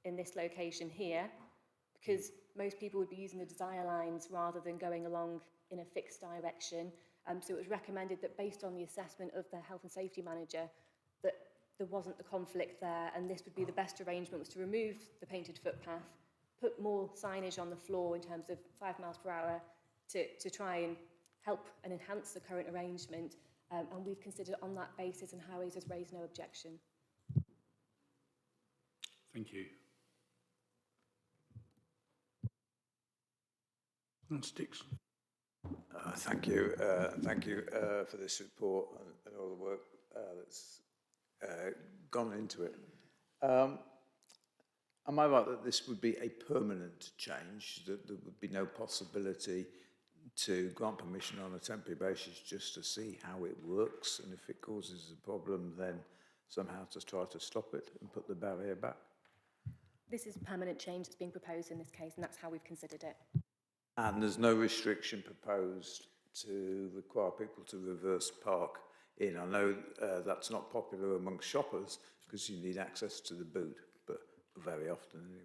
in this location here, because most people would be using the desire lines rather than going along in a fixed direction. So it was recommended that based on the assessment of the Health and Safety Manager, that there wasn't the conflict there, and this would be the best arrangement, was to remove the painted footpath, put more signage on the floor in terms of 5 miles per hour to try and help and enhance the current arrangement. And we've considered on that basis, and Highways has raised no objection. Thank you. Dixon. Thank you. Thank you for this report and all the work that's gone into it. Am I right that this would be a permanent change, that there would be no possibility to grant permission on a temporary basis just to see how it works, and if it causes a problem, then somehow to try to stop it and put the barrier back. This is permanent change that's being proposed in this case, and that's how we've considered it. And there's no restriction proposed to require people to reverse park in. I know that's not popular amongst shoppers because you need access to the boot, but very often anyway.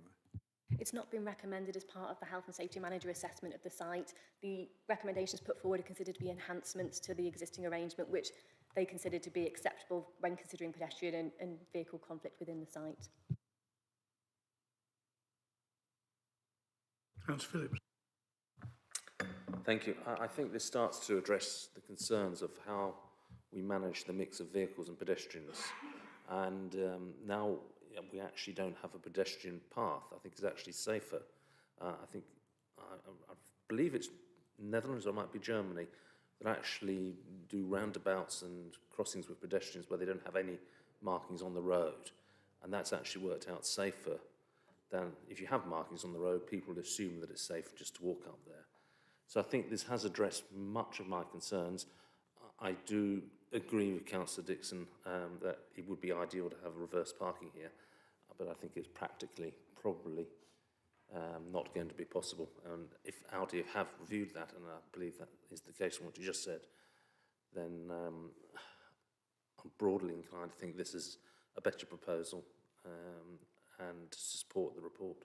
It's not been recommended as part of the health and safety manager assessment of the site. The recommendations put forward are considered to be enhancements to the existing arrangement, which they consider to be acceptable when considering pedestrian and vehicle conflict within the site. Councillor Phillips. Thank you. I think this starts to address the concerns of how we manage the mix of vehicles and pedestrians. And now we actually don't have a pedestrian path. I think it's actually safer. I believe it's Netherlands or it might be Germany that actually do roundabouts and crossings with pedestrians where they don't have any markings on the road. And that's actually worked out safer than if you have markings on the road, people would assume that it's safe just to walk up there. So I think this has addressed much of my concerns. I do agree with Councillor Dixon that it would be ideal to have reverse parking here, but I think it's practically probably not going to be possible. And if Audi have reviewed that, and I believe that is the case from what you just said, then I'm broadly inclined to think this is a better proposal and to support the report.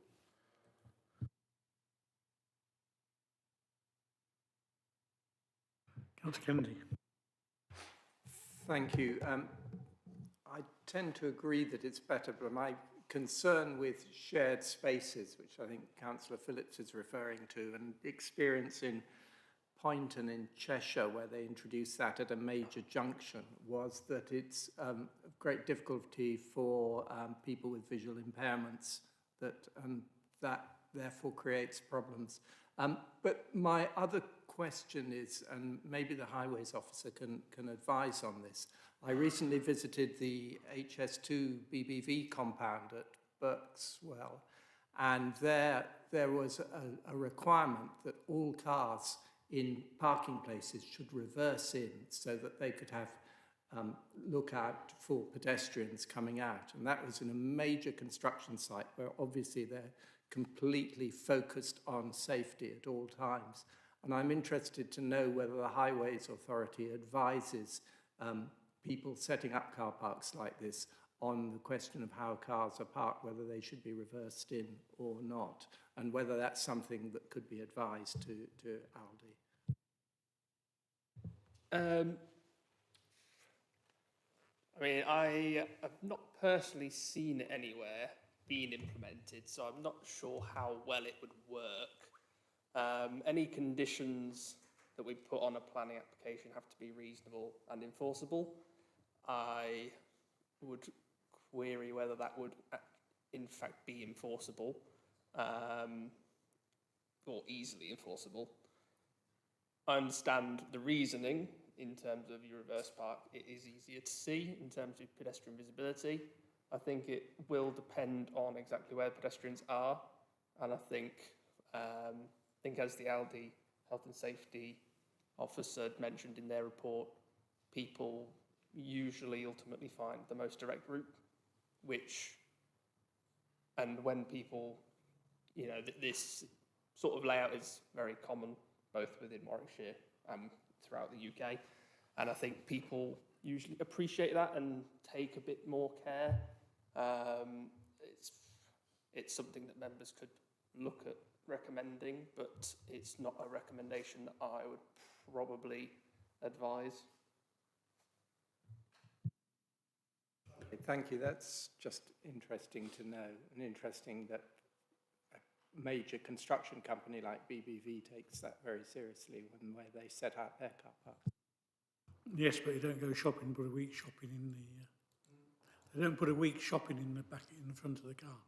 Councillor Kennedy. Thank you. I tend to agree that it's better, but my concern with shared spaces, which I think Councillor Phillips is referring to, and experience in Poynton in Cheshire, where they introduced that at a major junction, was that it's of great difficulty for people with visual impairments, and that therefore creates problems. But my other question is, and maybe the highways officer can advise on this, I recently visited the HS2 BBV compound at Berkswell, and there was a requirement that all cars in parking places should reverse in so that they could have look out for pedestrians coming out. And that was in a major construction site where obviously they're completely focused on safety at all times. And I'm interested to know whether the Highways Authority advises people setting up car parks like this on the question of how cars are parked, whether they should be reversed in or not, and whether that's something that could be advised to Aldi. I mean, I have not personally seen it anywhere being implemented, so I'm not sure how well it would work. Any conditions that we put on a planning application have to be reasonable and enforceable. I would query whether that would in fact be enforceable or easily enforceable. I understand the reasoning in terms of your reverse park. It is easier to see in terms of pedestrian visibility. I think it will depend on exactly where pedestrians are, and I think as the Aldi Health and Safety Officer mentioned in their report, people usually ultimately find the most direct route, and when people, this sort of layout is very common both within Warwickshire and throughout the UK, and I think people usually appreciate that and take a bit more care. It's something that members could look at recommending, but it's not a recommendation that I would probably advise. Thank you. That's just interesting to know, and interesting that a major construction company like BBV takes that very seriously when they set out their car parks. Yes, but you don't go shopping, put a week shopping in the... they don't put a week shopping in the back, in the front of the car.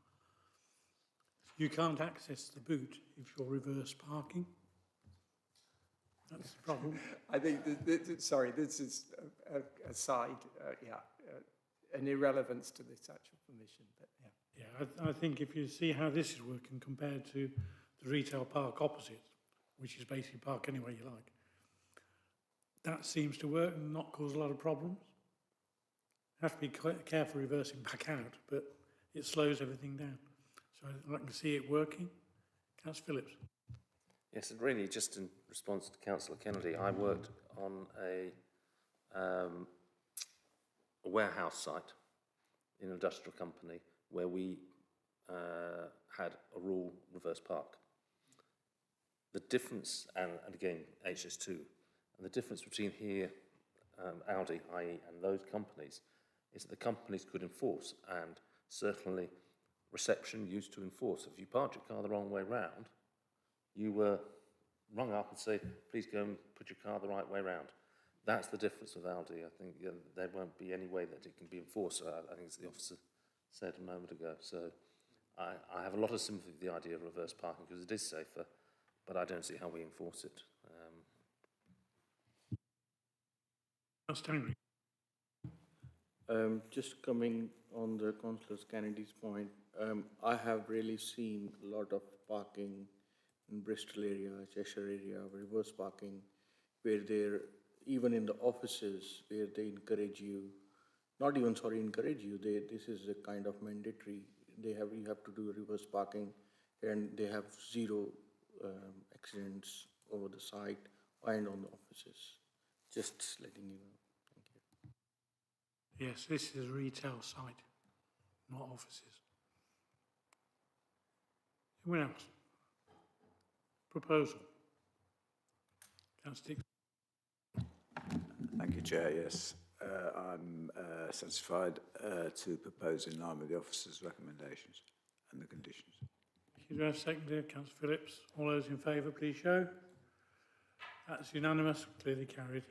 You can't access the boot if you're reverse parking. That's the problem. I think, this is a side, an irrelevance to this actual permission, but yeah. Yeah, I think if you see how this is working compared to the retail park opposite, which is basically park any way you like, that seems to work and not cause a lot of problems. have to be careful reversing back out, but it slows everything down. So I can see it working. Councillor Phillips. Yes, and really just in response to Councillor Kennedy, I worked on a warehouse site in an industrial company where we had a rural reverse park. The difference, and again, HS2, and the difference between here, Audi, i.e., and those companies, is that the companies could enforce, and certainly reception used to enforce. If you parked your car the wrong way round, you were rung up and say, please go and put your car the right way round. That's the difference with Aldi. I think there won't be any way that it can be enforced. I think as the officer said a moment ago. So I have a lot of sympathy with the idea of reverse parking because it is safer, but I don't see how we enforce it. Just coming on the Councillor Kennedy's point, I have really seen a lot of parking in Bristol area, Cheshire area, reverse parking, where they're, even in the offices, where they encourage you, not even, sorry, encourage you, this is a kind of mandatory, you have to do reverse parking, and they have zero accidents over the site and on the offices. Just letting you know. Yes, this is a retail site, not offices. Anyone else? Proposal. Councillor Dixon. Thank you, Chair. Yes, I'm satisfied to propose in line with the officer's recommendations and the conditions. Thank you. Do I have a seconder? Councillor Phillips. All those in favour, please show. That's unanimous, clearly carried.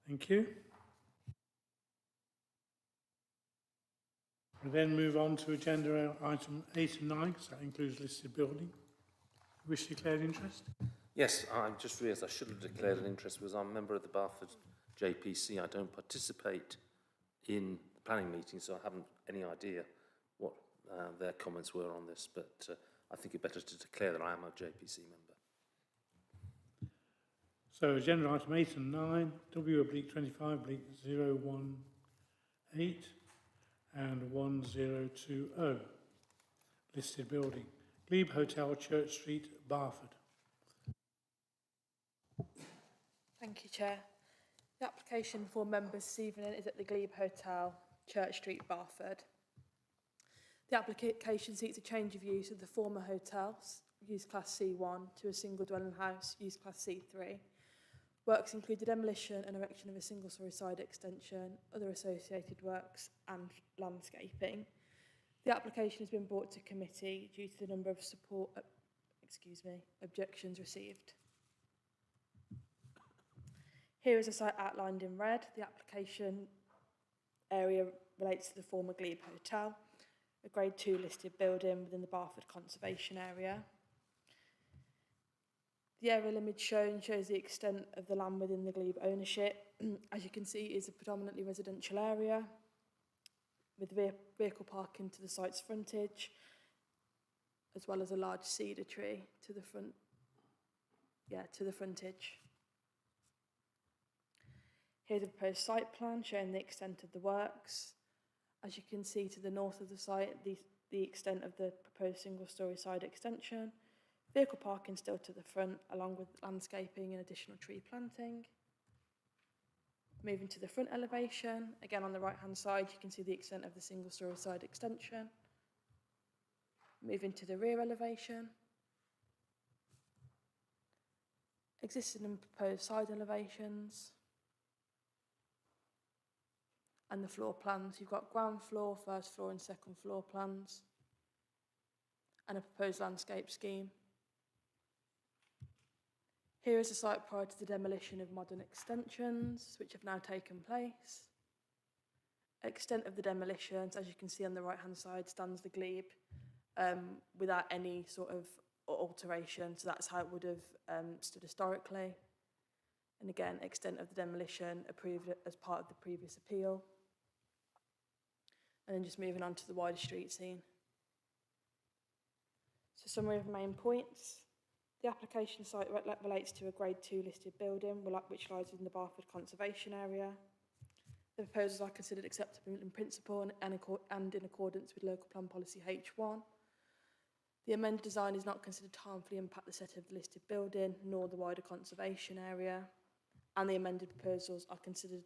Thank you. We then move on to agenda item 8 and 9, because that includes listed building. Wish to declare interest? Yes, I just realised I should have declared an interest because I'm a member of the Barford JPC. I don't participate in the planning meeting, so I haven't any idea what their comments were on this, but I think it's better to declare that I am a JPC member. So agenda item 8 and 9, W/25/018 and 1020, listed building, Glebe Hotel, Church Street, Barford. Thank you, Chair. The application for members this evening is at the Glebe Hotel, Church Street, Barford. The application seeks a change of use of the former hotel, use class C1, to a single dwelling house, use class C3. Works include the demolition and erection of a single-storey side extension, other associated works and landscaping. The application has been brought to committee due to the number of objections received. Here is a site outlined in red. The application area relates to the former Glebe Hotel, a Grade 2 listed building within the Barford Conservation Area. The area image shown shows the extent of the land within the Glebe ownership. As you can see, it is a predominantly residential area with vehicle parking to the site's frontage, as well as a large cedar tree to the frontage. Here's a proposed site plan showing the extent of the works. As you can see to the north of the site, the extent of the proposed single-storey side extension. Vehicle parking still to the front, along with landscaping and additional tree planting. Moving to the front elevation, again on the right-hand side, you can see the extent of the single-storey side extension. Moving to the rear elevation. Existing and proposed side elevations. And the floor plans. You've got ground floor, first floor and second floor plans. And a proposed landscape scheme. Here is the site prior to the demolition of modern extensions, which have now taken place. Extent of the demolitions, as you can see on the right-hand side, stands the glebe without any sort of alteration. So that's how it would have stood historically. And again, extent of the demolition approved as part of the previous appeal. And then just moving on to the wider street scene. So summary of main points. The application site relates to a Grade 2 listed building, which lies within the Barford Conservation Area. The proposals are considered acceptable in principle and in accordance with Local Plan Policy H1. The amended design is not considered to harmfully impact the setting of the listed building nor the wider conservation area, and the amended proposals are considered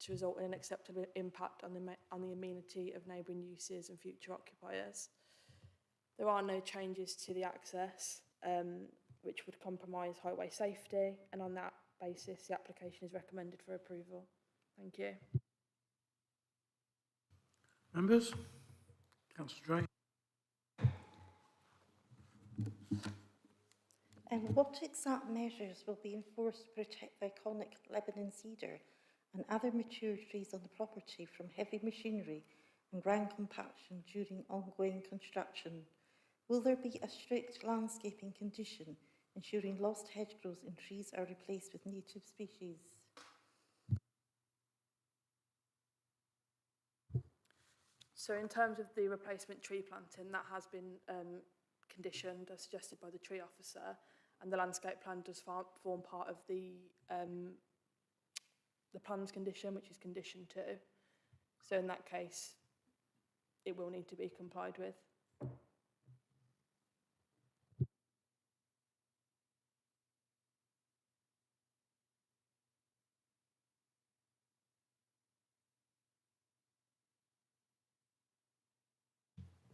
to result in an acceptable impact on the amenity of neighbouring uses and future occupiers. There are no changes to the access, which would compromise highway safety, and on that basis, the application is recommended for approval. Thank you. Members? Councillor Dray. And what exact measures will be enforced to protect the iconic Lebanon cedar and other mature trees on the property from heavy machinery and ground compaction during ongoing construction? Will there be a strict landscaping condition ensuring lost hedgerows and trees are replaced with native species? So in terms of the replacement tree planting, that has been conditioned as suggested by the tree officer, and the landscape plan does form part of the plans condition, which is condition 2. So in that case, it will need to be complied with.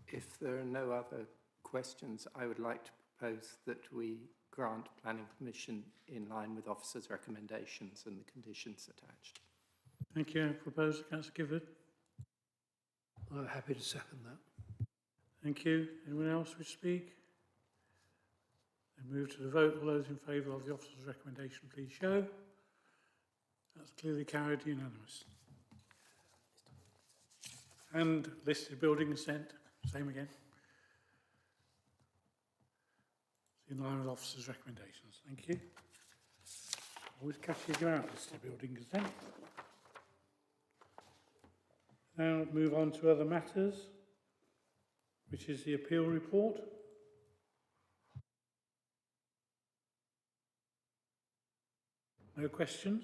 If there are no other questions, I would like to propose that we grant planning permission in line with officer's recommendations and the conditions attached. Thank you. Proposer, Councillor Gifford. I'm happy to second that. Thank you. Anyone else wish to speak? Then move to the vote. All those in favour of the officer's recommendation, please show. That's clearly carried, unanimous. And listed building consent, same again. In line with officer's recommendations. Thank you. Always catches you out, listed building consent. Now move on to other matters, which is the appeal report. No questions?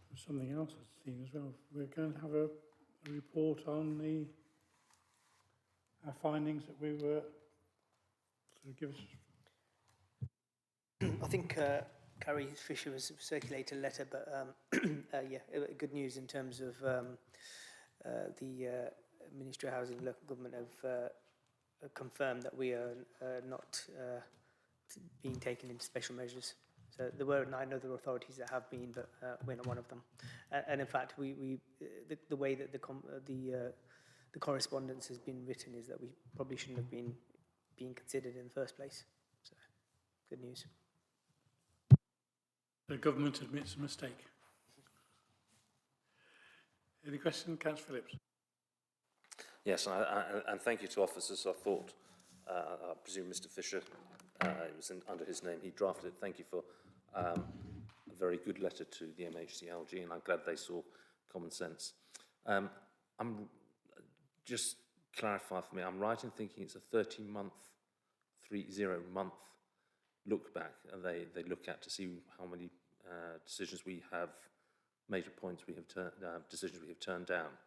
There's something else I've seen as well. We're going to have a report on our findings that we were sort of give us. I think Carrie Fisher has circulated a letter, but yeah, good news in terms of the Ministry of Housing and Local Government have confirmed that we are not being taken into special measures. So there were 9 other authorities that have been, but we're not one of them. And in fact, the way that the correspondence has been written is that we probably shouldn't have been being considered in the first place. So, good news. The government admits a mistake. Any questions, Councillor Phillips? Yes, and thank you to officers. I thought, I presume Mr Fisher, it was under his name, he drafted it. Thank you for a very good letter to the MHCLG, and I'm glad they saw common sense. I'm just clarify for me, I'm right in thinking it's a 30-month look back, and they look at to see how many decisions we have, major points we have decisions we have turned down.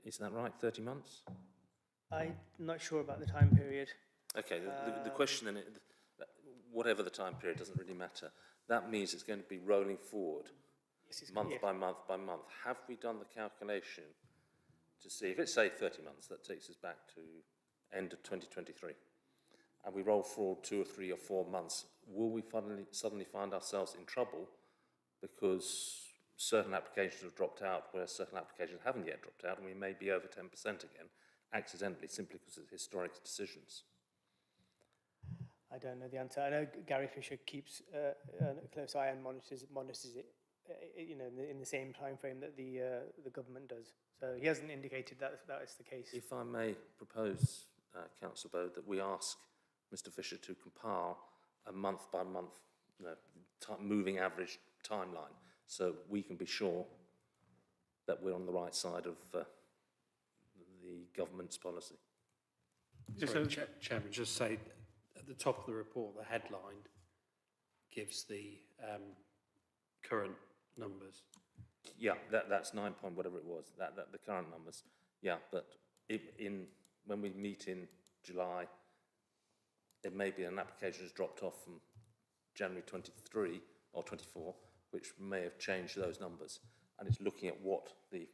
Is that right, 30 months? I'm not sure about the time period. Okay, the question then, whatever the time period, doesn't really matter. That means it's going to be rolling forward, month by month by month. Have we done the calculation to see, if it's say 30 months, that takes us back to end of 2023, and we roll forward 2 or 3 or 4 months, will we suddenly find ourselves in trouble because certain applications have dropped out where certain applications haven't yet dropped out, and we may be over 10% again, accidentally, simply because of historic decisions? I don't know the answer. I know Gary Fisher keeps a close eye and monitors it, you know, in the same time frame that the government does. So he hasn't indicated that is the case. If I may propose, Councillor Bode, that we ask Mr Fisher to compile a month-by-month moving average timeline, so we can be sure that we're on the right side of the government's policy. Sorry, Chairman, just say at the top of the report, the headline gives the current numbers. Yeah, that's 9 point whatever it was, the current numbers. Yeah, but when we meet in July, it may be an application has dropped off from January 23 or 24, which may have changed those numbers. And it's looking at what the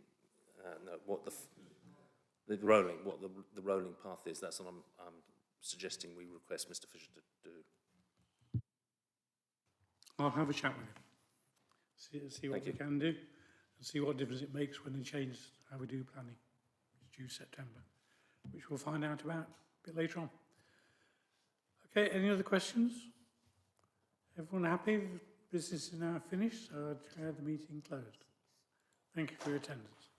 rolling path is. That's what I'm suggesting we request Mr. Fisher to do. I'll have a chat with him, see what we can do, and see what difference it makes when they change how we do planning. It's due September, which we'll find out about a bit later on. Okay, any other questions? Everyone happy? The business is now finished, so I declare the meeting closed. Thank you for your attendance.